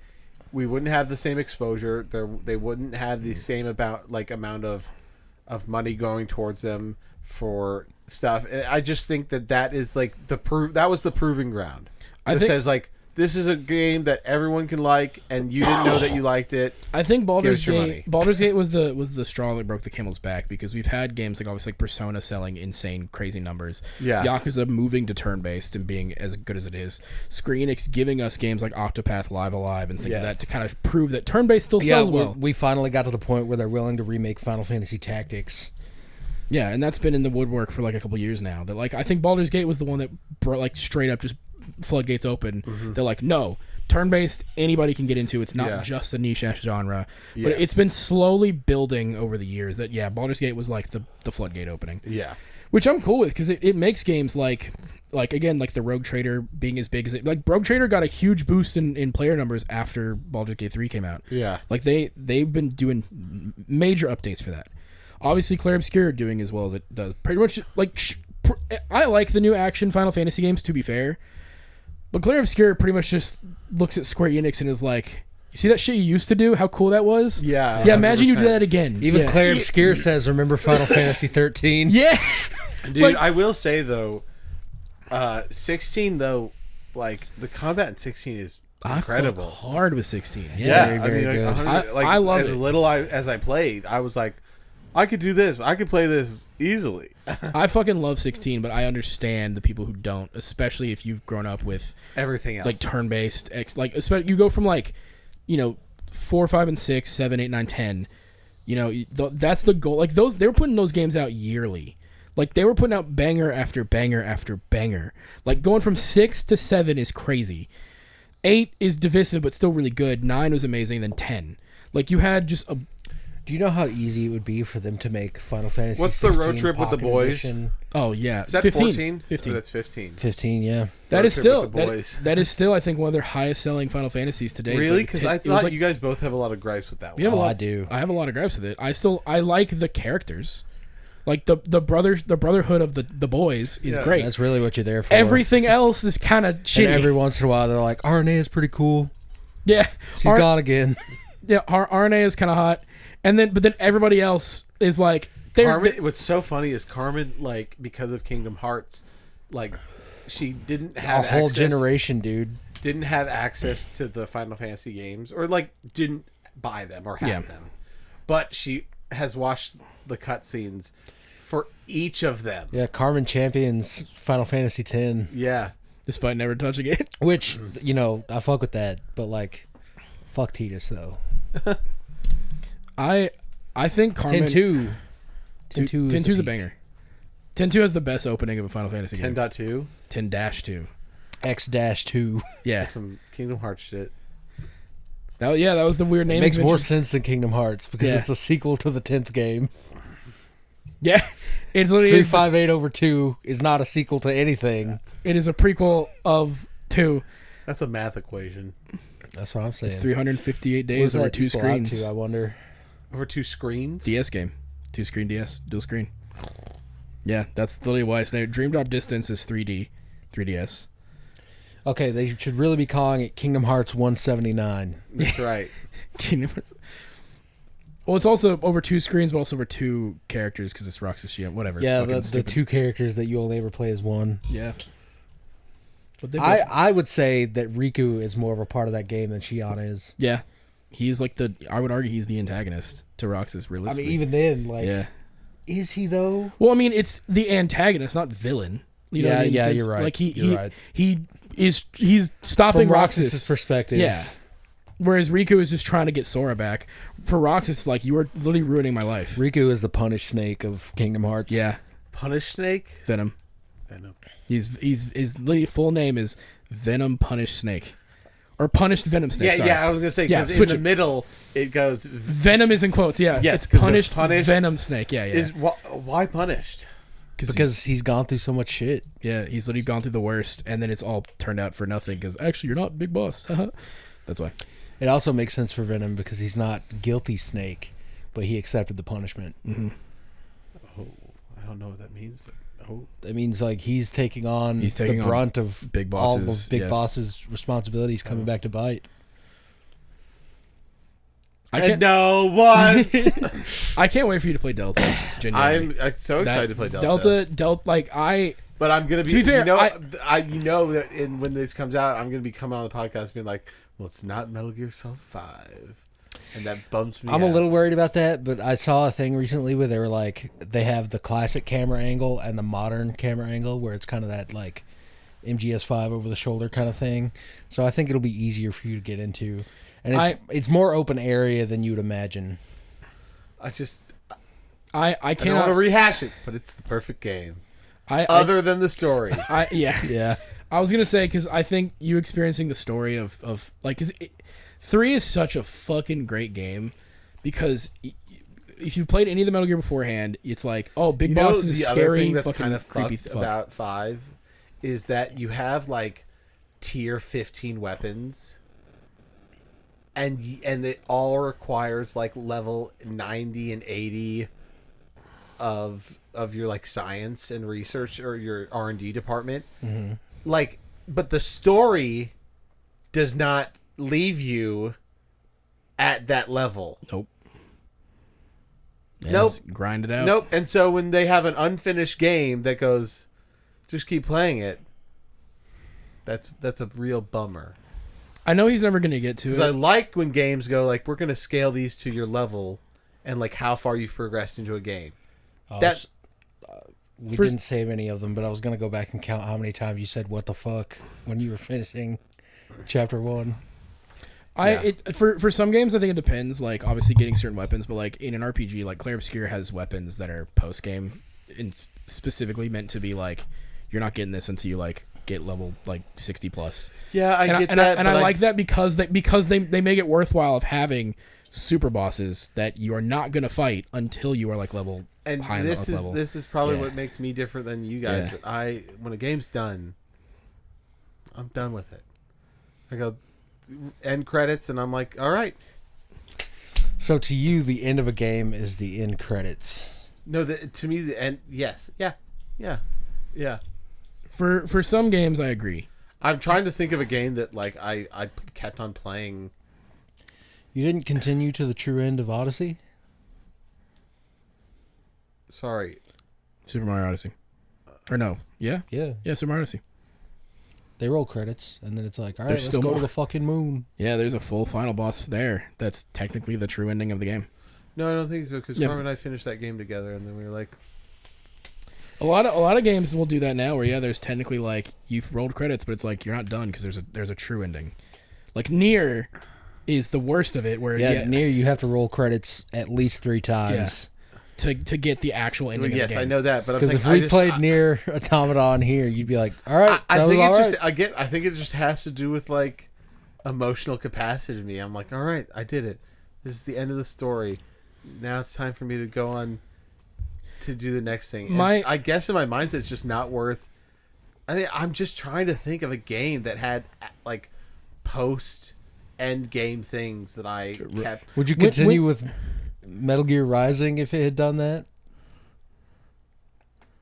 [SPEAKER 2] we wouldn't have the same exposure. They wouldn't have the same amount of money going towards them for stuff. And I just think that is like that was the proving ground. It says like this is a game that everyone can like, and you didn't know that you liked it.
[SPEAKER 4] I think Baldur's
[SPEAKER 2] us your money.
[SPEAKER 4] Gate was the straw that broke the camel's back because we've had games like obviously like Persona selling insane crazy numbers.
[SPEAKER 2] Yeah.
[SPEAKER 4] Yakuza moving to turn-based and being as good as it is. Square Enix giving us games like Octopath Live Alive and things like
[SPEAKER 2] Yes.
[SPEAKER 4] that to kind of prove that turn-based still sells well.
[SPEAKER 3] We finally got to the point where they're willing to remake Final Fantasy Tactics.
[SPEAKER 4] Yeah, and that's been in the woodwork for like a couple years now. That like I think Baldur's Gate was the one that brought like straight up just floodgates open. They're like, no, turn-based anybody can get into. It's not
[SPEAKER 2] Yeah.
[SPEAKER 4] just a niche ass genre.
[SPEAKER 2] Yes.
[SPEAKER 4] But it's been slowly building over the years that Baldur's Gate was like the floodgate opening.
[SPEAKER 2] Yeah.
[SPEAKER 4] Which I'm cool with because it makes games like again like the Rogue Trader being as big as it like Rogue Trader got a huge boost in player numbers after Baldur's Gate 3 came out.
[SPEAKER 2] Yeah.
[SPEAKER 4] Like they've been doing major updates for that. Obviously, Clair Obscur doing as well as it does. Pretty much like I like the new action Final Fantasy games to be fair, but Clair Obscur pretty much just looks at Square Enix and is like, "You see that shit you used to do? How cool that was?
[SPEAKER 2] Yeah.
[SPEAKER 4] yeah. Imagine you did
[SPEAKER 2] 100%.
[SPEAKER 4] that again.
[SPEAKER 3] Even
[SPEAKER 4] yeah.
[SPEAKER 3] Claire Obscur says, remember Final Fantasy 13?
[SPEAKER 4] Yeah,
[SPEAKER 2] Dude,
[SPEAKER 4] Like-
[SPEAKER 2] I will say though, 16 though, like the combat in 16 is incredible.
[SPEAKER 4] I fought hard with 16.
[SPEAKER 2] Yeah,
[SPEAKER 3] Very,
[SPEAKER 2] I
[SPEAKER 3] very
[SPEAKER 2] mean,
[SPEAKER 3] good.
[SPEAKER 2] 100
[SPEAKER 4] I love
[SPEAKER 2] as
[SPEAKER 4] it.
[SPEAKER 2] little as I played, I was like, I could do this. I could play this easily.
[SPEAKER 4] I fucking love 16, but I understand the people who don't, especially if you've grown up with
[SPEAKER 2] Everything else,
[SPEAKER 4] like turn-based especially you go from 4, 5, and 6, 7, 8, 9, 10. That's the goal. Like those, they were putting those games out yearly. Like they were putting out banger after banger after banger. Like going from 6 to 7 is crazy. 8 is divisive but still really good. 9 was amazing. Then 10. Like you had just a.
[SPEAKER 3] Do you know how easy it would be for them to make Final Fantasy
[SPEAKER 2] What's the road
[SPEAKER 3] 16
[SPEAKER 2] trip with the
[SPEAKER 3] Pocket
[SPEAKER 2] boys?
[SPEAKER 3] Edition?
[SPEAKER 4] Oh yeah,
[SPEAKER 2] is that
[SPEAKER 4] 15.
[SPEAKER 2] 14?
[SPEAKER 4] 15.
[SPEAKER 2] Oh, that's 15.
[SPEAKER 3] 15, yeah.
[SPEAKER 4] That
[SPEAKER 2] Road
[SPEAKER 4] is
[SPEAKER 2] trip
[SPEAKER 4] still
[SPEAKER 2] with the boys.
[SPEAKER 4] that is still I think one of their highest selling Final Fantasies today. It's
[SPEAKER 2] Really?
[SPEAKER 4] like
[SPEAKER 2] Because
[SPEAKER 4] 10
[SPEAKER 2] I
[SPEAKER 4] it was
[SPEAKER 2] thought
[SPEAKER 4] like-
[SPEAKER 2] you guys both have a lot of gripes with that
[SPEAKER 4] We
[SPEAKER 2] one.
[SPEAKER 4] have a
[SPEAKER 3] Oh,
[SPEAKER 4] lot.
[SPEAKER 3] I do.
[SPEAKER 4] I have a lot of gripes with it. I like the characters, like the brotherhood of the boys is
[SPEAKER 2] Yeah.
[SPEAKER 4] great.
[SPEAKER 3] That's really what you're there for.
[SPEAKER 4] Everything else is kind of
[SPEAKER 3] And
[SPEAKER 4] shitty.
[SPEAKER 3] every once in a while, they're like, RNA is pretty cool.
[SPEAKER 4] yeah,
[SPEAKER 3] She's gone again.
[SPEAKER 4] Yeah, RNA is kind of hot, but then everybody else is like
[SPEAKER 2] Carmen, what's so funny is Carmen, like, because of Kingdom Hearts, like, she didn't
[SPEAKER 3] A
[SPEAKER 2] have
[SPEAKER 3] whole
[SPEAKER 2] access,
[SPEAKER 3] generation, dude.
[SPEAKER 2] didn't have access to the Final Fantasy games, or like didn't buy them or have
[SPEAKER 4] Yeah.
[SPEAKER 2] them, but she has watched the cutscenes for each of them.
[SPEAKER 3] Yeah, Carmen champions Final Fantasy X,
[SPEAKER 2] Yeah,
[SPEAKER 4] despite never touching it.
[SPEAKER 3] which, I fuck with that, but like, fuck Tidus, though.
[SPEAKER 4] I think Carmen
[SPEAKER 3] 10-2.
[SPEAKER 4] 10-2
[SPEAKER 3] 10-2
[SPEAKER 4] is a banger. 10-2 has the best opening of a Final Fantasy game.
[SPEAKER 2] 10.2.
[SPEAKER 4] 10-2.
[SPEAKER 3] X-2.
[SPEAKER 4] Yeah,
[SPEAKER 2] Some Kingdom Hearts shit.
[SPEAKER 4] that was the weird name.
[SPEAKER 3] It makes more
[SPEAKER 4] convention.
[SPEAKER 3] sense than Kingdom Hearts because
[SPEAKER 4] Yeah.
[SPEAKER 3] it's a sequel to the 10th game.
[SPEAKER 4] Yeah, it's literally
[SPEAKER 3] 358/2 is not a sequel to anything.
[SPEAKER 4] It is a prequel of 2.
[SPEAKER 2] That's a math equation.
[SPEAKER 3] That's what I'm saying.
[SPEAKER 4] It's 358
[SPEAKER 3] What
[SPEAKER 4] days
[SPEAKER 3] does
[SPEAKER 4] over
[SPEAKER 3] that
[SPEAKER 4] 2
[SPEAKER 3] equal out
[SPEAKER 4] screens.
[SPEAKER 3] to, I wonder.
[SPEAKER 2] Over 2 screens.
[SPEAKER 4] DS game, 2-screen DS, dual screen. Yeah, that's literally why it's named. Dream Drop Distance is 3D, 3DS.
[SPEAKER 3] Okay, they should really be calling it Kingdom Hearts 179.
[SPEAKER 2] That's right.
[SPEAKER 4] Kingdom Hearts. Well, it's also over 2 screens, but also over 2 characters because it's Roxas Shia, whatever.
[SPEAKER 3] Yeah,
[SPEAKER 4] Fucking
[SPEAKER 3] the
[SPEAKER 4] stupid.
[SPEAKER 3] 2 characters that you only ever play as one.
[SPEAKER 4] Yeah. But they
[SPEAKER 3] I would say that Riku is more of a part of that game than Shion is.
[SPEAKER 4] yeah, he's like I would argue he's the antagonist to Roxas.
[SPEAKER 3] I
[SPEAKER 4] Realistically,
[SPEAKER 3] mean, even then, like,
[SPEAKER 4] yeah.
[SPEAKER 3] is he though?
[SPEAKER 4] Well, I mean, it's the antagonist, not villain. You know what I mean?
[SPEAKER 3] Yeah,
[SPEAKER 4] Since,
[SPEAKER 3] you're right.
[SPEAKER 4] Like
[SPEAKER 3] You're right.
[SPEAKER 4] he's stopping
[SPEAKER 3] From
[SPEAKER 4] Roxas.
[SPEAKER 3] Roxas' perspective,
[SPEAKER 4] Yeah. Whereas Riku is just trying to get Sora back. For Roxas, it's like, you are literally ruining my life.
[SPEAKER 3] Riku is the punished snake of Kingdom Hearts.
[SPEAKER 4] Yeah.
[SPEAKER 2] Punish Snake.
[SPEAKER 4] Venom.
[SPEAKER 2] Venom.
[SPEAKER 4] His literally full name is Venom Punished Snake. Or Punished Venom Snake,
[SPEAKER 2] Yeah,
[SPEAKER 4] sorry.
[SPEAKER 2] yeah. I was gonna say
[SPEAKER 4] Yeah,
[SPEAKER 2] because in
[SPEAKER 4] switch
[SPEAKER 2] the
[SPEAKER 4] it.
[SPEAKER 2] middle it goes.
[SPEAKER 4] Venom is in quotes, yeah.
[SPEAKER 2] Yes,
[SPEAKER 4] it's
[SPEAKER 2] 'cause there's
[SPEAKER 4] Punished
[SPEAKER 2] punished.
[SPEAKER 4] Venom Snake, yeah, yeah.
[SPEAKER 2] Is why punished?
[SPEAKER 3] because he's gone through so much shit.
[SPEAKER 4] Yeah, he's literally gone through the worst, and then it's all turned out for nothing, because actually you're not Big Boss. That's why.
[SPEAKER 3] It also makes sense for Venom because he's not guilty Snake, but he accepted the punishment.
[SPEAKER 4] Mm-hmm.
[SPEAKER 2] Oh, I don't know what that means, but
[SPEAKER 3] That means like he's taking
[SPEAKER 4] taking
[SPEAKER 3] the
[SPEAKER 4] on
[SPEAKER 3] brunt of
[SPEAKER 4] Big
[SPEAKER 3] all
[SPEAKER 4] Boss's,
[SPEAKER 3] of Big
[SPEAKER 4] yeah.
[SPEAKER 3] Boss's responsibilities coming back to bite.
[SPEAKER 2] no one.
[SPEAKER 4] I can't wait for you to play Delta. Genuinely.
[SPEAKER 2] I'm so excited to play Delta.
[SPEAKER 4] Delta, like
[SPEAKER 2] But I'm gonna be.
[SPEAKER 4] To be fair,
[SPEAKER 2] you know that when this comes out, I'm gonna be coming on the podcast being like, "Well, it's not Metal Gear Solid 5," and that bumps me.
[SPEAKER 3] I'm a
[SPEAKER 2] out.
[SPEAKER 3] little worried about that, but I saw a thing recently where they were like, they have the classic camera angle and the modern camera angle where it's kind of that like MGS5 over the shoulder kind of thing. So I think it'll be easier for you to get into. And it's more open area than you'd imagine.
[SPEAKER 2] I just.
[SPEAKER 4] I
[SPEAKER 2] I don't want
[SPEAKER 4] cannot
[SPEAKER 2] to rehash it, but it's the perfect game.
[SPEAKER 4] I
[SPEAKER 2] Other than the story.
[SPEAKER 3] Yeah.
[SPEAKER 4] I was gonna say, because I think you experiencing the story of like, 3 is such a fucking great game, because if you've played any of the Metal Gear beforehand, it's like, oh, Big Boss is a
[SPEAKER 2] the
[SPEAKER 4] scary,
[SPEAKER 2] other thing that's
[SPEAKER 4] fucking
[SPEAKER 2] kind of
[SPEAKER 4] creepy
[SPEAKER 2] fucked
[SPEAKER 4] fuck.
[SPEAKER 2] about 5 is that you have like tier 15 weapons, and it all requires like level 90 and 80 of your like science and research or your R&D department.
[SPEAKER 3] Mm-hmm.
[SPEAKER 2] Like, but the story does not leave you at that level.
[SPEAKER 4] Nope.
[SPEAKER 2] Nope.
[SPEAKER 4] Grind it out.
[SPEAKER 2] Nope. And so when they have an unfinished game that goes, just keep playing it, that's a real bummer.
[SPEAKER 4] I know he's never gonna get to
[SPEAKER 2] Because
[SPEAKER 4] it.
[SPEAKER 2] I like when games go like, we're gonna scale these to your level and like how far you've progressed into a game.
[SPEAKER 3] We didn't save any of them, but I was gonna go back and count how many times you said "what the fuck" when you were finishing chapter 1.
[SPEAKER 4] For some games, I think it depends. Like, obviously getting certain weapons, but like in an RPG, like Clair Obscur has weapons that are post game and specifically meant to be like, you're not getting this until you like get level like 60 plus.
[SPEAKER 2] Yeah, I get that.
[SPEAKER 4] And I like that because they make it worthwhile of having super bosses that you are not gonna fight until you are like level.
[SPEAKER 2] And
[SPEAKER 4] high level.
[SPEAKER 2] this is probably
[SPEAKER 4] Yeah.
[SPEAKER 2] what makes me different than you guys.
[SPEAKER 4] Yeah.
[SPEAKER 2] But when a game's done, I'm done with it. I go end credits, and I'm like, all right.
[SPEAKER 3] So to you, the end of a game is the end credits.
[SPEAKER 2] No, to me the end. Yes, yeah.
[SPEAKER 4] For some games, I agree.
[SPEAKER 2] I'm trying to think of a game that like I kept on playing.
[SPEAKER 3] You didn't continue to the true end of Odyssey?
[SPEAKER 2] Sorry,
[SPEAKER 4] Super Mario Odyssey. Or no. Yeah?
[SPEAKER 3] Yeah.
[SPEAKER 4] Yeah, Super Mario Odyssey.
[SPEAKER 3] They roll credits, and then it's like, all right,
[SPEAKER 4] There's
[SPEAKER 3] let's
[SPEAKER 4] still
[SPEAKER 3] go
[SPEAKER 4] more.
[SPEAKER 3] to the fucking moon.
[SPEAKER 4] Yeah, there's a full final boss there. That's technically the true ending of the game.
[SPEAKER 2] no, I don't think so. Because
[SPEAKER 4] Yeah.
[SPEAKER 2] Carmen and I finished that game together, and then we were like,
[SPEAKER 4] A lot of games will do that now, where there's technically like you've rolled credits, but it's like you're not done because there's a true ending. Like Nier is the worst of it, where
[SPEAKER 3] Near you have to roll credits at least 3 times.
[SPEAKER 4] to get the actual ending.
[SPEAKER 2] yes,
[SPEAKER 4] of the game.
[SPEAKER 2] I know that, but I'm
[SPEAKER 3] Because
[SPEAKER 2] saying
[SPEAKER 3] if we played Near Automata here, you'd be like, all right,
[SPEAKER 2] I
[SPEAKER 3] that
[SPEAKER 2] think
[SPEAKER 3] was
[SPEAKER 2] it
[SPEAKER 3] all
[SPEAKER 2] just
[SPEAKER 3] right.
[SPEAKER 2] I think it just has to do with like emotional capacity to me. I'm like, all right, I did it. This is the end of the story. Now it's time for me to go on to do the next thing. And I guess in my mindset, it's just not worth. I mean, I'm just trying to think of a game that had like post end game things that I kept.
[SPEAKER 3] Would you continue with Metal Gear Rising if it had done that?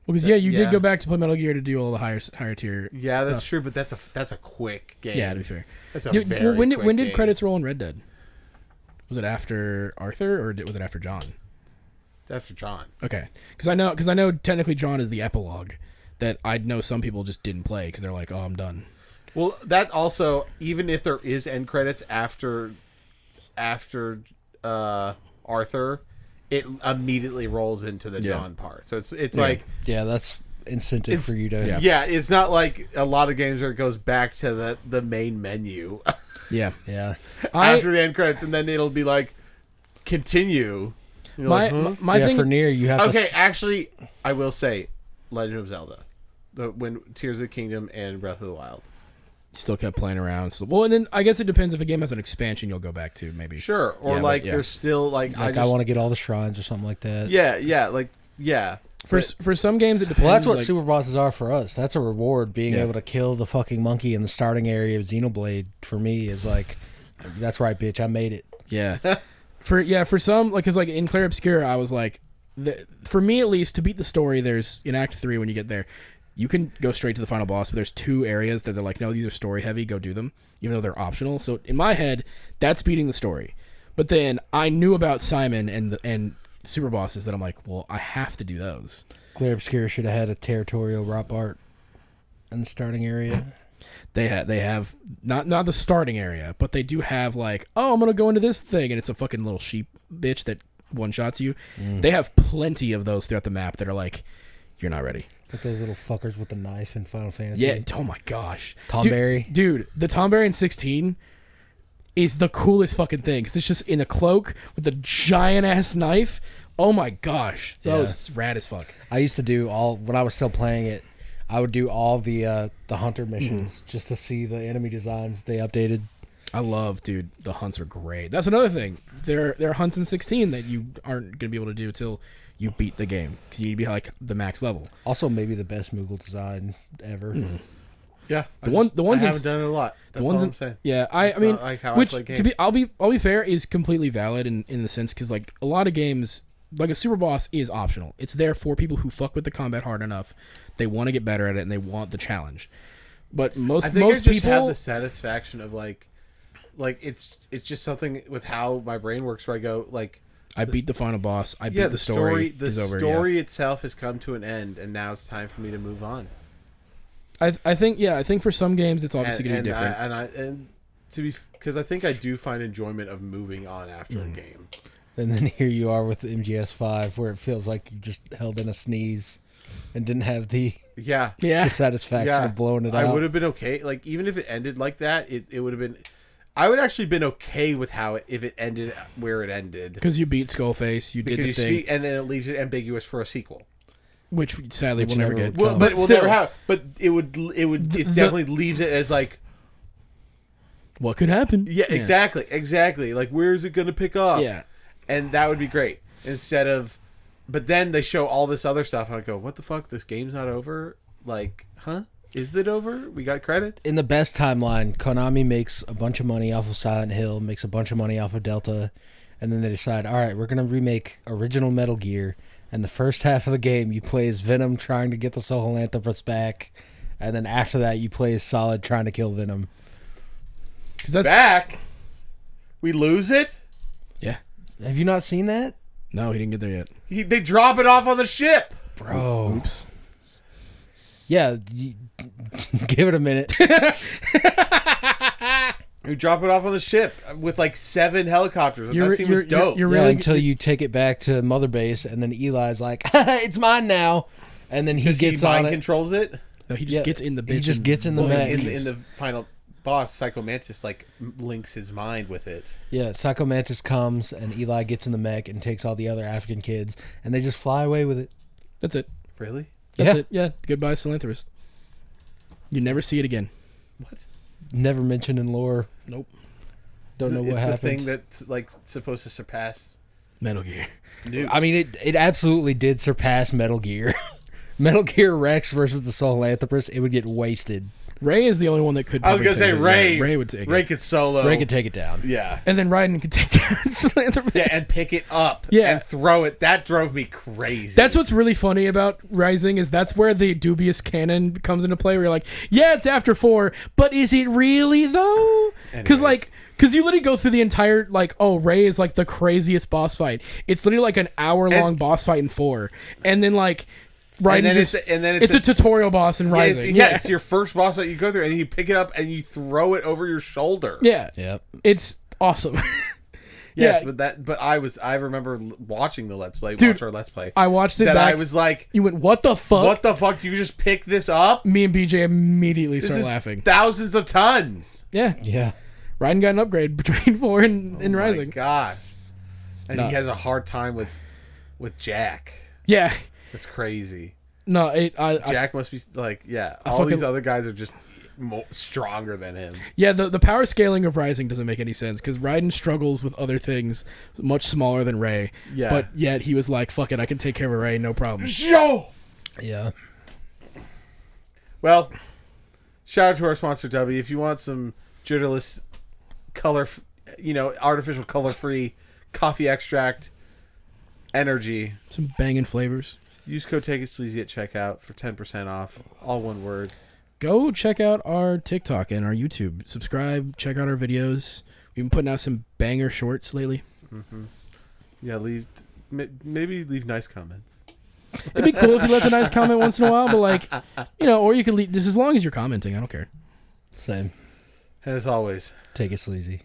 [SPEAKER 4] Because you
[SPEAKER 2] Yeah.
[SPEAKER 4] did go back to play Metal Gear to do all the higher tier.
[SPEAKER 2] Yeah, that's
[SPEAKER 4] stuff.
[SPEAKER 2] true, but that's a quick game.
[SPEAKER 4] Yeah, to be fair.
[SPEAKER 2] That's a
[SPEAKER 4] Dude,
[SPEAKER 2] very
[SPEAKER 4] when
[SPEAKER 2] quick
[SPEAKER 4] did
[SPEAKER 2] game.
[SPEAKER 4] credits roll in Red Dead? Was it after Arthur or was it after John?
[SPEAKER 2] It's after John.
[SPEAKER 4] Okay, because I know technically John is the epilogue that I know some people just didn't play because they're like, oh, I'm done.
[SPEAKER 2] Well, that also, even if there is end credits after Arthur, it immediately rolls into the John part. So it's like
[SPEAKER 3] Yeah, that's incentive for you to.
[SPEAKER 2] yeah, it's not like a lot of games where it goes back to the main menu
[SPEAKER 4] Yeah.
[SPEAKER 3] Yeah.
[SPEAKER 2] after the end credits, and then it'll be like continue. You're
[SPEAKER 4] My
[SPEAKER 2] like, huh?
[SPEAKER 4] my
[SPEAKER 3] Yeah,
[SPEAKER 4] thing.
[SPEAKER 3] for Nier, you have to.
[SPEAKER 2] Okay, actually, I will say, Legend of Zelda, when Tears of the Kingdom and Breath of the Wild.
[SPEAKER 4] Still kept playing around. So, well, and then I guess it depends if a game has an expansion, you'll go back to maybe.
[SPEAKER 2] Sure, or
[SPEAKER 4] Yeah,
[SPEAKER 2] like
[SPEAKER 4] but, yeah.
[SPEAKER 2] there's still like
[SPEAKER 3] I want to get all the shrines or something like that.
[SPEAKER 2] yeah.
[SPEAKER 4] For some games, it depends.
[SPEAKER 3] Well, that's what
[SPEAKER 4] like,
[SPEAKER 3] super bosses are for us. That's a reward. Being
[SPEAKER 4] Yeah.
[SPEAKER 3] able to kill the fucking monkey in the starting area of Xenoblade for me is like, that's right, bitch. I made it.
[SPEAKER 4] Yeah. For some, like, because like in Clair Obscura, I was like, for me at least, to beat the story, there's in Act 3 when you get there, you can go straight to the final boss, but there's 2 areas that they're like, no, these are story heavy, go do them, even though they're optional. So in my head, that's beating the story. But then I knew about Simon and super bosses that I'm like, well, I have to do those.
[SPEAKER 3] Clear Obscura should have had a territorial rock art in the starting area.
[SPEAKER 4] They have not the starting area, but they do have like, oh, I'm gonna go into this thing, and it's a fucking little sheep bitch that one shots you. They have plenty of those throughout the map that are like, you're not ready.
[SPEAKER 3] Like those little fuckers with the knife in Final Fantasy.
[SPEAKER 4] Yeah. Oh my gosh.
[SPEAKER 3] Tomberry.
[SPEAKER 4] Dude, the Tomberry in 16 is the coolest fucking thing because it's just in a cloak with a giant ass knife. Oh my gosh, that
[SPEAKER 3] Yeah.
[SPEAKER 4] was rad as fuck.
[SPEAKER 3] I used to do all when I was still playing it. I would do all the hunter missions just to see the enemy designs they updated.
[SPEAKER 4] I love, dude. The hunts are great. That's another thing. There are hunts in 16 that you aren't gonna be able to do until you beat the game because you need to be like the max level.
[SPEAKER 3] Also, maybe the best Moogle design ever.
[SPEAKER 2] Yeah,
[SPEAKER 4] The ones
[SPEAKER 2] I
[SPEAKER 4] in-
[SPEAKER 2] haven't done it a lot. That's all I'm saying.
[SPEAKER 4] Yeah, I
[SPEAKER 2] It's
[SPEAKER 4] mean,
[SPEAKER 2] not like how I
[SPEAKER 4] which
[SPEAKER 2] play
[SPEAKER 4] to be,
[SPEAKER 2] games.
[SPEAKER 4] I'll be fair, is completely valid in the sense because like a lot of games, like a super boss is optional. It's there for people who fuck with the combat hard enough. They want to get better at it and they want the challenge. But most
[SPEAKER 2] I think
[SPEAKER 4] most
[SPEAKER 2] I just
[SPEAKER 4] people
[SPEAKER 2] have the satisfaction of like it's just something with how my brain works where I go like
[SPEAKER 4] I beat the final boss. I beat
[SPEAKER 2] yeah
[SPEAKER 4] the story.
[SPEAKER 2] the
[SPEAKER 4] is over,
[SPEAKER 2] story itself has come to an end and now it's time for me to move on.
[SPEAKER 4] I think for some games it's obviously going to be different.
[SPEAKER 2] And to be because I think I do find enjoyment of moving on after a game.
[SPEAKER 3] And then here you are with MGS5, where it feels like you just held in a sneeze and didn't have the
[SPEAKER 2] Yeah.
[SPEAKER 4] Yeah,
[SPEAKER 3] satisfaction of blowing it
[SPEAKER 2] I
[SPEAKER 3] out.
[SPEAKER 2] would have been okay. Like even if it ended like that, it would have been. I would actually been okay with how if it ended where it ended
[SPEAKER 4] because you beat Skullface, you did
[SPEAKER 2] because
[SPEAKER 4] the
[SPEAKER 2] you
[SPEAKER 4] thing,
[SPEAKER 2] speak, and then it leaves it ambiguous for a sequel.
[SPEAKER 4] which sadly
[SPEAKER 3] Which
[SPEAKER 4] we'll never
[SPEAKER 3] never
[SPEAKER 4] get.
[SPEAKER 3] would
[SPEAKER 2] Well, but
[SPEAKER 3] come.
[SPEAKER 2] we'll
[SPEAKER 4] Still,
[SPEAKER 2] never have. But it definitely leaves it as like
[SPEAKER 4] what could happen?
[SPEAKER 2] yeah, exactly. Like where's it gonna pick up?
[SPEAKER 4] Yeah.
[SPEAKER 2] And that would be great instead of. But then they show all this other stuff, and I go, "What the fuck? This game's not over? Like, huh? Is it over? We got credits."
[SPEAKER 3] In the best timeline, Konami makes a bunch of money off of Silent Hill, makes a bunch of money off of Delta, and then they decide, all right, we're going to remake original Metal Gear, and the first half of the game you play as Venom trying to get the Sahelanthropus back, and then after that you play as Solid trying to kill Venom.
[SPEAKER 4] Because that's
[SPEAKER 2] Back, we lose it.
[SPEAKER 4] yeah.
[SPEAKER 3] Have you not seen that?
[SPEAKER 4] No, he didn't get there yet.
[SPEAKER 2] They drop it off on the ship.
[SPEAKER 3] Bro.
[SPEAKER 4] Oops.
[SPEAKER 3] Yeah, give it a minute.
[SPEAKER 2] We drop it off on the ship with like 7 helicopters. That seems dope.
[SPEAKER 4] You're
[SPEAKER 3] Yeah,
[SPEAKER 4] really
[SPEAKER 3] until you take it back to Mother Base, and then Eli's like, it's mine now. And then he
[SPEAKER 2] Because
[SPEAKER 3] gets
[SPEAKER 2] he mind
[SPEAKER 3] on it.
[SPEAKER 2] controls it.
[SPEAKER 4] No, he just
[SPEAKER 3] Yeah,
[SPEAKER 4] gets in the bitch.
[SPEAKER 3] he just
[SPEAKER 4] and-
[SPEAKER 3] gets in the
[SPEAKER 4] Well,
[SPEAKER 3] mech.
[SPEAKER 2] In the final boss, Psycho Mantis like links his mind with it.
[SPEAKER 3] Yeah, Psycho Mantis comes, and Eli gets in the mech and takes all the other African kids, and they just fly away with it.
[SPEAKER 4] That's it.
[SPEAKER 2] Really?
[SPEAKER 4] That's
[SPEAKER 3] Yeah.
[SPEAKER 4] it. Yeah. Goodbye, Sahelanthropus. You never see it again.
[SPEAKER 2] What?
[SPEAKER 3] Never mentioned in lore.
[SPEAKER 4] Nope.
[SPEAKER 3] Don't know what
[SPEAKER 2] it's
[SPEAKER 3] happened.
[SPEAKER 2] It's the thing that's like supposed to surpass
[SPEAKER 4] Metal Gear.
[SPEAKER 2] nukes.
[SPEAKER 3] I mean, it absolutely did surpass Metal Gear. Metal Gear Rex versus the Sahelanthropus, it would get wasted.
[SPEAKER 4] Ray is the only one that could.
[SPEAKER 2] I was
[SPEAKER 4] probably
[SPEAKER 2] gonna say
[SPEAKER 4] take it.
[SPEAKER 2] Ray.
[SPEAKER 4] Yeah, Ray would take
[SPEAKER 2] Ray
[SPEAKER 4] it.
[SPEAKER 2] could solo.
[SPEAKER 3] Ray could take it down.
[SPEAKER 2] Yeah.
[SPEAKER 4] And then Raiden could take down Sahelanthropus.
[SPEAKER 2] Yeah, and pick it up.
[SPEAKER 4] Yeah.
[SPEAKER 2] And throw it. That drove me crazy.
[SPEAKER 4] That's what's really funny about Rising is that's where the dubious canon comes into play. Where you're like, yeah, it's after 4, but is it really though? Because
[SPEAKER 2] Anyways.
[SPEAKER 4] because you literally go through the entire like, oh, Ray is like the craziest boss fight. It's literally like an hour-long boss fight in 4, and then like Raiden it's a tutorial boss in Rising.
[SPEAKER 2] It's your first boss that you go through, and you pick it up and you throw it over your shoulder.
[SPEAKER 4] Yeah.
[SPEAKER 3] Yep.
[SPEAKER 4] It's awesome.
[SPEAKER 2] Yes, but I remember watching the Let's Play.
[SPEAKER 4] Dude,
[SPEAKER 2] watch our Let's Play.
[SPEAKER 4] I watched it.
[SPEAKER 2] That
[SPEAKER 4] back.
[SPEAKER 2] I was like,
[SPEAKER 4] you went, what the fuck?
[SPEAKER 2] What the fuck? You just pick this up?
[SPEAKER 4] Me and BJ immediately
[SPEAKER 2] This
[SPEAKER 4] start
[SPEAKER 2] is
[SPEAKER 4] laughing.
[SPEAKER 2] thousands of tons.
[SPEAKER 4] Yeah.
[SPEAKER 3] Yeah.
[SPEAKER 4] Raiden got an upgrade between 4 and
[SPEAKER 2] Oh my
[SPEAKER 4] Rising.
[SPEAKER 2] gosh. And
[SPEAKER 3] No.
[SPEAKER 2] he has a hard time with Jack.
[SPEAKER 4] Yeah.
[SPEAKER 2] That's crazy.
[SPEAKER 4] No,
[SPEAKER 2] Jack must be like, all
[SPEAKER 4] fucking-
[SPEAKER 2] these other guys are just stronger than him.
[SPEAKER 4] Yeah, the power scaling of Rising doesn't make any sense because Raiden struggles with other things much smaller than Rey.
[SPEAKER 2] Yeah.
[SPEAKER 4] But yet he was like, fuck it, I can take care of Rey, no problem.
[SPEAKER 2] Yo!
[SPEAKER 3] Yeah.
[SPEAKER 2] Well, shout out to our sponsor, W. If you want some Judaless artificial color-free coffee extract energy,
[SPEAKER 4] Some banging flavors.
[SPEAKER 2] use code Take It Sleazy at checkout for 10% off. All one word.
[SPEAKER 4] Go check out our TikTok and our YouTube. Subscribe, check out our videos. We've been putting out some banger shorts lately.
[SPEAKER 2] Yeah, maybe leave nice comments.
[SPEAKER 4] It'd be cool if you left a nice comment once in a while, but or you can leave just as long as you're commenting. I don't care.
[SPEAKER 3] Same.
[SPEAKER 2] And as always,
[SPEAKER 3] Take it sleazy.